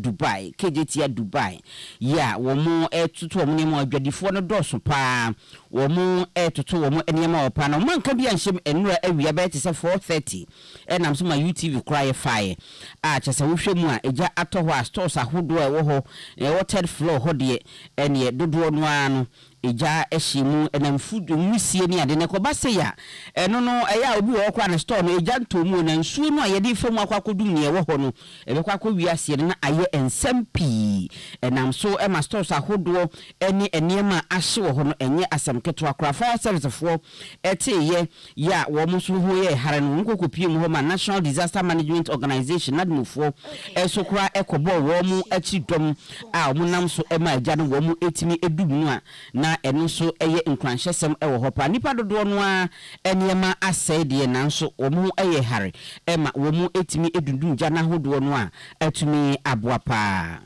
Dubai ya wo mu etutu wo mu ne ma adwadifo no dɔso pa wo mu etutu wo mu enema opa na manka bia nhyem enra awia ba te se 4:30 enam so ma UTV cry fire a kyese wo hwɛ mu a eja atoho a stores ahodo a wo ho e third floor ho de ene dodo no a no eja ehyimu enam food musie ni ade ne ko ba se ya eno no eya obi wo kwa na store no eja ntomu na nsuo no ayede famu akwakodum ne wo ho no ebe kwakọ wiase na aye ensampi enam so ema stores ahodo eni enema ahye wo ho no enye asem keto akra fire service fo eteye ya wo mu so ho ye hare no nkokopie mu ho ma National Disaster Management Organization nadmufo esokra ekobo wo mu achidom a wo nam so ema aja no wo mu etimi edum no a na eno so eye nkranhyesem ewo ho pa nipa dodo no a enema asai de na nso wo mu eye hare ema wo mu etimi edundun ja na hodo no a atumi aboa pa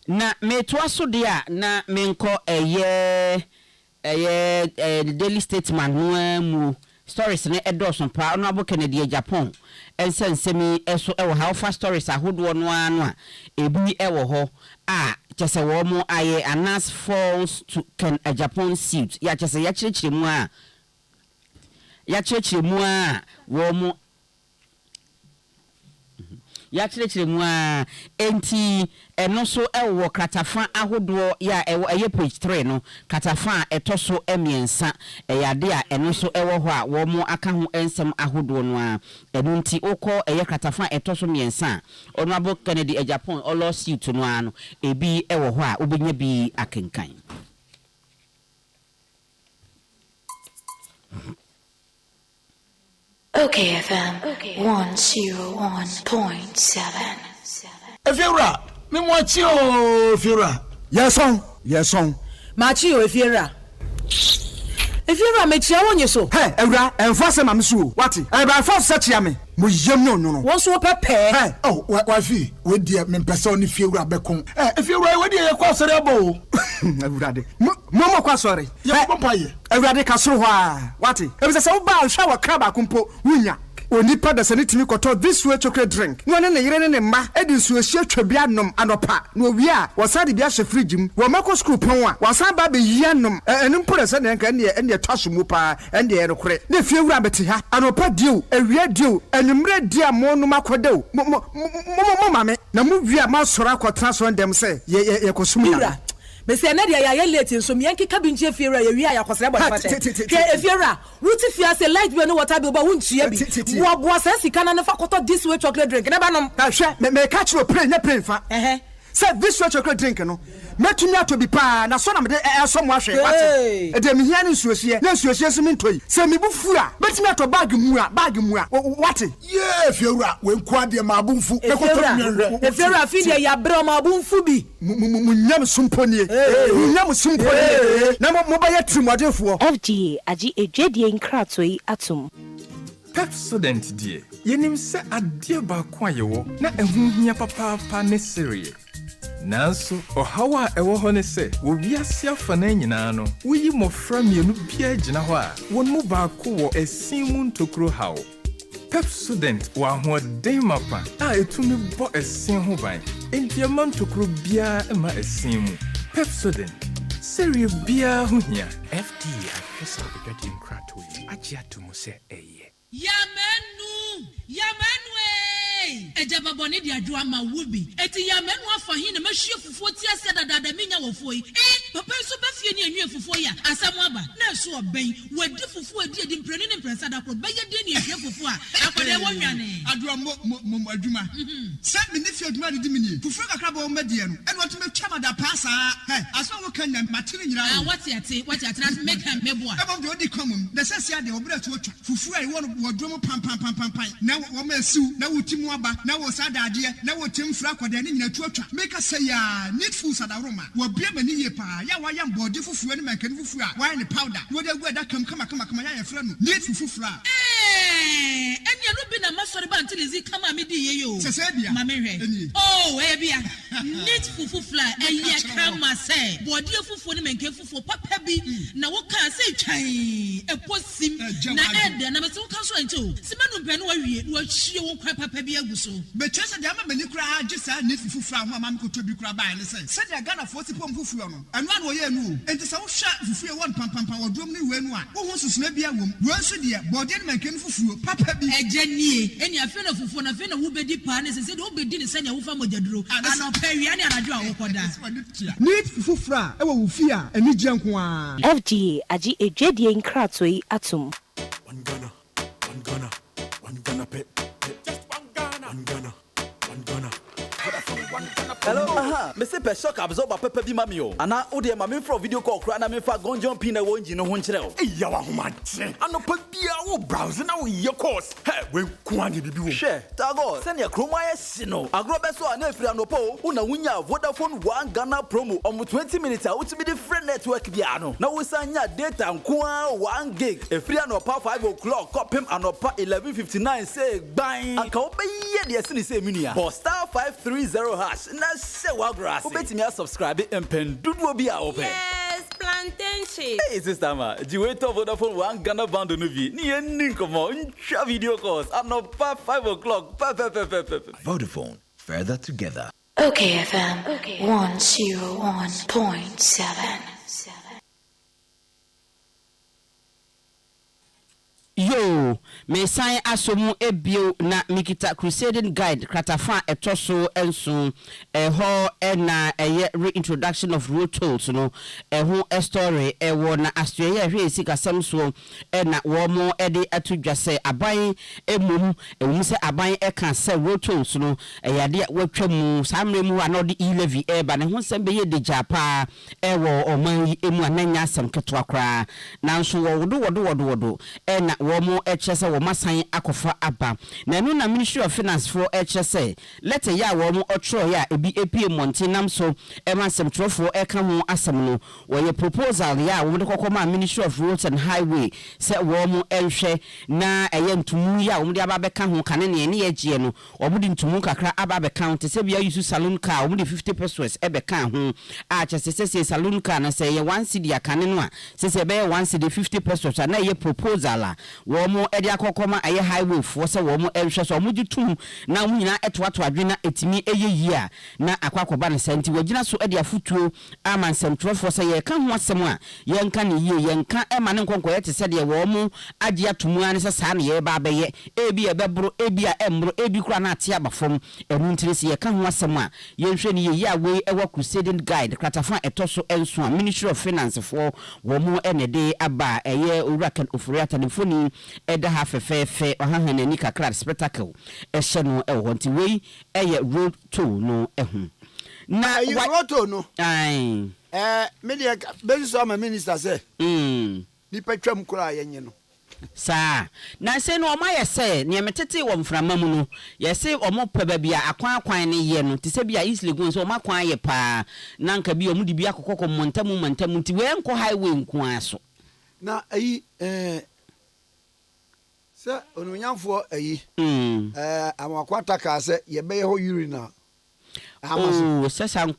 na metwa so de a na menko eye daily statement no mu stories ne edoson pa ono abo Kennedy Japan ensensemi eso ewo how fast stories ahodo no a ebi ewo ho a chese wo mo aye anas falls to Japan suit ya chese ya chirechire mu a wo mo ya chirechire mu a enti eno so ewo kratafa ahodo ya ewo eye page 3 no kratafa etoso emiensa eyade a eno so ewo ho a wo mo aka ho ensem ahodo no a eno nti okọ eye kratafa etoso miensa ono abo Kennedy Japan olo suit no ano ebi ewo ho a obenya bi akenkan. Okay, FM 101.7. Efiura, me mwachi o Fiura. Yes on. Machi o Efiura. Efiura me chia wonye so. Hey, Ewura, enfase ma msu. Wati? E ba enfase se chia me. Mo yem no. Won so pepe. Hey, oh, wa fi, we dia me pese ni Fiura bekon. Efiura we dia ye kwa sore abo. Ewura de. Mo kwa sore. Ye bompa ye. Ewura de ka soro ho a. Wati? E bi se wo ba hwa wa kraba kumpo wunya. onipa da sane timi koto this way chocolate drink no ne yere ne ma edi nsuo hye twabia nom anopa no wi a wasade bia hye fridge mu wo mako school pon a wasan ba be yi anom enu mpore se ne nka ne twaso mu pa ende erekore ne fie wura beti ha anopa dio awia dio enumre dia mo no makodew mo mame na mu wi a ma sora akotra so ndem se ye kosum ya Bese na dia ya late nso me yanki kabinche fiera ya wi ya kwasere bo fata ke fiera wuti fia se light bi no water bi ba wuntua bi wo se sika na fa koto this way chocolate drink na ba nom ka hwe me catch you pray na pray fa say this way chocolate drink no metumi ato bi pa na so na me so mo ahwe wate e de me hia ne nsuosie na nsuosie so me ntoi se me bu fura metumi ato bag mu a wate yeah fiera we nkwa de ma abunfu e koto me fiera fi de ya bro ma abunfu bi munyam sumponie munyam sumponie na mo ba ya trimodefo FGA agi ejwedie nkratoi atom Pepsodent die yenim se adie ba kwa yewo na ehunhia papa ne serie nanso ohawa ewo ho ne se wo wiase afa na nyina no woyi mofra mienu bia gina ho a won mu ba ko wo esin mu ntokro hawo Pepsodent wa ho den mapa a etumi bo esin ho ban entiama ntokro bia ma esin mu Pepsodent serie bia ho hia FDA akesa ejwedie nkratoi agi atomo se eye Yamenu Ejaba boni di adwa ma wubi eti yamenu afa hin na mahwie fufuo ti ase dada minya wofo yi papa so ba fie ni anwie fufuo ya asam aba na so oben wadi fufuo edi mpreni ne mpresa da kro beye de ni ahwie fufuo a akwade wonwane adwa mo adwuma se me ne fie adwuma de mini fufuo kakra ba o medie no eno to metwa da pasa aso wo kan na matire nyira wati ate na make am meboa ebo de odi komum na se sia de obra to otwa fufuo ai wo wodwo pam na wo ma siu na wotimu aba na wo sadade na wo timfra kwada ne nyina tuatwa make say ya needful sadaroma wo bia mani ye pa ya wa ya mbode fufuo ne mankani fufuo a wa ne powder wo de gu da kama ya yefra no needful fufuo a enya no bi na masori ba ntilizi kama me di ye yo sese bia ma me hwe oh bia needful fufuo eya kama say bode fufuo ne mankani fufuo papa bi na wo ka say twan eposim na ede na me so kan so ento simanu mpe no wa wie wo hie wo kwa papa bi aguso be chese de ama mani kura agisa ne fufufura ho ama mko tobi kura ba ne se de Ghana fo tipom fufuro no eno an wo ye nu enti se wo hwa fufue won pam wodrom ne wenu a wo ho susuna bia wom wo nso de bode ne mankani fufuro papa bi ejanie eni afi na fufuo na afi na wo bedi pa ne se de wo bedi ne se ne wo fa mojaduro ana pawia ne anadwo a wo koda ne fufura e wo wo fi a eni gye nko a FGA agi ejwedie nkratoi atom one gonna pet just one gonna hello Mr. Peshok absorb pepper bi mami o ana o de mami from video call kra na me fa gonjon pin na wonji no ho nkire o ya wa homa che anopa bia wo browse na wo ye course we kuane bibi wo she tago send your chroma ye sino agro be so na efiri anopa o na wunya Vodafone one Ghana promo om 20 minutes a utimi the friend network bia no na wo sanya data nko 1 gig efiri anopa 5 o'clock kopem anopa 11:59 say bang aka obeye de sini say minia for star 530 hash na se wa grass obetimi a subscribe empendudu obi a open yes plantain chips hey sister ma ji wait for Vodafone one Ghana band no vi ni enni komo ncha video calls anopa 5 o'clock Vodafone further together. Okay FM 101.7 Yo, me sign asomu ebio na mikita crusading guide kratafa etoso enso ho na reintroduction of road tolls no ho story wo na Australia hwe sika samso na wo mo ede atudwase aban emum ewum se aban eka se road tolls no yade watwam samre mu anode e-levy ba ne ho sembe ye de japa wo oman yi emu ananya asem ketwa kra nanso wo wodo na womo echese wo masan akofa aba na no na Ministry of Finance for echese letter ya womo otro ya ebi apie montinam so emasem trofo eka ho asem no wo proposal ya wo de kokoma Ministry of Roads and Highway se womo enhwe na ntumu ya wo de ababeka ho kane ne ne yegye no wo de ntumu kakra ababeka ho te se bia use salon car wo de 50 pesos ebeka ho a chese se salon car na se ye 1 cedi akane no a se be 1 cedi 50 pesos na ye proposal a wo mo edi kokoma aye highway fo se wo mo ehwe so mo gitum na mo nyina etoato adwena etimi eyeyia na akwakoba ne senti wagina so de afutuo ama nsɛmtwerɛfoɔ sɛ yɛka ho asɛm a yɛnka ne yie yɛnka ɛma ne nkɔnkɔyɛ te sɛ deɛ wɔ mo agye atomu ane sɛ saa ne yɛba abɛyɛ ebi ɛbɛboro ebi a ɛmmoro ebi kora na ate abafam ɛnu ntire sɛ yɛka ho asɛm a yɛnhwɛ ne yie a wei ɛwɔ crusading guide kratafo ɛtɔ so ɛnso a ministry of finance foɔ wɔ mo ɛne de aba ɛyɛ owurakan ofuri atanefoni ɛda ha fɛfɛɛfɛ ɔhahanani kakra spectacle ɛhyɛ no ɛwɔ nti wei ɛyɛ road toll no ɛho na roto no media besi so ma minister say ni patwam kura yenye no saa na se no oma yese ne metete wo mframa mu no yese omo pa ba bia akwan ne ye no te se bia easily go so omo kwan ye pa na nka bia omo di bia kokoko montamu nti we enko highway nko aso na ayi se onunyamfo ayi amakwata ka se ye be ho urina oh sasa me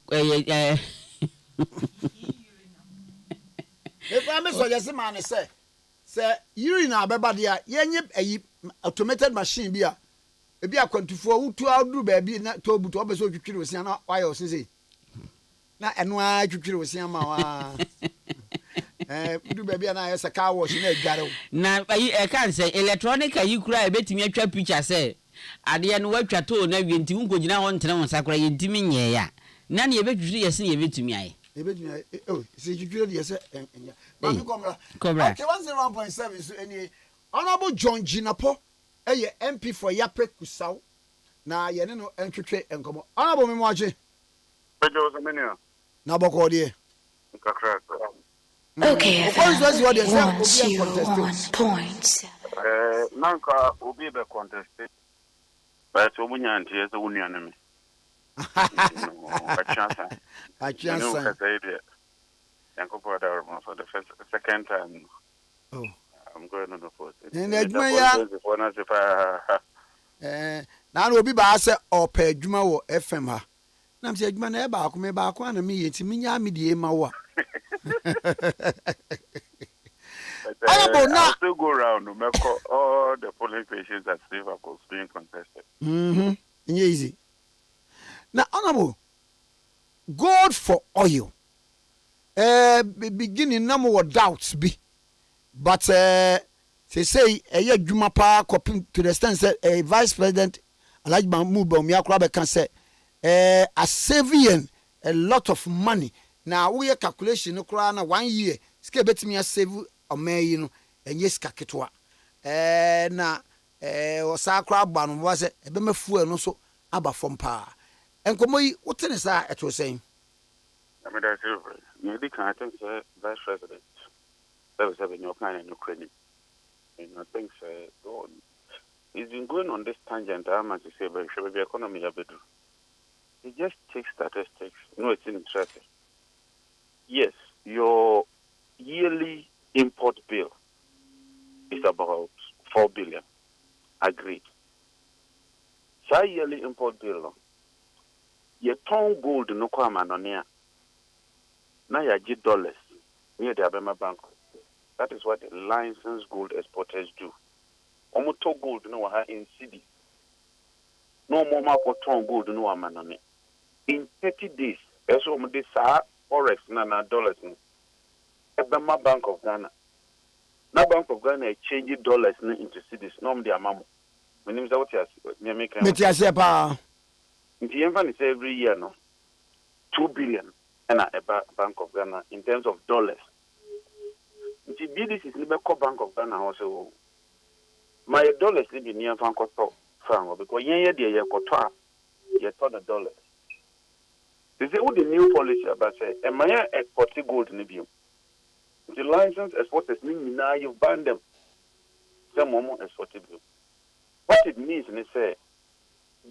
so just man say urine abeba dia yenye ayi automated machine bia e bia kwantufo wutu adu ba bi na tobuto obeso twitwire osia na wayɛ osese na eno a twitwire osia ma wa du ba bia na yɛ car wash na adware na ayi kan say electronic ayi kura e betimi atwa picture say ade no watwa to na wie nti nkogina ho ntene ho sakora yentimi nyɛ ya na ne yebetwiri yɛse ne yebetumi aye ebetumi oh se twitwire de yɛse enya ba mi komra okay 101.7 so any honorable John Jinapo MP for Yape Kusau na yene no entwetwe enkomo honorable memwaje bejo so menia na boko de kakra okay nanka obi be contest but obunya ntie so wunuane me a chance for the second time. Oh, I'm going on the fourth. Now will be by say or pay Juma or FM ha. Nam say Juma never come back one and me, it's me, I media mawa. I still go around to make all the polling stations at Liverpool being contested. Easy. Now, honorable, gold for oil. Beginning no more doubts be, but they say a Juma pa copying to the extent that a vice president, like Bambubo Miakrabe can say, a saving a lot of money. Now we are calculation no crown 1 year. Skebet me a save a million and yes, Kaketwa. Na or Sacra Ban was a bema fuel no so abba from power. And Komoy, what is that it was saying? I mean, that's maybe can I think vice president. That was having your kind in Ukraine. And I think he's been going on this tangent. I'm to say, but the economy a bit. He just takes statistics. No, it's interesting. Yes, your yearly import bill is about 4 billion. Agreed. So yearly import bill. Your ton gold no kwama no nia. Na ya $, near the Abema Bank. That is what the licensed gold exporters do. Omoto gold no ha in CD. No more for ton gold no amanone. In 30 days, eso mo de sa forex na dollars no. Abema Bank of Ghana. Na Bank of Ghana change dollars into cedis. No mo de amamo. My name is what you make. Metiase pa. Nti yemfa say every year no 2 billion and a Bank of Ghana in terms of dollars. Nti BDC is the Bank of Ghana also. My dollars live in near franc because yen de ye koto ye ton the dollars. They say what the new policy about say e my export gold ni bi. The license exporters mean now you ban them. Some more export bill. What it means is say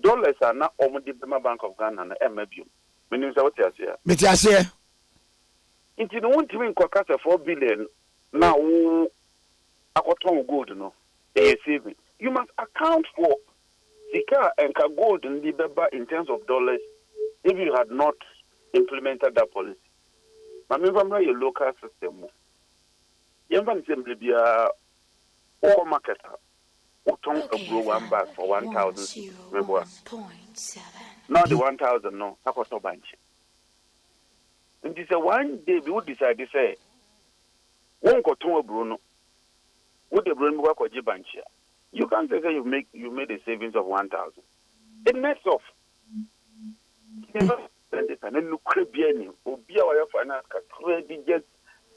dollars are not almost the Bank of Ghana and MBU. Meaning what you say. Metiase. Into the one to win 4 billion now akoton gold no. Saving. You must account for the car and gold in the beba in terms of dollars if you had not implemented that policy. But remember your local system. You have assembly be a marketer. Uton abro one bag for 1,000. Remember? Now the 1,000 no, akoto bunch. And this one day we would decide to say, one koton abro no, would the brain work or bunch? You can't say you made a savings of 1,000. It nets off. And then look Caribbean, Obia finance, credit, just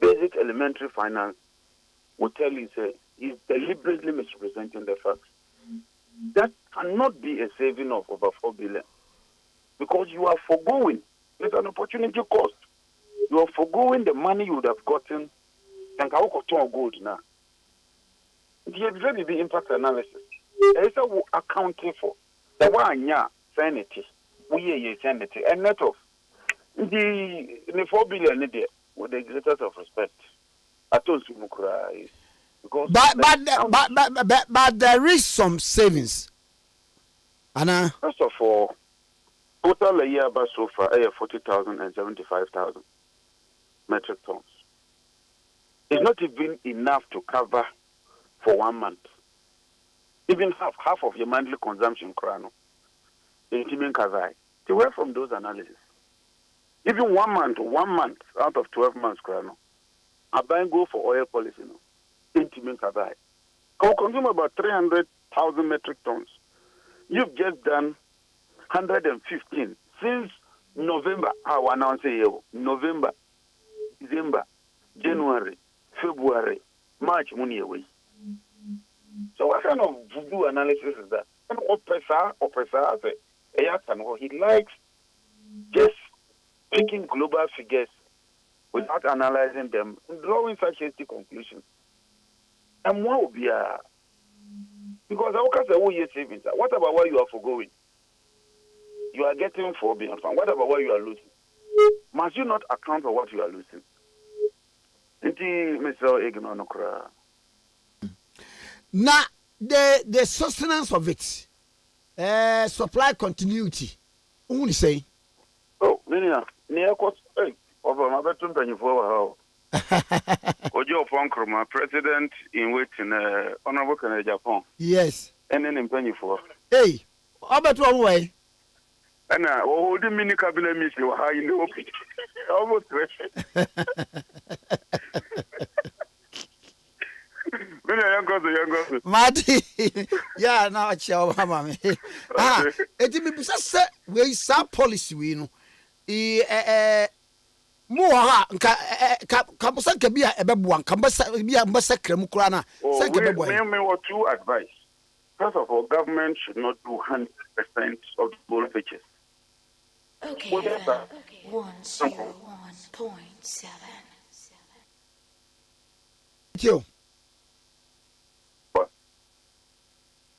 basic elementary finance will tell you say he's deliberately misrepresenting the facts. That cannot be a saving of over 4 billion because you are foregoing. It's an opportunity cost. You are foregoing the money you would have gotten and gold now. The impact analysis. There is a accounting for the one sanity. We sanity and net of the 4 billion with the greatest of respect. I told you because but there is some savings. Anna. First of all, total a year by so far 40,000 and 75,000 metric tons. It's not even enough to cover for 1 month. Even half of your monthly consumption, Krano. To work from those analyses. Even 1 month out of 12 months, Krano. I buy and go for oil policy. Can consume about 300,000 metric tons. You've just done 115 since November. I want to say November, December, January, February, March, money away. So what kind of voodoo analysis is that? And oppressor, he likes just taking global figures without analyzing them and drawing such hasty conclusions. And what will be because how can say savings? What about what you are forgoing? You are getting 4 billion. What about what you are losing? Must you not account for what you are losing? Now the sustenance of it, supply continuity. Only say. Oh, near cost. Hey, over my bedroom, and you for Ojo Nkrumah, president in waiting, honorable in Japan. Yes. And then in penny for. Hey, how about one way? And the mini cabinet mission, how you know it? Almost. Marty, yeah, now it's your mama. It may be said, we saw policy, we know. More Camposa can be a babuan, Cambasa be a massacre Mukrana. Two advice. First of all, government should not do 100% of the gold features. Okay, 101.7. You.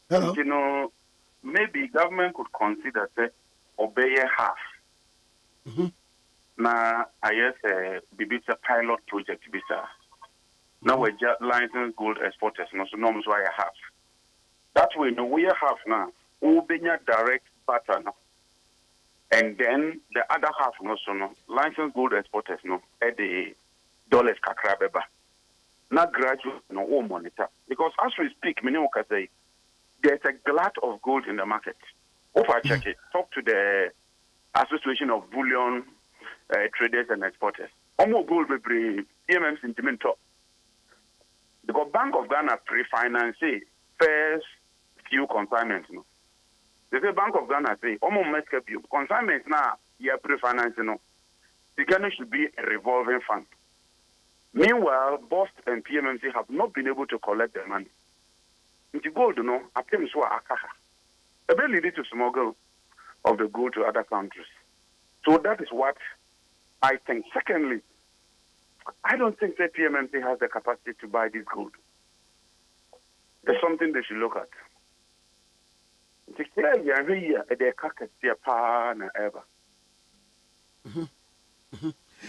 Hello? You know, maybe government could consider say obey half. Now, I guess a pilot project bisa. Now we're just licensed gold exporters, no so norms why I have. That way, no we have now. We'll be direct pattern. And then the other half no so no licensed gold exporters no at the dollars kakra beba. Not graduate no all monitor. Because as we speak, many can say there's a glut of gold in the market. If I check it, talk to the Association of Bullion Traders and Exporters. Almost gold will be PMM sentiment top. Because Bank of Ghana pre-finance first few consignments. No. They say Bank of Ghana say almost make you consignments now you are pre-financing. No. The Ghana should be a revolving fund. Meanwhile, BOST and PMMC have not been able to collect their money. Into gold, no, attempts were akaha. Ability to smuggle of the gold to other countries. So that is what I think. Secondly, I don't think that PMMC has the capacity to buy this gold. There's something they should look at. Declare here their carcass ever.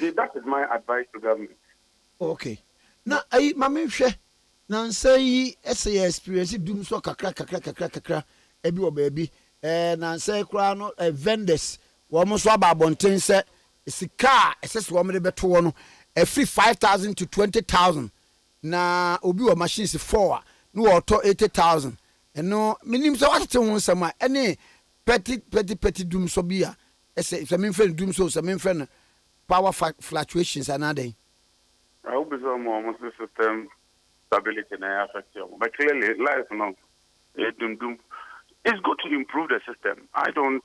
That is my advice to government. Okay. Now, I mammy now say SAS experience doom so kakra ebi baby na say crown vendors wo mo so ababonten say sika SS wo me beto no every 5,000 to 20,000 na obi wo machines 4 no auto 80,000 ɛno menim sɛ watete ho nsɛm a ɛne petty dum so bi a ɛsɛ sɛ memfrɛ no dum so sɛ memfrɛ no power fluctuations another. I hope it's almost system stability and affect you. But clearly, life, no, it's good to improve the system. I don't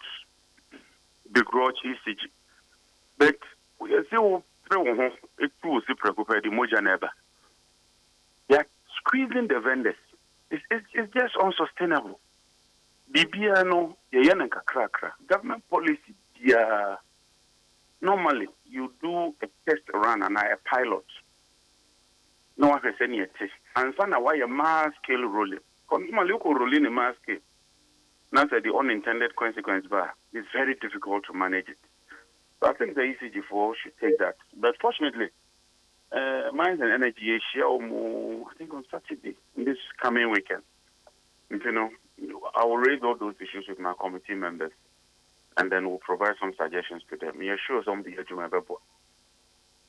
begrudge ECG. But we are still it's too preoccupied the moja never. They are squeezing the vendors. It's just unsustainable. Bibiano, government policy, normally you do a test run and a pilot. No one has any test. And so now why a mass scale rolling. Normally you could roll in a mass scale. Now the unintended consequence bar is very difficult to manage it. So I think the ECG4 should take that. But fortunately, Mines and Energy share more, I think on Saturday, in this coming weekend. You know, I will raise all those issues with my committee members and then we'll provide some suggestions to them. You're sure some of the Jumabebo.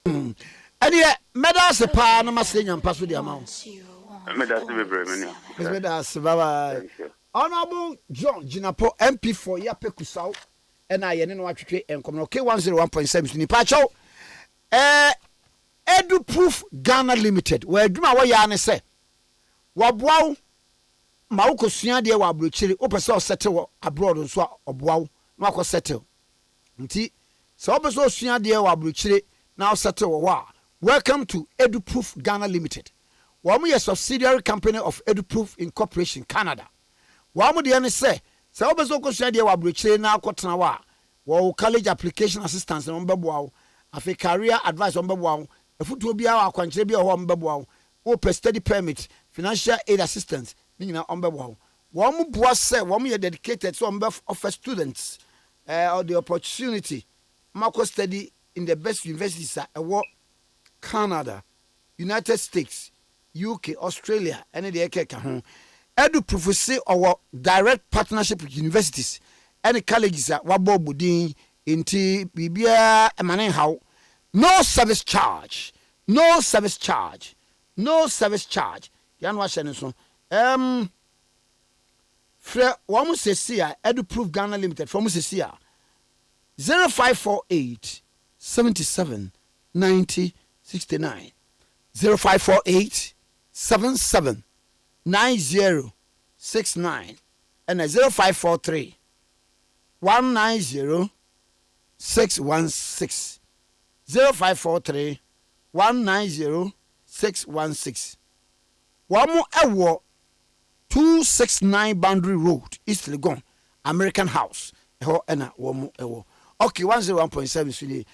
And yet, Medas a pa no masling and pass with the amount. Medas be very many. Medas, bye. Honorable John Jinapo MP for Yape Kusau, and I know what you and come okay 101.7 ni pacho. Edu Proof Ghana Limited. Where do my yarn say? Wabwau Mauko Sian de Wabruchili, Opa settle abroad and so obwau, Mako settle. Nti, so Opa Sian de Wabruchili now settle wa. Welcome to Edu Proof Ghana Limited. Wamu a subsidiary company of Edu Proof Incorporation Canada. Wamu the ane say, so Opa Sian de Wabruchili now kotana wa college application assistance on Bebwau, a career advice on Bebwau. A foot will be our country be a home bebwau, open study permit, financial aid assistance, meaning on bebwau. One was said, one year dedicated to offer students the opportunity, Marco study in the best universities at Canada, United States, UK, Australia, and the Eke. Edu Professor or direct partnership with universities, and colleges at Wabo Budin, Inti, Bibia, and Manenhau. No service charge. No service charge. No service charge. Yan wa so. Fre wamu sesia Edu Proof Ghana Limited from sesia 0548 77 90 69 0548 77 90 69 and 0543 190 616 0543 190 616. Wamu ewo 269 Boundary Road, East Legon, American House. Eho ena wamu ewo. Okay, 101.7 sili.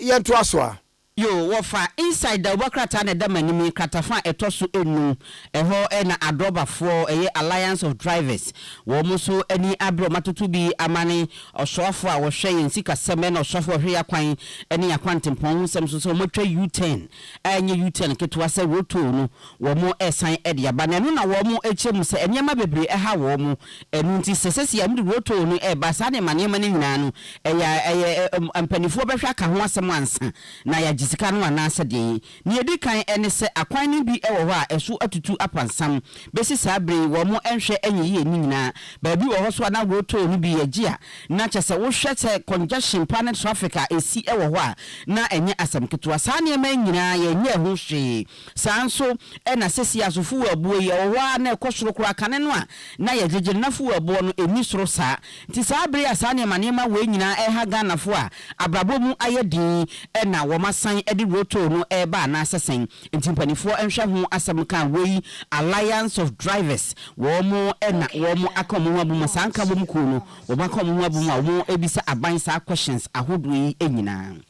Yentu aswa. Yo, wafa inside the wakrata ne dama nimi kratafa etosu enu eho ena adroba for Alliance of Drivers wo so eni abro matutu bi amane osofo a wo hwe nsika seme na osofo hwe yakwan eni yakwantempon sem so motwa U10 enye U10 ketwa se roto no wo mo esan ede aba na no na wo mo echem se enyema bebre eha wo mo enu nti sesese ya mde roto no eba sa ne manema ne nyina no eya ampanifo behwa ka ho asem ansa na ya sika no anasa de ni edi kan ene se akwan ni bi ewo ho a eso atutu apansam besi sabre wo mo enhwe enyiye ni nyina ba bi wo ho so na roto ni bi yagya na chese wo hwete congestion planet traffic a esi ewo ho a na enye asam keto sa ne ma nyina ye nye ho hwe sanso ena sesi asofu abuo ye wo a na ekosoro kura kane no a na ye jeje nafu abuo no eni soro sa nti sabre ya sa ne ma we nyina eha ganafo a abrabo mu ayedin ena wo masan edi roto no eba na asesen ntimpanifo enhwe ho asem kan we Alliance of Drivers wo mo ena wo mo akomo abu masanka bo mku no wo makomo abu ma wo ebisa aban sa questions ahodo yi enyina.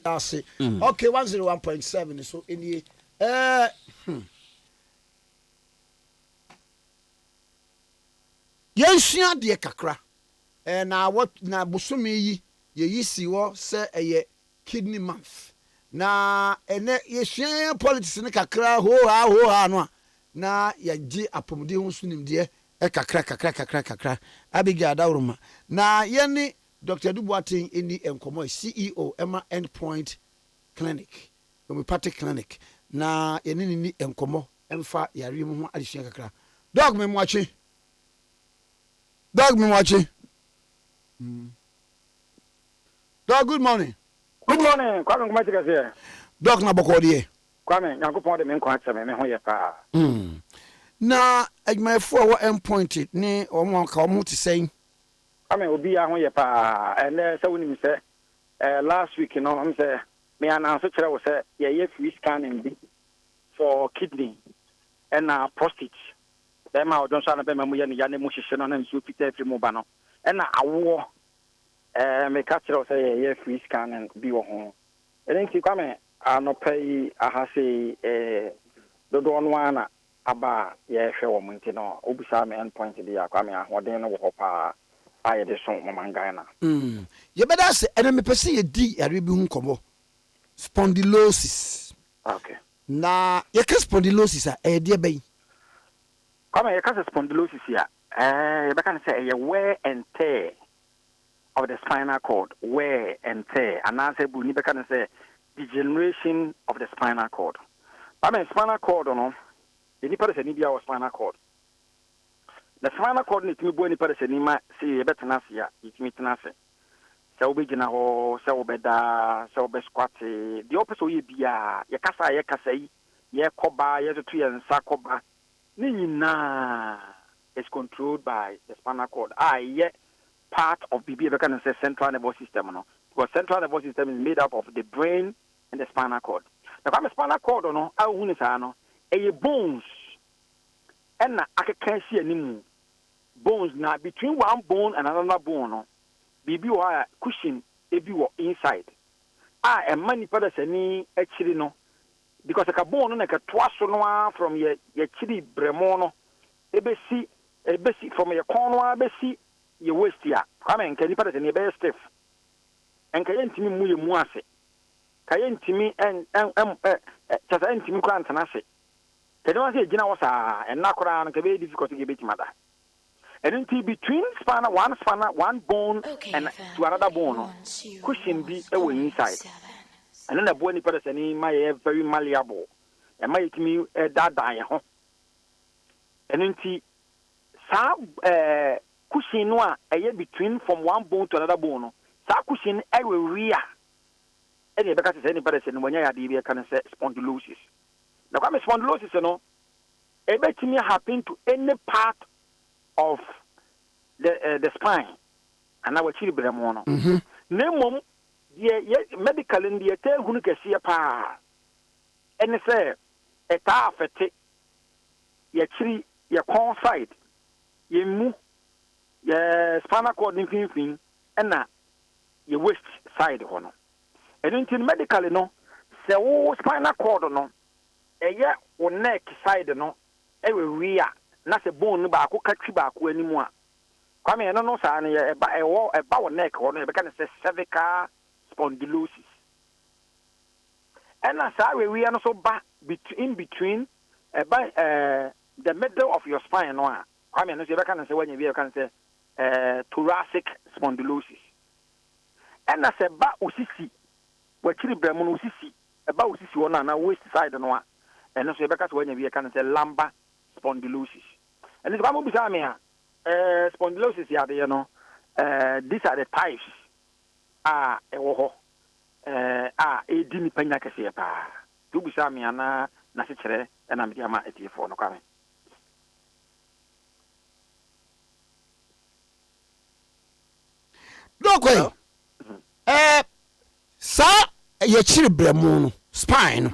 Okay, 101.7 so in the yensua de kakra na what na bosome yi ye yisi wo se eye kidney month na ene yesua politics ne kakra ho ha no na yaji apomde ho sunimde kakra abiga dawroma na yeni Dr. Duboatin indi enkomo CEO Emma Endpoint Clinic homeopathic clinic na yeni ni enkomo ɛmfa yare mu ho adesua kakra dog me mwachi dog good morning Kwame Nkrumah Tikese. Dog na boko de. Kwame, Nyankopon de me nkwa kyeme me ho ye pa. Na adwumayefo a wo endpoint ne omo ka omo te sen. Kwame obi a ho ye pa. Ene se woni mi se last week no am say me announce kire wo say ye free scanning bi for kidney and prostate. Dem a odon so na be ma mu ye ne ya ne mu hihye no na nsu pita afri mu ba no. And awo me ka kire wo say ye free scanning bi wo ho. Ene nti Kwame anopai ahase dodo no ana aba ye hwe wo munti no obisa me endpoint dia Kwame ahoden no wo pa aye de so mamangan na ye beda se ene me pese ye di yare bi hu nkomo spondylosis. Okay. Na ye ka spondylosis a e de ben Kwame ye ka spondylosis ya ye be kan say ye wear and tear of the spinal cord, wear and tear, and answer bu ni be kan say degeneration of the spinal cord. I mean, spinal cord, no. The nipa se ni bia o spinal cord. The spinal cord ni timi bo nipa se ni ma se betena se ya, itimi tena se. Se obe gina ho, se obe da, se obe squat. The opposite ye bia, ye kasa yi, ye koba, ye to ye nsa koba. Ni nyina is controlled by the spinal cord. Ye part of BB be can say central nervous system, no. Because central nervous system is made up of the brain and the spinal cord. Now, come spinal cord, no, I wouldn't say, no, a bones, and I can't see any bones now between one bone and another bone, no, baby, wire cushion, if you were inside. And many brothers any actually no, because like a bone, like a twasso from your chili bremono, a besi from your corner, a besi, your waist here. I mean, can you put it in your best stiff? And can you me muase? Kayen timi and chasa ntimi kwa ntanase tede wan se gina wasa and nakora no be difficult to get mother and in between one bone and to another bone cushion be away inside and then the bone person in my very malleable and my timi that die ho and in sa cushion no a between from one bone to another bone sa cushion area any because anybody say when you have the can say spondylosis. Now, come spondylosis, you know, everything happen to any part of the spine, and our children mono. Name medical in the tell who can see a pa, and say a ta fete, your tree, your corn side, your move, your spinal cord in and your waist side one. And until medically, no, so spinal cord, no, a year or neck side, no, every rear, not a bone back, who catch back anymore. Come here, no, son, a bow neck or never can say cervical spondylosis. And as we are also back in between by the middle of your spine, no, I mean, as you can say when you can say thoracic spondylosis. And as a back usisi. Chili bremono sisi about sisi one na waist side no and so because when you can say lumbar spondylosis and it's come beside me spondylosis ya you know these are the types edi ni panya kese pa tu beside me na se kire na me dia ma etifo no kwame dokwe sa ye chiri bremu no spine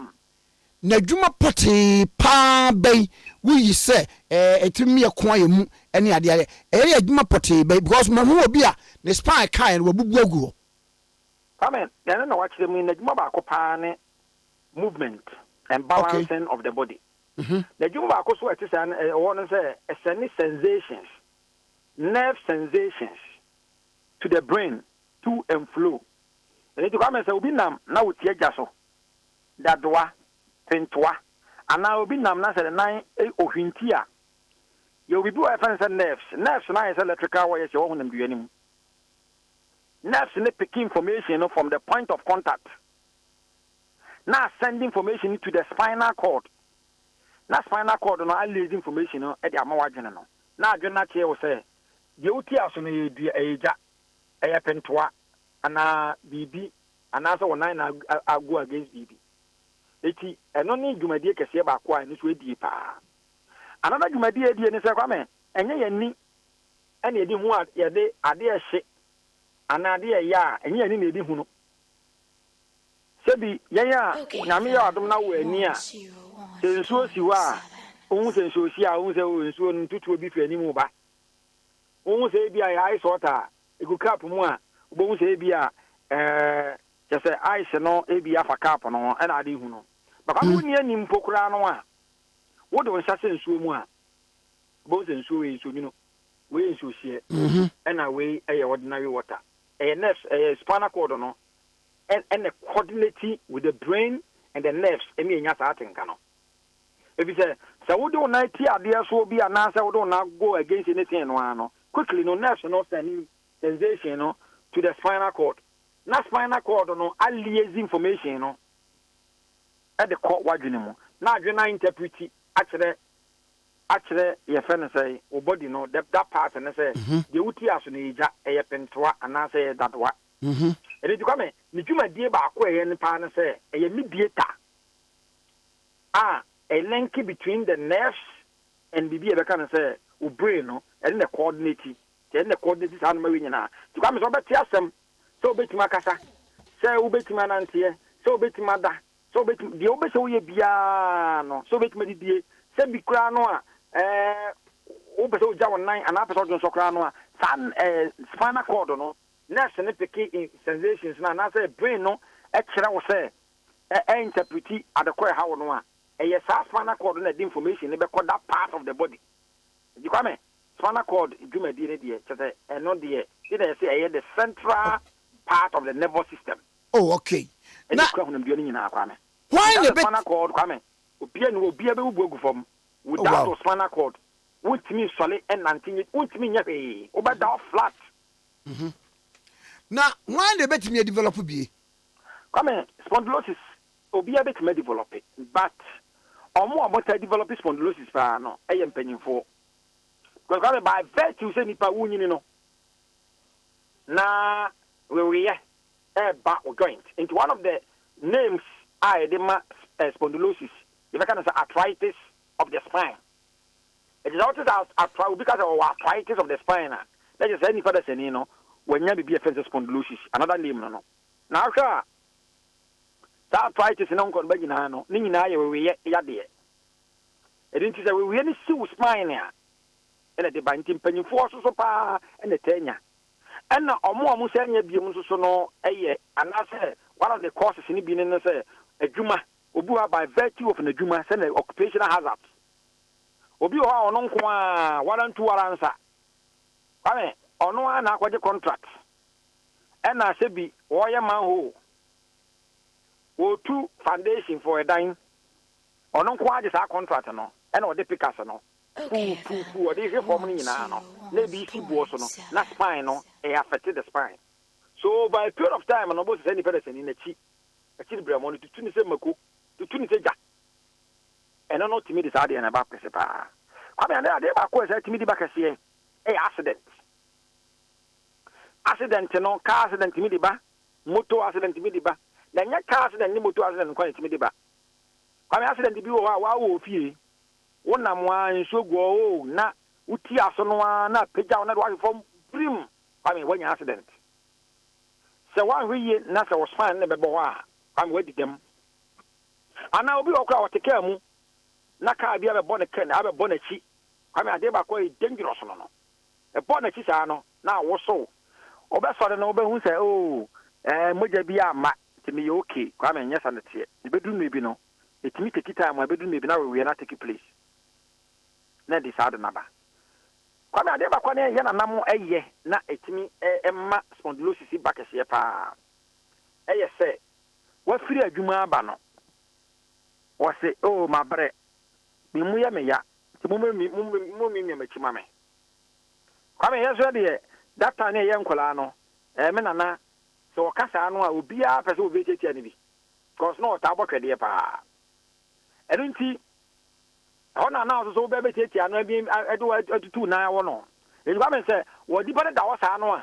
na dwuma pote pa bai wuyi se etimi ekon ayemu ene ade ade ere dwuma pote bai because mo ho obi a ne spine kan no wabubu agu amen yana na watch them in na dwuma ba ko pa ne movement and balancing of the body na dwuma ba ko so eti say won say sensations nerve sensations to the brain to and flow. And it comes to be nam now with Yajaso. That doa, Pentoa, and now be nam na 9 or Hintia. You'll be blue fans and nerves. Nerves and I is electrical wires you own them do any. Nerves in the pick information from the point of contact. Now send information to the spinal cord. na spinal cord no allege information no e de ama wadwene no na adwene na tie wo say de uti aso no ye dua eja eye pentoa ana bibi ana so wonan na agu against bibi eti eno ni dwumadie kese ba kwa ni so edi pa another dwumadie edi ni se Kwame enye ye ni ene edi hu ye de ade ehye ana ade ya enye ye ni na edi hu no sebi yanya nyame ya adom na wo ani a sensuo siwa ohun sensuo si a ohun se sensuo ntutu obi fi animu ba ohun se bi a ya ice water egu cup mu a ohun se bi a just ice no ebi afa cup no na ade hu no baka mu ni ani mpokura no a wo de wonsa sensuo mu a bo sensuo we so nyino we sensuo sie na we eye ordinary water nerves spinal cord no and coordinating with the brain and the nerves emi enya sa atenka no if you say so we do na ti ade so bi anansa we do na go against anything no ano quickly no nerves no sending sensation no to the spinal cord na spinal cord no liaise information no at the cord wadwene mu na adwena interpret actually your friend say o body no that part and say the uti aso na eja e pentoa anansa that wa edi Kwame ni dwumadie ba akọ eye ne pa na say eye mediator a link between the nerves and bibi e be kan say o brain no and the coordinate san ma we nyina ti Kwame so beti asem so beti makasa say o beti manantie so beti mada so beti die o be so ye bia no so beti medidie say bi kura no a o be so ja wonan ana pe so dun so kura no a san spinal cord no nerves ne pick sensations na say brain no e kire wo say interpret adekwa how no a e sa spinal cord na the information ne be call that part of the body you Kwame spinal cord dwumadi ne de chete eno de dey say the central part of the nervous system. Oh, okay. Na kwa hunam de nyina Kwame why the spinal cord Kwame obia be bugu fam without the spinal cord wontimi sole enantinye wontimi nya he obeda flat. Now, why the bet me develop be? Come spondylosis obia bet me develop it, but omo about develop spondylosis pa no I am penning for. Because by virtue say nipa wunyi no. Na we ba joint into one of the names I the spondylosis. If I can say arthritis of the spine. It is also arthritis because of arthritis of the spine. That is any further say no. When you be a fence spondylosis, another name no. Now, sir, that arthritis in Uncle Beginano, Nina, we ya dear. It didn't say we really see spine here. And at the banking penny force so far and the tenure. And now, more Musania Bimuso no, a year, and I say one of the causes in being in a Juma, Obua by virtue of the Juma, send occupational hazards. Obua on Unqua, 1 and 2 answer. I mean, ono ana kwaje contract ena se bi woye man ho wo tu foundation for a dime ono kwaje sa contract no ena wo de pikas no fu wo de hwe form ni na no na bi si buo so no na spine no e affect the spine so by period of time no bo se any person in achi bramo no tutu ni se mako tutu ni se ja ena no timi de sa de na ba pese pa kwa me ade ba ko se timi di ba kase accident no car accident mi diba motor accident mi diba na nya car accident ni motor accident kwa mi diba kwa me accident bi wo wa wo fie wona mo anso go na uti aso no na peja na do from brim kwa me wanya accident se wan hwiye na se wo span na bebo ha kwa me wadi dem ana obi okra oteka mu na car bia bebo ne ken abebo na chi kwa me ade ba ko dangerous no ebo na chi sa no na wo so obesore na obehu say moja bi ama timi okay kwa me nyesa na tie ibedu me bi no etimi take time ibedu me bi na we na take place na decide na ba kwa me ade ba kwa na ye na nam eye na etimi emma spondylosis bakese pa eye say wa firi adwuma aba no wo say ma bre bi mu ya me ya ti mu me machima me kwa me yeso de that time ye nkola no me nana so okasa anu a obia pese obechetia ni bi because no ta botwede pa enunti ona na so be beteti anu bi edo atutu na wo no e gba me say wo di bane da wo sa no a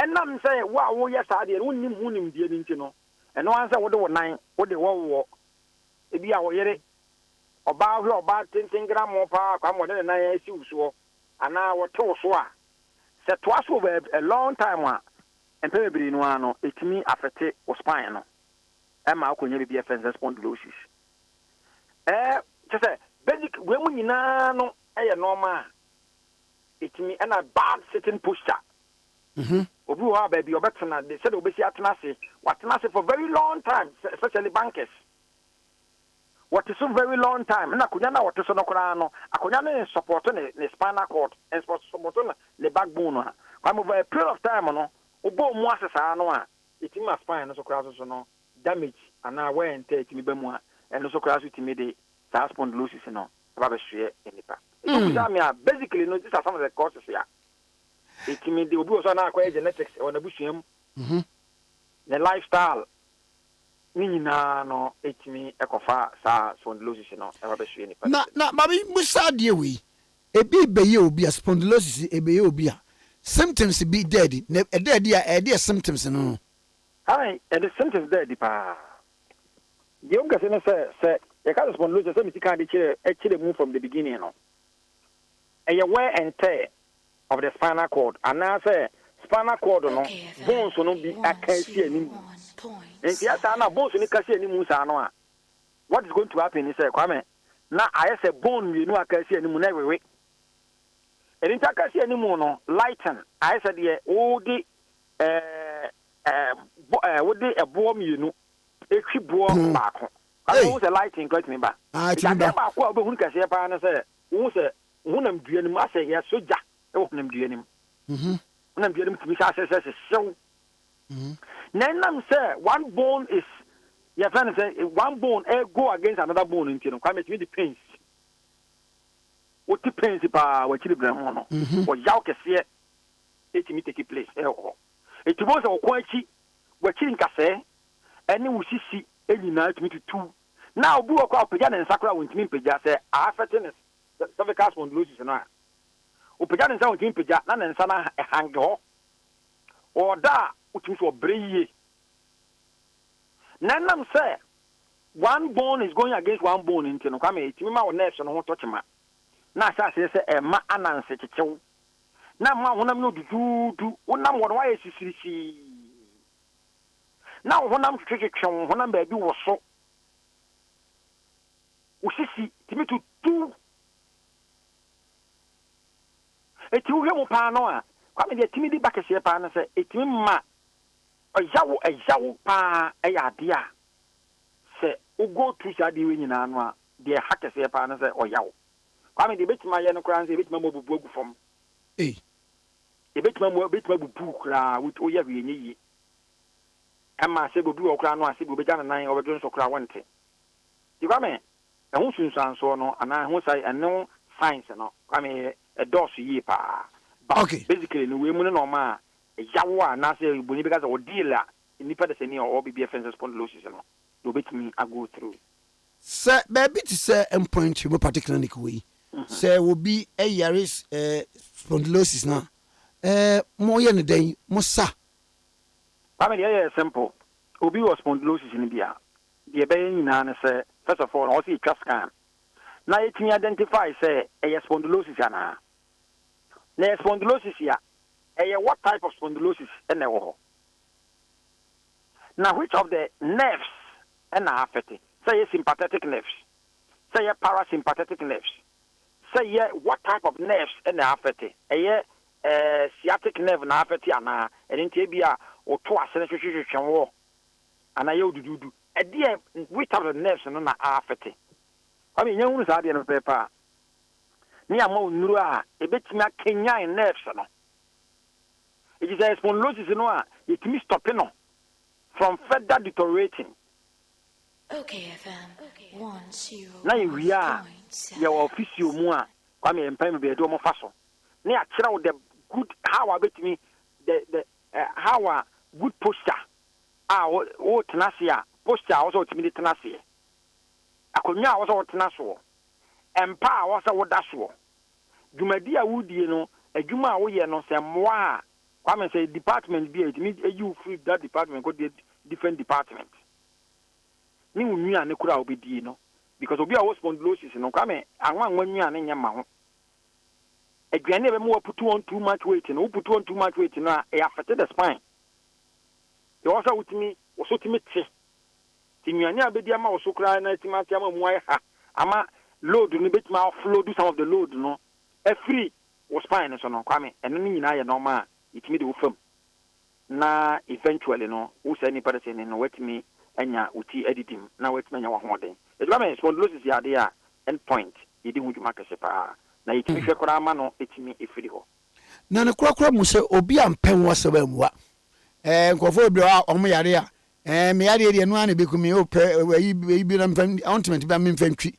enam say wo ye sa de unnim hunim die ni nti no eno an say wo de wo nan wo de wo e bi a wo yere oba hwe oba 10 gram pa kwa mo de nan asi uso ana wo to so a se to aso a long time a empebiri no ano etimi afete wo spine no e ma akonya bi fence spondylosis just say basic we mu nyina no e normal etimi and a bad sitting posture obi wa baby obetena they said obesi atena se watena se for very long time especially bankers what is so very long time na kunya na what so no kra no akonya no support ne spinal cord and support the backbone no kwa over a period of time no obo mu asesa no a etimi spine no so kra so no damage and wear and tear etimi ba mu a and so kra so etimi de spondylosis no ba be hwe enipa basically no these are some of the causes here etimi de obi so na akwa genetics or na busuam the lifestyle nina no etimi ekofa sa spondylosis no e ba be hwe enipa na babi musa de we ebi beye obi a spondylosis ebeye obi a symptoms be dead na dead a symptoms no hi the symptoms dead pa the onga say you can't spondylosis say me tika de chire move from the beginning no a wear and tear of the spinal cord and now say spinal cord no bones no be akasi anim and yes na bones ni kasi anim sa no a what is going to happen is Kwame na I say bone we no akasi anim na wewe and in akasi anim no lighten I said the odi wodi ebo mienu etwi bo baako I was a lighting got me back. I think about what we can say upon us. Who said, Wunam Duanim, I say, yes, so Jack, Wunam Duanim. Wunam Duanim to me, I says, so. Then, sir, one bone is, your friend say, one bone go against another bone in Tino. Come, it depends. What depends about what children want, or Yauka see it me take place. It was a quantity, what Chinka say, and you will see any night me to two. Now, Bua Pajan and Sakura with me, Paja say, I fatness, the cervical spondylosis and I. Upajan and Sound Paja, none and Sana a hango, or da, which means for brave. Nanam say, one bone is going against one bone in Tinokame, Timima or nerves and won't touch him. Now, I say, a ma anan such a chow. Now, when I'm not do, one number why is she. Now, when I'm tricky, when I'm baby was so. Usisi timi to do eti wo hwemo pa no a kwame de timi di bakese pa na se etimi ma oyawo pa eya ade a se ugo tu sha de nyina no a de hakese pa na se oyawo kwame de betima ye no kran se betima mo bubu agu fom e betima bubu kra wo oya wi nyi ama se bubu okra no a se bubu jana nan obedun so kra wonte di kwame and who soon so no, and I who say and no science no. I mean a dose ye pa. Okay. Basically, no women no ma a yawa na say when because of dealer in the pedestal or be offensive spondylosis no. Do bit me I go through. Sir, baby to say and point you particularly way. Sir will be a yaris spondylosis now. More than a day, Mosa. I mean, yeah, simple. Obi was spondylosis in India. The obeying nana say. First of all, also a scan. Now it can identify, say, a spondylosis. Now, spondylosis here, what type of spondylosis? Now, which of the nerves are affected? Say sympathetic nerves, say parasympathetic nerves, say what type of nerves are affected? Sciatic nerve na affected, and in Tibia or twice and I do. Dear, which of the nerves are not affected? I mean, young ones are the paper. Near Mo Nura, a bit me Kenya nerves. It is a spondylosis in one, it means stopping from further deteriorating. Okay, FM 10. Now we are your official moa. Kwame and Pam be a domo faso. Near Chira the good how I bet me the how good posture. Oh, Tenacia. Posture also to me tenacy. Akonya also tenaso. empa a wasa woda so dwumadi a wudie no adwuma a woyɛ no sɛ mmoa a Kwame say department bi it means you free that department go different department ni unua ne kura obedi no because obi a wo spondylosis no Kwame anwa nwanua ne nyema ho aduane be mo put on too much weight no put on too much weight no e affect the spine e also wutimi osotimi te tinuane abedi ama wo so kura na timati ama mu ai ha ama load no betima offload some of the load no e free wo spine so no Kwame eno ni nyina ye normal itimi de wo fam na eventually no wo say ni person no wetimi anya uti editim na wetimi anya wo hoden e do me spondylosis ya de a end point yedi hu dwuma kese pa na itimi hwe kora ama no etimi efiri ho na ne kura mu se obi ampen wo se ba muwa nkofo obi a omo yare a me yare de no an bekumi o pe yi bi na mfan ointment ba me mfantwi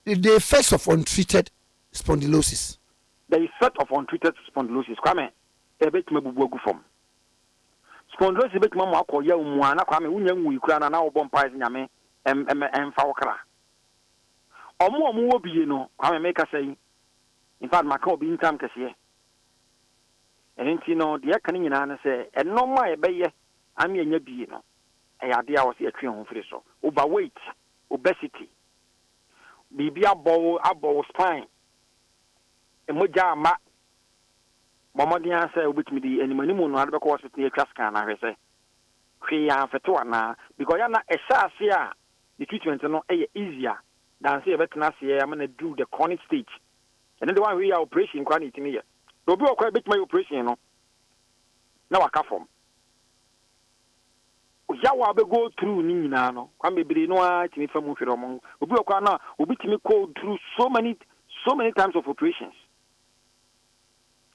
the effects of untreated spondylosis. The effect of untreated spondylosis Kwame ebetuma bubu agu fom spondylosis betuma mo akoya mu ana Kwame wunya nwu ikura na wo bompais nyame emfa wokra omo wo biye no Kwame make say in fact maka obi ntam kese enti no de aka nyina na say enoma ebeye ami anya biye no eyade a wo se atwe ho firi so overweight obesity bibi abo spine emoja ama momodi answer obitimi di animani mu no ade beko hospital atwa scan na hwese hwe ya feto ana because ya na esase a the treatment no easier than say betena se ya na do the chronic stage and then the one we are operation kwa ni timi ya obi okwa betima operation no na waka form ya wa be go through ni nyina no kwa bebiri no a timi famu hwere omo obi okwa na obi timi go through so many times of operations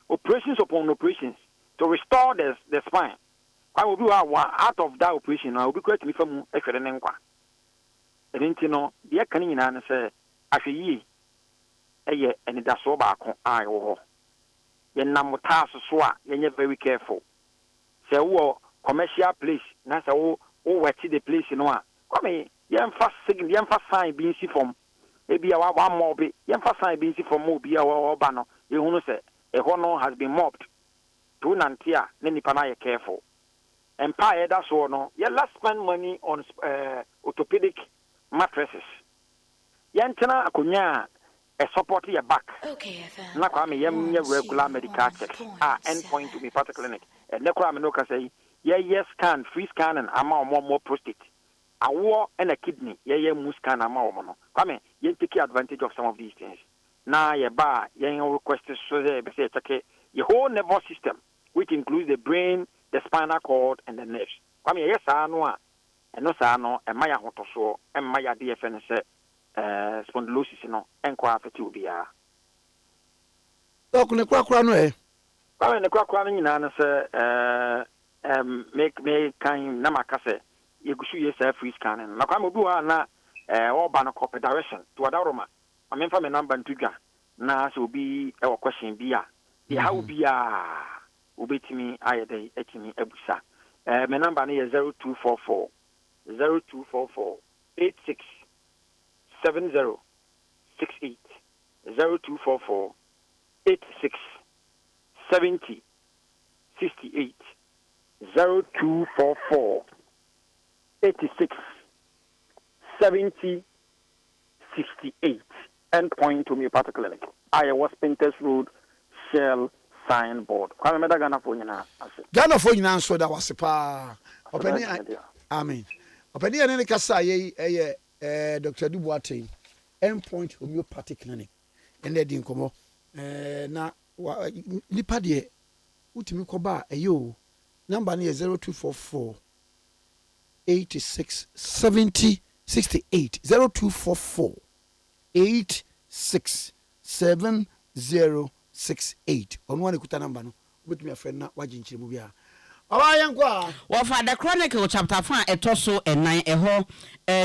upon operations to restore the spine. I will do out of that operation. I will be great with them if you're an enqua. I didn't know the canine and say, I say ye, a year, and it does so back on I or yen number task swa, you're very careful. Say, oh, commercial place, that's all, where the place in one. Come yen fast sign, yen fast sign being see from maybe a one more be, yen fast sign being see from Mobia or Banner, you want to say. A hono has been mobbed. To Nantia, Nenipana, you're careful. Empire, that's all no. You last spend money on orthopedic mattresses. Yantana Akunya, a support your back. Okay, Nakwami, regular medical check. Endpoint to be part of clinic. And Nakwaminoka say, yes, scan, free scan, and more prostate. A war and a kidney, muscan, mono. Come you take advantage of some of these things. Na ye ba yen request so say take your whole nervous system which includes the brain, the spinal cord and the nerves. Kwame yes ano a eno sa no e maya hoto so e maya DFN say spondylosis no enko afeti obi a. Okune kwakwa no e. Kwame ne kwakwa no nyina no say make kind na maka say yegusu yes free scanning. Na kwame obi wa na oba no copy direction to adaroma. I mean, for my number to ga na so be a question be a how be a ubeti me ayede etimi ebusa my number is 0244 86 7068 0244 86 70 68 0244 86 70 68 endpoint to me particularly. I was Painters Road Shell signboard. Kwame meda Ghana for nyina ase. Ghana for nyina so da wase pa. Openi amen. Openi ene kasa ye Dr. Duboatin endpoint homeopathic clinic. Ene di nkomo na nipa de utimi koba eyo number ni 0244 86 70 68 0244 867068 on one kuta number no with me friend na wajinchire mu bia aba yankwa wo fa the chronicle chapter 4 etoso enan eho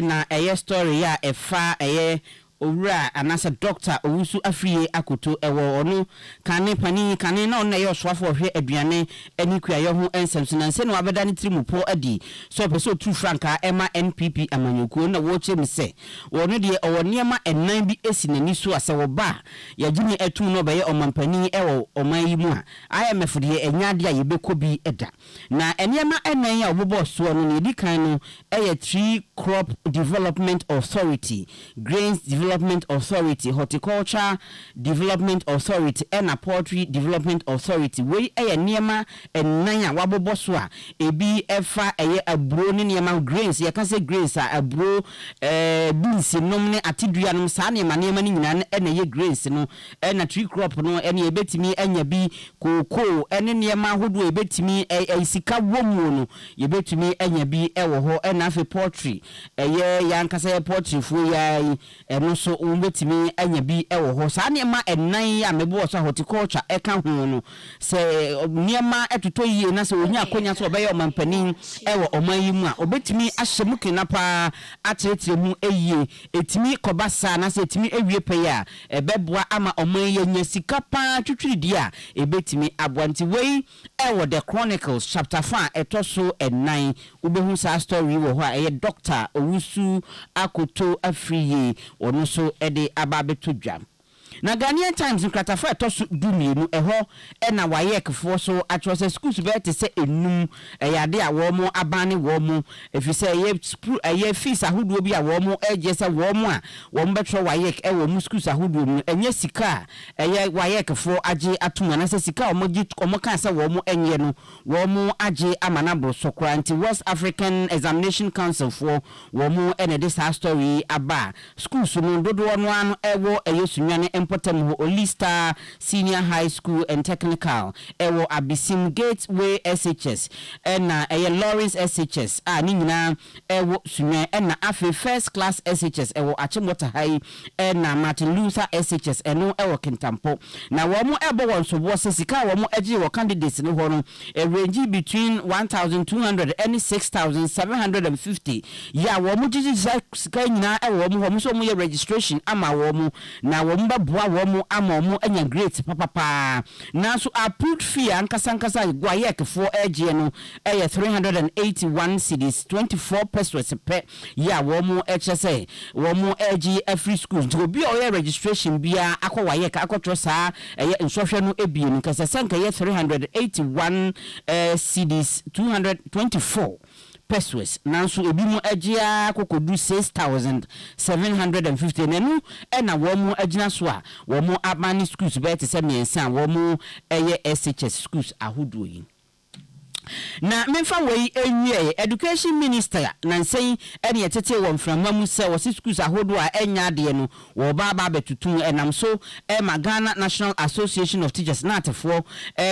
na eye story ya efa eye owura anasa doctor owusu afriye akoto ewo ono kane pani kane na ona ye oswafo hwe aduane ani kuaye ho ensemso na nse no abeda ne trimupo adi so peso true franka ema NPP amanyokuo na wo che mse wono de owoniema enan bi esi nani so ase wo ba ya gini etu no be ye omampani ewo oman yi mu a IMF de enyade a yebekɔ bi eda na eniema enan ya obobo so no ne di kan no eye Tree Crop Development Authority, Grains Development Authority, Horticulture Development Authority, and Poultry Development Authority. We eye niema enanya wabobo so a ebi efa eye abro ne niema grains. You can say grains a abro beans nom ne atidua nom sa niema ni nyina na ye grains no na tree crop no ene ebetimi anya bi cocoa ene niema hodo ebetimi sika womu no yebetimi anya bi ewo ho na afi poultry eye yankasa ye poultry fu ya eno so umbetimi anya bi ewo ho sa niema enan ya mebo so horticulture eka ho no se niema etoto yie na se onya akonya so obeye omampanin ewo oman mu a obetimi ahyemu kenapa atetre mu eyie etimi kobasa na se etimi ewie pe ya ebeboa ama oman ye nya sika pa twitwidi a ebetimi abwanti wei ewo the Chronicles chapter 4 etoso enan ubehu sa story wo ho a eye doctor owusu akoto afriye ono so ede ababeto dwam na Ghanaian Times nkratafa etoso dumienu eho na wayekfo so atwose schools be te se enum yade a wo mo abane wo mo efise ye fees ahodo bi a wo mo eje se wo mo a wo mbetro wayek wo mu schools ahodo mu enye sika ye wayekfo age atuma na se sika o mo kan se wo mo enye no wo mo age amana bro sokra anti West African Examination Council for wo mo ene this story aba schools no dodo no ano ewo eyesunwane Potem Olista Senior High School and Technical ewo Abisim Gateway SHS na Lawrence SHS ni nyina ewo sunye na afi First Class SHS ewo Achimota High na Martin Luther SHS eno ewo Kintampo na wo mo ebo won so bo sika wo mo agi wo candidates no ho no range between 1200 and 6750 ya wo mo gigi sika nyina ewo mo so mo ye registration ama wo mo na wo mba womu amomu enya great papa na so approved fee ankasa gwayek for age no 381 cedis 24 pesos per ya womu HSA womu age every school to be o registration bia akwayek akwotrosa nswohwe no ebie nkasa sanka 381 cedis 224 pesos nanso ebimu agia kokodu 6750 nenu na womu agina so a womu abani schools be te se miensa womu SHS schools ahodo yi na memfa wei enwie education minister nansei ene yetete wo mframamu se wo schools ahodo a enya de no wo baba betutun enam so Ghana National Association of Teachers natefo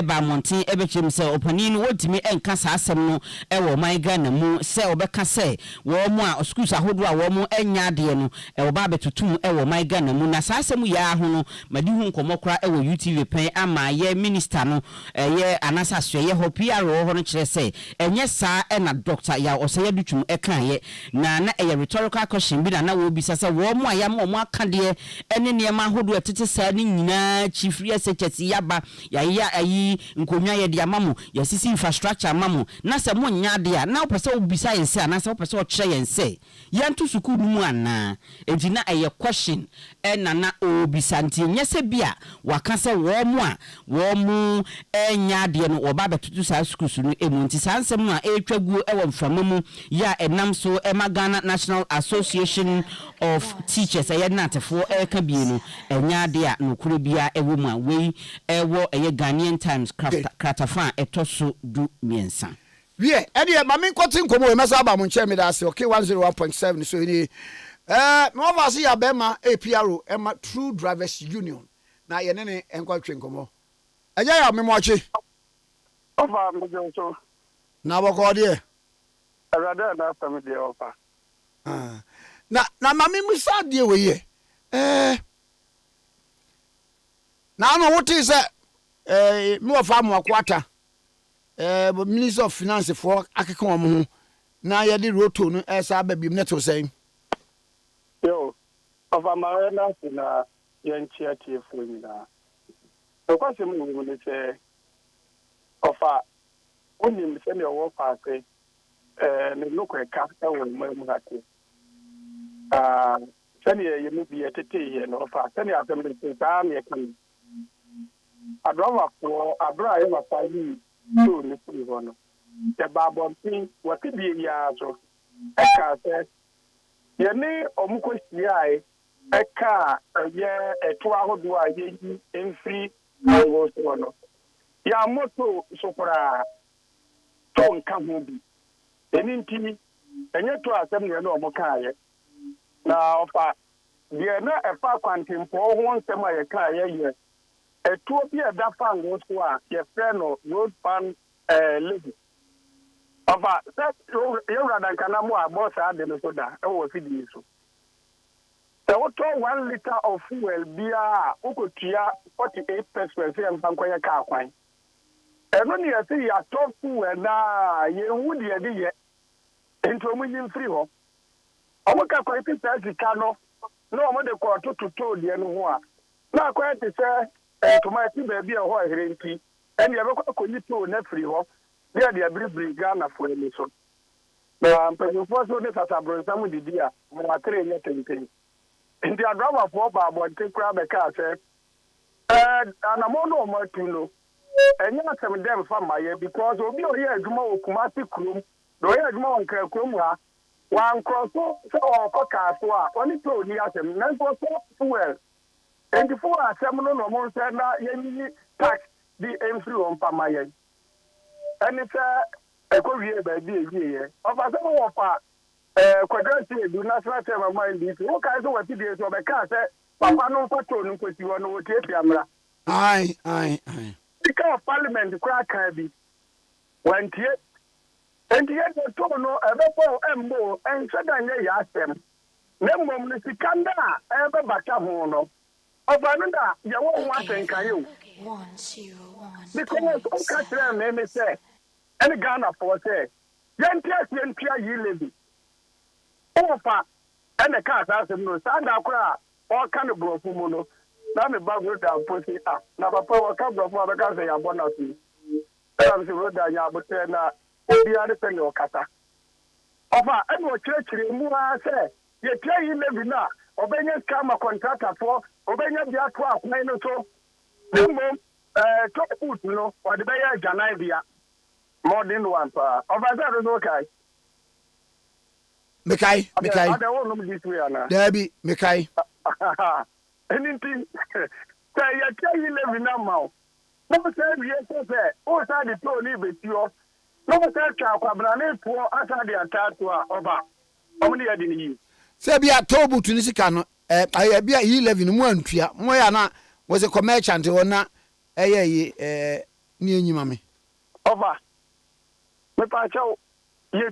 ba monten ebechem se opani no wodimi enka sa asem no wo man Ghana mu se obeka se wo mu a schools ahodo a wo mu enya de no wo baba betutun wo man Ghana mu na sa asem ya ho no madi hu nkomokra wo UTV pen ama ye minister no ye anasa so ye ho PR ho no kire se enye sa na doctor ya oseye dutwum ekan ye na rhetorical question bi na wo bisa se wo mu ayam wo mu akade ene niema hodo etete sa ni nyina chifri SHS yaba ya ayi nkonwa ye de amamu ya sisi infrastructure amamu na se mo nya de a na opese obisa yense na se opese o kire yense yantu sukuu mu ana ejina question na obisa nti nyese bia waka se wo mu enya de no wo ba betutu sa schools no nti sansem a etwagu ewo mframamu ya enam so Ghana National Association of Teachers natefo eka bienu enya de a nokure bia ewo mu a wei ewo Ghanaian Times kratafa etoso du miensa wie ene ma men kwoti nkomo we mesa ba mo nche me da se okay 101.7 so ni me wa se ya be ma APRO ema True Drivers Union na ye ne enkwatwe nkomo eja ya me mo achi Ofa mjoso na boko de arada na after de ofa na mami musa de we ye na no wuti se me ofa mo akwata Minister of Finance for akeka omo na ye de roto no esa ba bi neto sen yo of Amarena in a young charity for me. The question will say, of a only send your work party and look at capital when Murmurati. Send you may be at a tea and of a send assembly to American. I'd rather for a bribe of 5 years to the the Babon thing, what could be a year so. Eka says, Yene Omukwesi, Eka, a 2 hour do I in free. Ya moto sopra ton kamubi eninti enye to asem ne no mokaye na ofa de na efa kwantempo ho nsem aye kaye ye etuo bi eda fango so a ye frɛ no road pan lady ofa set you rather kana mo abosa de no so da e wo fidi so. The water 1 liter of fuel beer, Ukotia 48% and Bankoya car quine. And when you see a top fuel now, you would ye into a million free home. Our car says the cano, no more the quarter to 2 the annual. Now, quite to say, to my baby a white green tea, and you ever could you to net free home. They are the abri Ghana for any so. But you first know that as a brother with the dear, more train yet anything. In the drama for Bob, take grab a car, and I'm on more to know. And you have some them from my because we'll be here tomorrow, Kumasi Krum, the way more Kumwa, one cross so for cars, only told me as a man for fuel. And before I seminal no more said that you tax the entry on Pamayan. And it's a courier by the of a some quadrancy do not matter my mind. What kind of what it is of a car said, Papa no patrol, put you on what you Aye. Because Parliament, the crack can be. Went yet, and yet the tono, a vapor and more, and suddenly you ask them. Nemo, Mr. Kanda, ever back up mono. Of another, you won't want to can you. 101. Because all catcher may say, and Ghana for say, young Pierre, you lady. Opa, and the cat has no stand up, all kind of broken mono. Now the bag road down, pussy up. Now, Papa will come from the gas and bonus. I'm the road down, but then the other penny or cata. Opa, I will church remove, I say, you tell you live now, Obeying come a contractor for Obeying the aqua, nine or so. No more, top food, you know, or the Bayer Janibia. More than one, over that is okay. Mekai. I don't know this way, Anna. Debbie, Mekai. Anything, say, you tell you live in a mouth. No, sir, yes, sir. Oh, sir, the toll live with you. No, sir, Chacabrane, poor, after the attack to over. How many are in you? Sabia Tobu to Nisicano, I be a 11 Muantia, Moyana was a commerciant or not, near you, mammy. Over. But I tell you,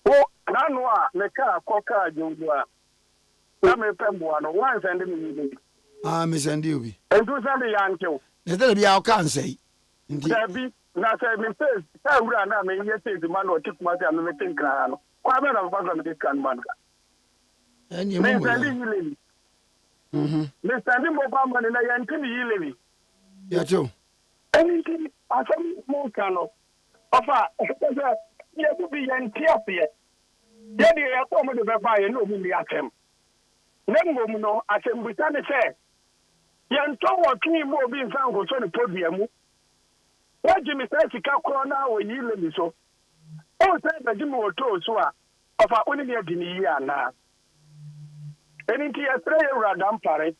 oh, Nanoa, the car, coca, you are. Name Pembuano, once and me. Miss Andy. And do something, Uncle. There'll be our can't There be nothing, Mrs. Tamra, may you say the man or took my time to think. Kwame Nkrumah Tikese man. And you may send you. Miss Sandy Mobama and I am telling you, Levy. Yeah, too. Anything, I some more canoe. Offer, you have to be young here. Then you have to come to the fire and no me at him. No, I said, we can't say. Young Tom or King more being found was on the podium. What Jimmy says, he can't call now when you let me so. Oh, say that Jimmy will told so of our only year now. Anything I pray around Paris,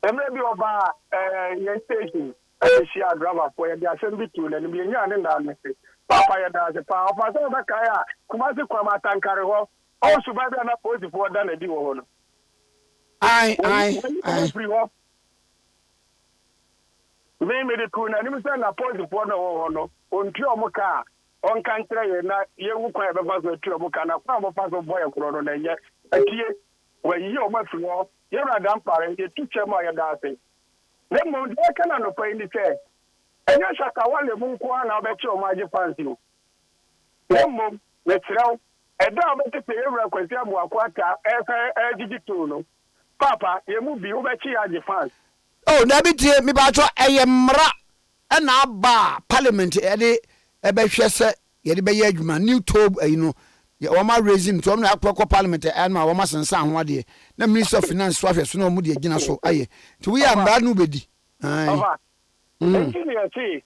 and maybe over your station, she had driver for the assembly tool and be young and down. Papa does a power of a kaya, Kumasi Kwama Tankaro, also by the opposite for than a deal. Aye. Maybe the Kuna, and Mr. Napoleon for no on Tiomoka, on country, and you will quite have a Tiomoka, and a farm of a boy of Corona, and yet, when you much more, you're a damn parent, you teach him my dancing. Then, Mount, I cannot pay the say. And you shall call the Munkuan, I'll bet you my fancy. Then, Mum, let's round, ɛda obete pe ewura kwasi amoakwata digital no papa yemu bi ubechi ya fans oh na bitie mi ba cho eyemra na aba parliament ede ebehwe se ye de beye adwuma new tob no woma raising to na akwa parliament ma woma sensa ho ade na minister of finance so afeso na omu de gina so aye ti we am no bedi papa engineer say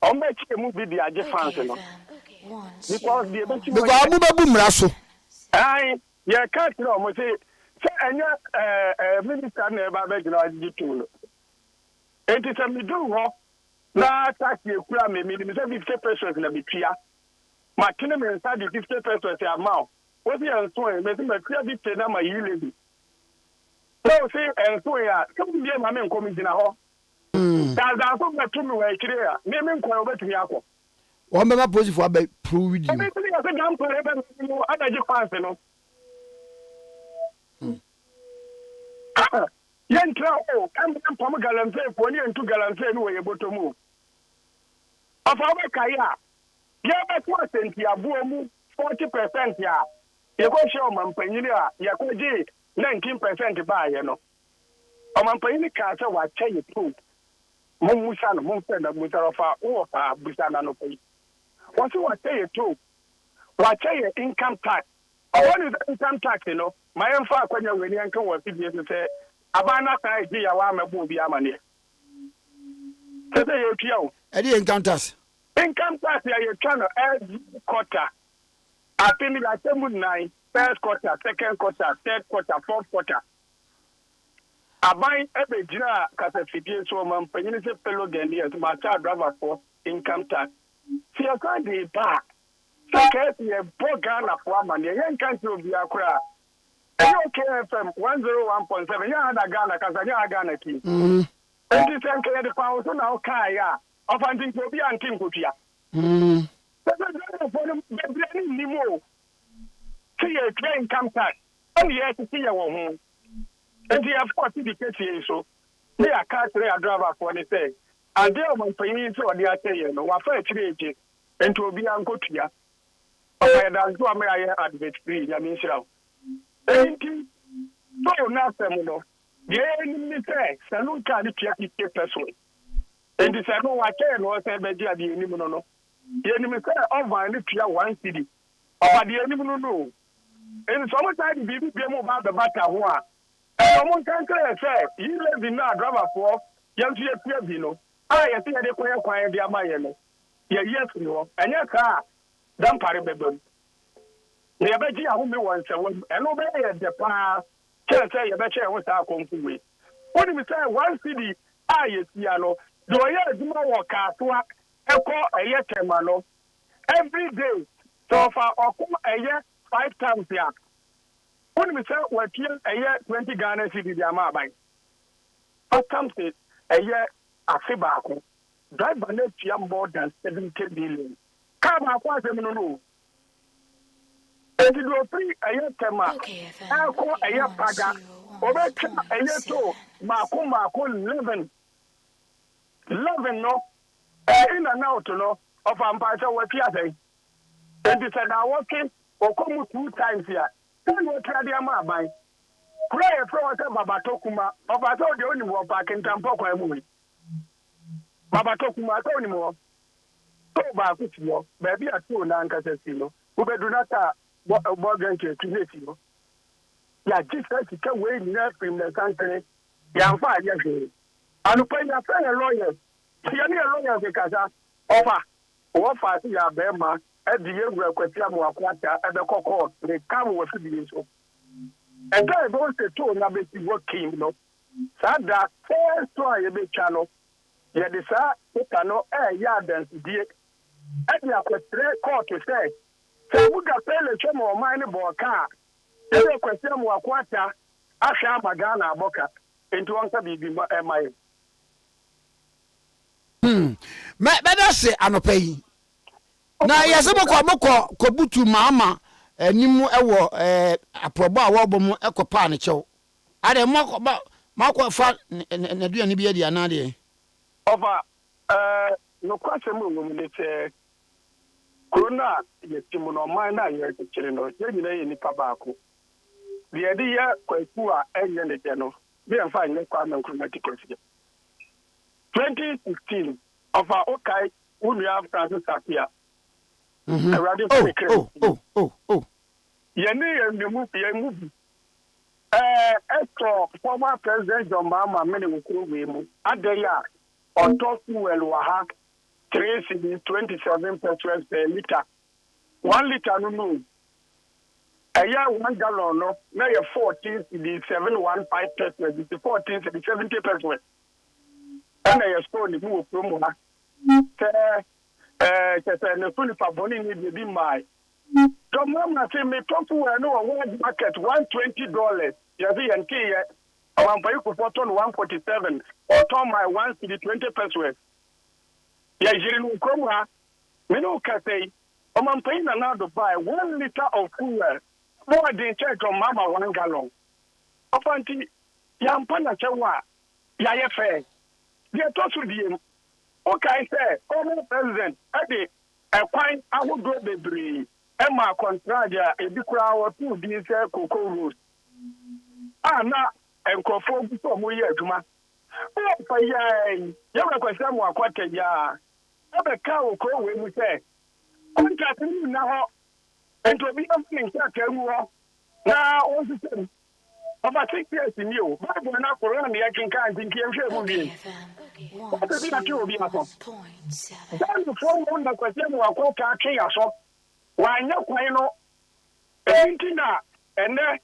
omechi yemu bi di age fans no because the ebechi because amu babu mra so ai ye can't know mo say enya minister na eba be gina digital no enti se mi do ho na tax ekura me say 50% na bitua ma kene me nsa di 50% amount wo bi enso e me say ma tua bi te na ma yi lebi so say enso ya so bi ma me nkomi gina ho da so ma tu me wa kire ya me nko o betumi akọ won be ma post for about prove with you me say ya say gam to ebe no adaji fans no yen tra o kan pam galanse fo ni entu galanse no ye botomu afa ba kaya ye ba to asenti abo mu 40% ya ye ko she o mampanyini a ye ko di 19% ba ye no o mampanyini ka se wa che ye to mo musa no mo fe na musa fa o fa busa na no pai o se wa che ye to wa che ye income tax what is income tax you know my emfa akwanya weni anka wa fidie se abana kai ji ya wa mebo bi amane say you tia e dey income tax ya you can every quarter I think like 9 first quarter second quarter third quarter fourth quarter abai ebe jira kasa fidie so man panyin se pelo gani as ma cha driver for income tax see you can dey back second ye bogana for amane yen kan ti obi akura KFM 101.7 ya da Ghana kasa ya Ghana ki enti sen ke de pa so na o kai ya of antin ko bi antin ko tia ni mo see a train come tax only here to see your home enti ya for the case so they are car driver for the say and they am paying so they are saying no wa fa chire enti obi an ko tia o ya da so am ya advert free ya min shira enti so na sem no ye ni say sanu ka ni tia ki person enti say no wa ke no say be dia bi ni no no ye ni say over ni tia 1 cedi over the ni no enti so mo say bi mo ba the matter ho a e mo kan kre say you live in na driver for yan tu ye tia bi no ye say de kwan dia ma ye no ye yes no enya ka dan pare bebem ye be ji ahu me won se won eno be ye de pa che say ye be che won sa konfuwe woni mi say 1 cedi ye tia no do ye aduma wo ka to eko eye tema no every day so far okuma eye 5 times ya woni mi say what eye 20 Ghana cedi dia ma abai times eye afi ba ko driver na tia more than 70 billion ka ba ko asem no enti do free eye tema eko eye paga obeka eye to mako 11 no in and out no of ampasa what you say and it's now working or come 2 times here then what you am by pray for baba tokuma baba to the only one back in tampo kwa mu baba tokuma to ni mo to ba ku ti yo baby atu na nkasa si no wo bedu na ta bo gan ke tu ne si no ya Jesus ka we ni na prim na kankere ya fa ya je anu pa ya fa lawyer ya ni lawyer ke kaza offer si ya be ma e di ewura kwati amu akwata e be kokko ne kam wo fi bi so e da do se to na be ti working no sada first one ye be chano ye de sa ta no ya dance die e di akwatre court say se buga pele chemo ma ni bo ka e be kwati amu akwata ahwa magana aboka enti won ka bibi e mai better say anopai na yese moko kobutu mama nimu ewo aprobo awobo mu ekopa ne chew ade mako fa na dua ni bia dia na de over no kwase mu mu ne che Corona, yes, Timono, mine, I hear the children, you need Pabako. The idea, Kwekua, and the general, we are finding Kwame Nkrumah Tikese. 2016, of our okay, we have Francis Apia. Oh. Yeni movie. Extra former President John Mahama many will Adeya on top fuel waha 3 cedis 27 pesos per liter. 1 liter no. A year 1 gallon no. Now 14 cedis 715 pesos. 14 cedis 70 pesos. And I spoke the move promo ha. Ne fully paboni ni be my. John Mahama say me top fuel no world market $120. Yes, and key. I'm paying for 147 or turn my 1 cedi 20 pesos. Yeah, you come here. We know can say, I'm paying another buy 1 liter of fuel more than check on Mama 1 gallon. Up until Yampana Chawa, Yaya Fair. They are talking to him. Okay, sir, former president, Ade Akye Abia the Bree, Emma Contradia, a big crowd, 2 diesel cocoa roast. Na enkofo bi so mo ye adwuma o fa yan ya ba kwasa mo akwata ya abeka wo ko we mu se contract ni na ho ento bi am ni nka mu ho na o se se aba 6 years ni o ba bo na corona ni ya kinka antinki enhwe mu bi o bi na ti obi aso dan fo mo na kwasa mo akwata ke ya so wa nya kwan no entina ene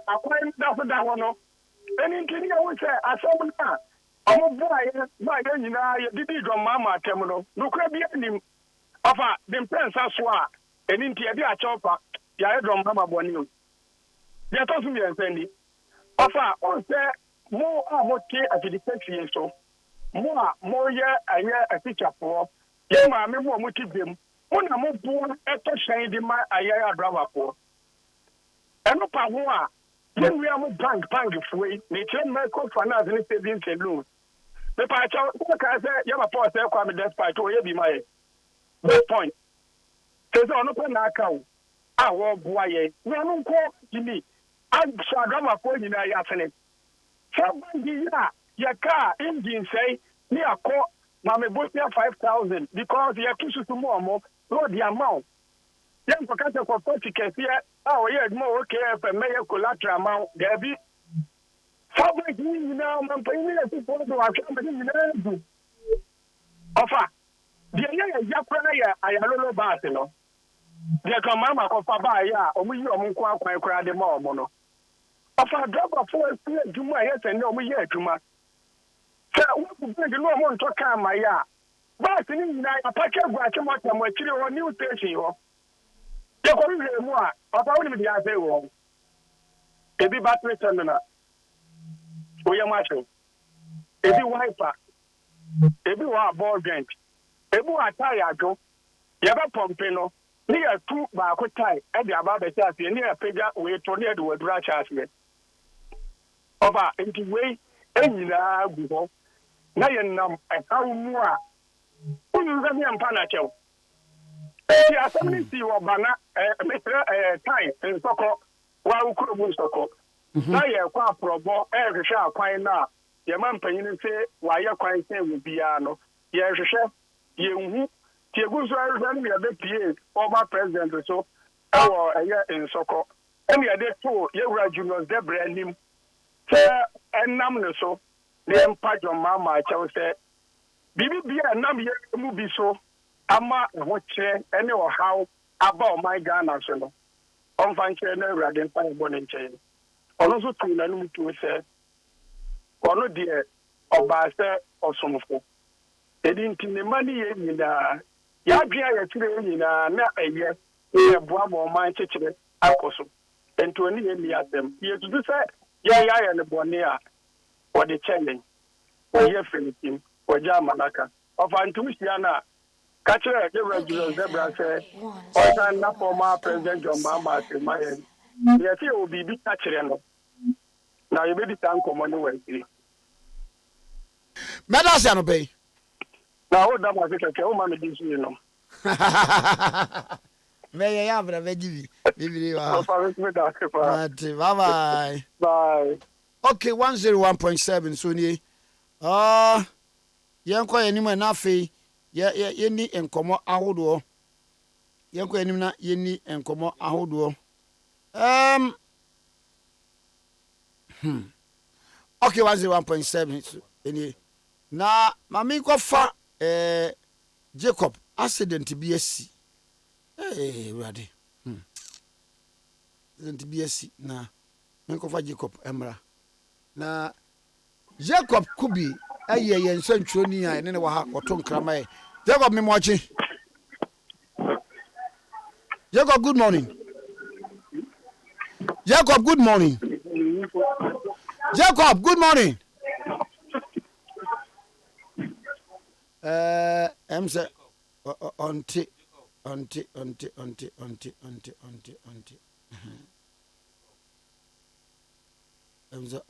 Akwa da hono eni ntini ya wo se asom na omo nyina ye didi John Mahama atem no nokra bi anim afa dem pensa so a eni nti ye bi a chopa ya e John Mahama boni o ya to su ye nsendi afa on se mo a mo ke afidikati so mo ye anye afichafo ye ma me mo ti bem mo na mo bu eto hyen di ma ayaya driver ko eno pa ho a yen we am bank free ni chen microfinance ni savings and loans me pa cha ko ka say ya ba pause e kwa me despite o ye bi my that point say ono pa na aka o a wo boa ye we no nko gimi an sha drama ko nyina ya fene somebody ya ka engine say ni akọ ma me both 5,000 because ya kisu to more no the amount yan ko ka se ko Tikese oh yeah, more okay if I may collateral amount, Debbie. Somebody now, I'm paying it to somebody in offer. The Yapana, I don't know about it. There come Mamma of Pabaya, or we are quite crowd the more mono. Offer drop of 4 years to my head and no year to my. So, what do you want to come my ya? But in a packet of Guatemala, my children on new station. You go to more. Papa, what do you say? Wrong. Ebi battery terminal. Oya macho. Ebi wiper. Ebi wa ball joint. Ebi wa tire ajo. Yaba pompe no. Ni a 2 ba ko tie. E dey about the chassis. Ni a pega we to ni e do dra chassis. Oba enti we enyina gu ho. Na ye nam e ka mu a. Unu ga mi ampa na chew. The assembly was banana, time in Soko, while could move Soko. Now you're quite probo, every shall quite now. Your man paying say, why you're quite saying with piano. Yes, chef, you goes run me a bit years, former president or so, or a year in Soko. And you're there too, you're juniors, they're brand new. And number so, the empire of Mama, I shall say, Bibi a number movie so. Ama woche any or how about my Ghana so on fanche na rade fine born chain ono so tu na nu tu se ono de oba se osomfo edinti ne mani ye nyina ya dua ya tire nyina na eye e boa bo man chechire akoso ento ni ye ni asem ye tu se ya ne bone a o de challenge o ye Philippine o ja manaka of antumisia na Catcher, the regular zebra said, or not former President John Mahama, my head. Yes, he will be catching. Now you may be thank Commonwealth. Medals and obey. Now, what that was it? Oh, mammy, this you know. May I have a veggie? Bye bye. Bye. Okay, 101.7 Sunny. Yanko anima na fe ye ni enkomo ahodo. Yanko anim na ye ni enkomo ahodo. Okay, 101.7 any. Na mami ko fa Jacob accident bi asi. Ready. Accident bi asi na nko fa Jacob emra. Na Jacob Kubi aye yen santro ni a ne wa ha oton krama. Jacob me mochi. Jacob, good morning. Jacob, good morning. Jacob, good morning. I'm say auntie. I'm say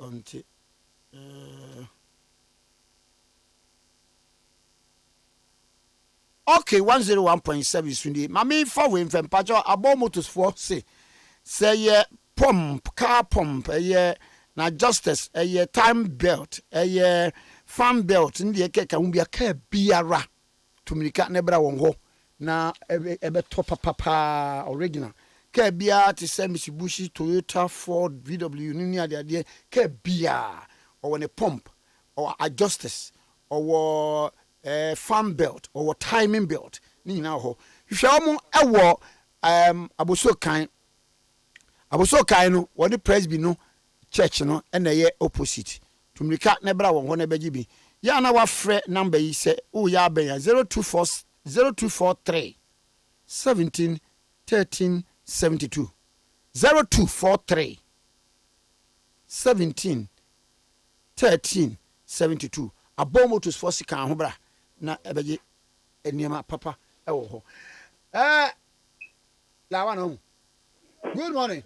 auntie. Okay, 101.7 Sunday. Mami for we from Pacho abo motors for say ye pump, car pump, na justice, time belt, fan belt, in the cake can be a care biara to me cat nebra won ho na ebe top papa original. Care bia to send Mitsubishi, Toyota, Ford, VW, Nini the idea, care bia or when a pump or a justice or fan belt or timing belt ni na ho hwɛ omo ɛwɔ aboso kan no wɔde presby no church no ɛna yɛ opposite tumrika na bra wɔn ho na bɛgye bi ya na wafrɛ number yi sɛ o ya bɛnya 0243 17 13 72 0243 17 13 72 abomotos for sika ho bra na ebeje eniema papa ewo ho la wa no good morning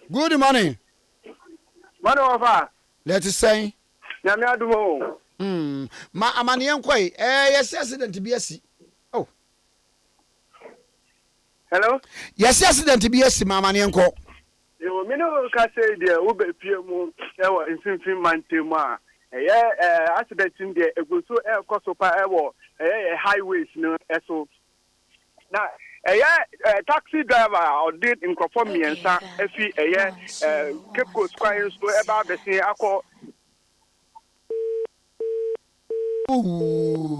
morning Ofa let's say nyame adumo ma amane yankoi yes accident bi asi oh hello yes accident bi asi ma amane yanko yo me no ka say there wo be pie mu ewo infinfin mantemu a accident in there ego so koso pa ewo highways no eso na taxi driver or did in conform miensa efi Cape Coast kwai so eba bese akọ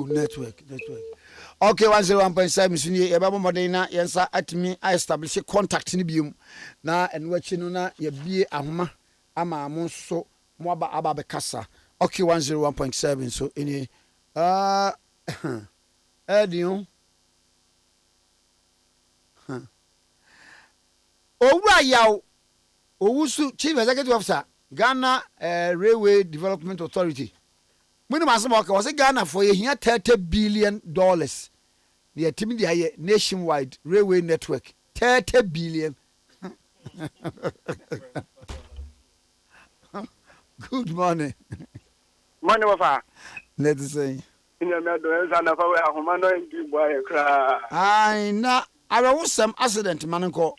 network okay 101.7 suni eba modern na yensa atimi establish contact ni biom na enwachi no na ye bie ahoma ama amon so mo aba be kasa okay 101.7 so any Edion Owura yaw Owusu Chief Executive Officer Ghana Railway Development Authority Muni masema okay was Ghana for a here $30 billion the team the nationwide railway network 30 billion Good morning Ofa let's say I na awo some accident manko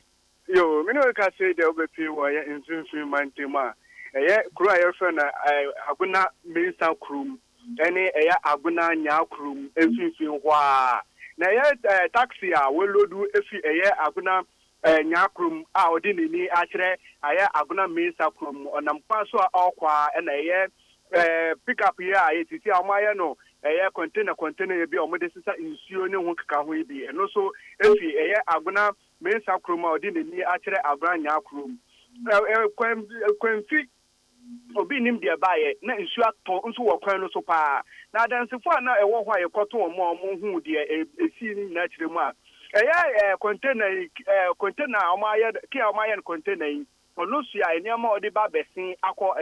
yo me no ka say the obepi wo ye infinfin mantema kru aye friend aguna minister krum ene aguna nya krum infinfin hwa na taxi a we lodu efi aguna nya krum a odi ni akire aguna minister krum onam kwaso okwa ene pick up here titi amaye no container ye bi omode sisa insuo ne ho keka ho bi eno so efi aguna mensa kroma odi ni akire agranya krom kwanfi obi nim de baaye na insuo ato nso wo kwan no so pa na dansefo na ewo ho ayekoto mo hu de esi ni na akire mu a container amaye ki amaye container yi ono so ya eniama odi ba besin akọ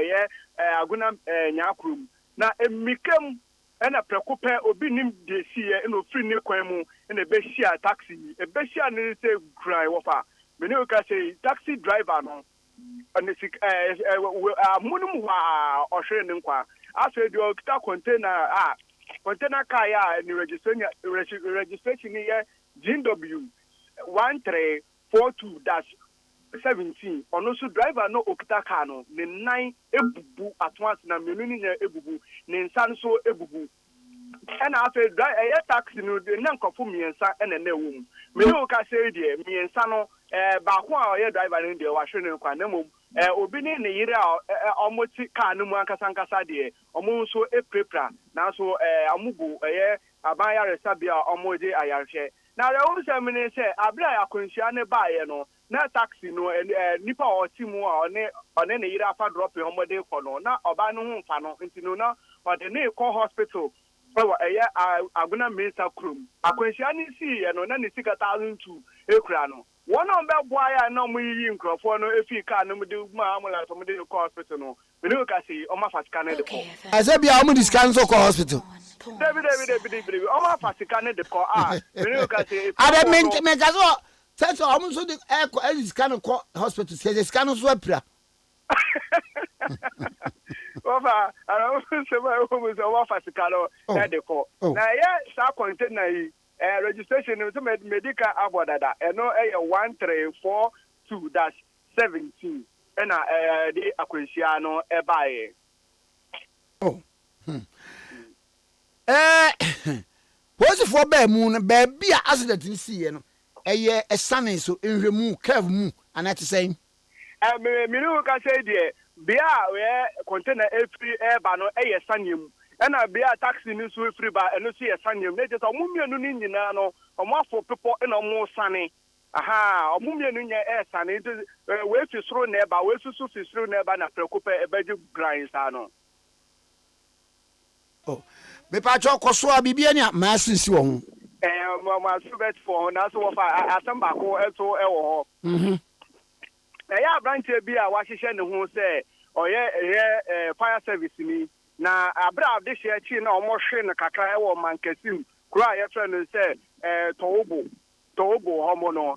aguna nya krom na emikem ena prekope obi nim de sie eno free ne kwan mu ena be share taxi e be share ne say cry wofa me ne ka say taxi driver no ene sik munum wa ohwe ne nkwa aso di okita container container car ya ni registration ni ye GW 1342-17 ono so driver no okita car no ne nine ebubu at once na menu ni ebubu ne nsa so ebubu ena afa taxi no na nkofo miensa ena na ewu me no ka say die miensa no ba ko a ye driver no de wa hwe ne kwa na mom obi ni ne yire a omoti car no mu ankasa de omo so eprepra na so amugu aban ya resabia omoje ayarhwe na re wo se me ne se abra akonhia ne baaye no na taxi no nipa oti mu a one ne yire afa drop omode ko no na oba no hu mfa no nti no na ode ne ko hospital aguna mensa krum akonhia ni si no na ne sika 1002 ekura no one on be boy na mu yi nkrofo no efi car no mu de ma amula to mu de ko hospital no me no ka say o ma fasika ne de ko Azebia o mu discan so ko hospital David o ma fasika ne de ko me no ka say Ade me ka so say o mu so de discan ko hospital say scan so apira Ofa ara se ma o mu so wa fasika no na de ko na ye sa container yi registration no medical abodada eno 1342-17 ena the akwensia no ebaye What's for be mu no be bia accident ni sie no eye esane so enhwemu curve mu anati say me no ka say de bia we container every eba no eye sanyem ena bia taxi ni so free ba eno so ye sanyem na just omumienu ni nyina no omafo people ena omo sane aha omumienu nya sane we fi soro na eba we susu fi soro na eba na preocupa ebeji grind sa no me pa cho koso a bibia ni ma sinsi wo ho ma subet for na so fa asamba ko eto ewo ho ya branch bi a wa hihye ne ho se oye fire service ni na abra de hye chi na omo hwe ne kakra ewo mankasim kura ye tre no se tobo homo no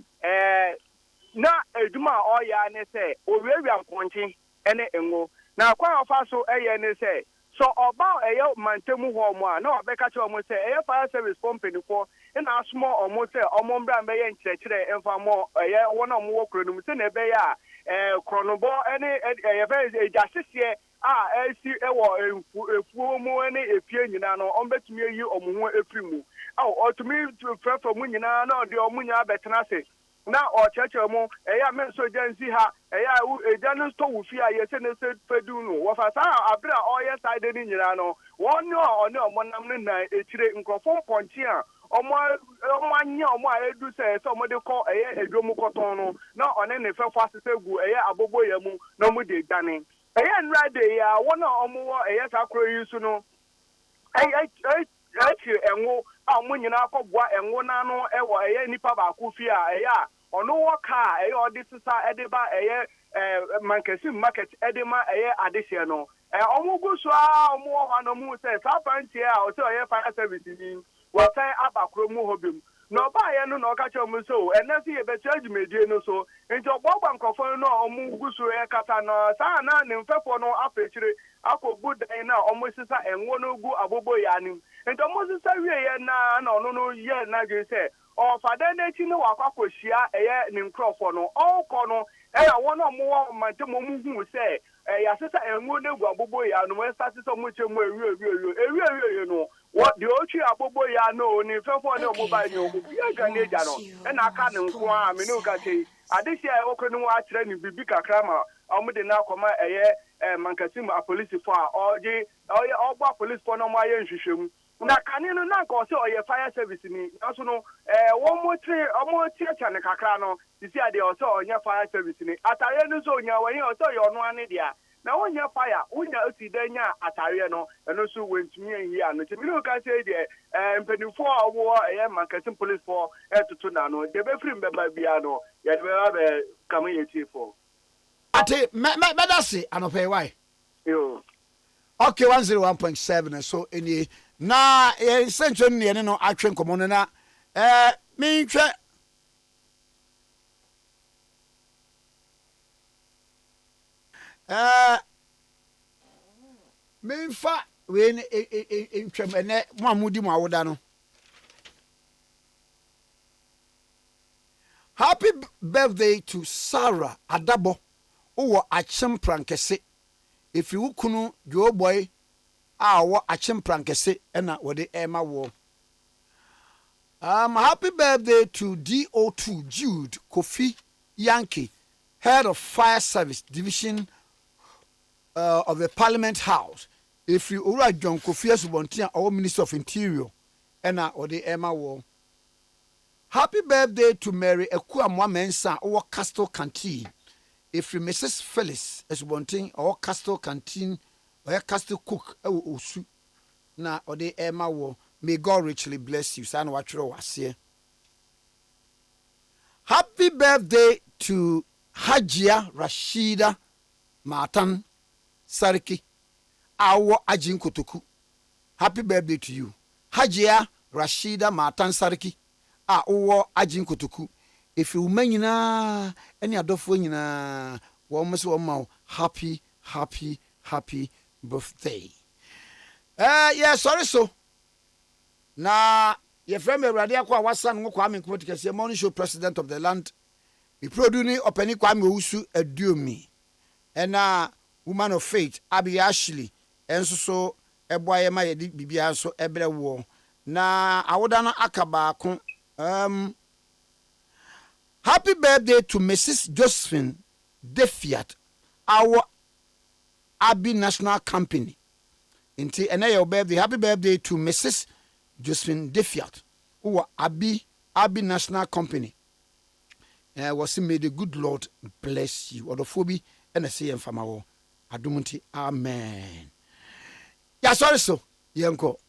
na eduma oya ne se owiawia nkonche ene enwo na kwa ofa so eye ne se so oba eye mantemu ho mo a na obeka che omo se eye fire service company ko na asmo omo se omo mbra mbeye nkyerechire emfa mo eye wona omo wo kronum se na ebe ya kronobo ene eye jasese esi ewo efuo mu ene efie nyina no ombetumi yi omo ho efrimu otumi frefo mu nyina na ode omo nya betena se na ocheche mu eya menso jansi ha eya ejanu sto wufi ayese ne se fedu no wo fa sa abra oye side ni nyina no won one omonam ne na echire nkrofo ponchi a omo anya omo a edu se omo de ko eye edwomu koton no na one ne fefo asesegu eye abobo ya mu na omo de gane eye nrade ya wona omo wo eye sakro yisu no eye enwo omo nyina akọbua enwo na no ewo eye nipa ba ku fi a eye a ono wo ka eye odi sisa edeba eye mankasim market edema eye adehye no omo guso a omo wo no mu se sapanti a o se eye fire service ni wo sai abakro mu hobim no ba ye no no ka che omo so enasi ye be charge medie no so nti ogbogba nkofo no omo guso e kata no sa na ne mfefo no afechire akobu dan na omo sisa enwo no gu abobo ya ni nti omo sisa wie ye na ono no ye na ge se o fada na chi no wakwakohia eye ni nkrofo no okọ no ya wono mo mantemo mu hu se ya sisa enwo no gu abobo ya no mo start so mo chemu ewie no what the ochi abobo ya no ni fefo na omo ba ni omo bia ga ne ja no na aka ne nko a me no ka sei adisi a okonu wa kire ni bibi kakra ma omo de na akoma eye mankasim a police for oje ogba police for no mo aye nhwehwem na kanino na nka ose oye fire service ni aso no omo tie ne kakra no sisi ade ose onye fire service ni atare no so onya wani ose oye ono ane dia na onya fire onya osidanya atare no eno so wentumi anyi ano ti mi ka say de mpanifo awo eye mankasim police for etutu na no de be free mbeba bia no ye de be kam ye tifo ate medase anope why yo okay 101.7 so any na central ne no atwen komo no na mentwe memfa when in Tremene, Mamudi Mawodano. Happy birthday to Sarah Adabo, or Achim Prankese. If you kunu Joe boy, our Achim Prankese, and not what the Emma war. Happy birthday to DO2 Jude Kofi Yankee, head of Fire Service Division of the Parliament House. If you ura John Kofi Subontia, our Minister of Interior, and not what the Emma war. Happy birthday to Mary Ekuamwa Mensa, our Castle Canteen. If you Mrs. Phyllis Subontin, our Castle Canteen, or Castle Cook, Osu, na or the Emma war. May God richly bless you. San Watro was here. Happy birthday to Hajia Rashida Matan Sariki, our Ajin Kotoku. Happy birthday to you. Hajia Rashida Matan Sariki, our Ajin Kotoku. If you menina any adofo nyina, happy birthday. Yeah, sorry so. Na ye friend me Ade Akye Abia ngo Kwame Nkrumah Tikese morning show president of the land. We produce ni openi Kwame Owusu aduomi. Ena woman of faith Abi Ashley enso so eboaye ma ye di bibia so ebre wo. Na awoda no akaba ko happy birthday to Mrs. Josephine Defiat, our Abi National Company. Inti ena your birthday, happy birthday to Mrs. Josephine Defiat, who are Abi National Company. Was may the good Lord bless you. Or the phobia and a say and famawo. Adumunti, amen. Yeah, sorry so, yanko.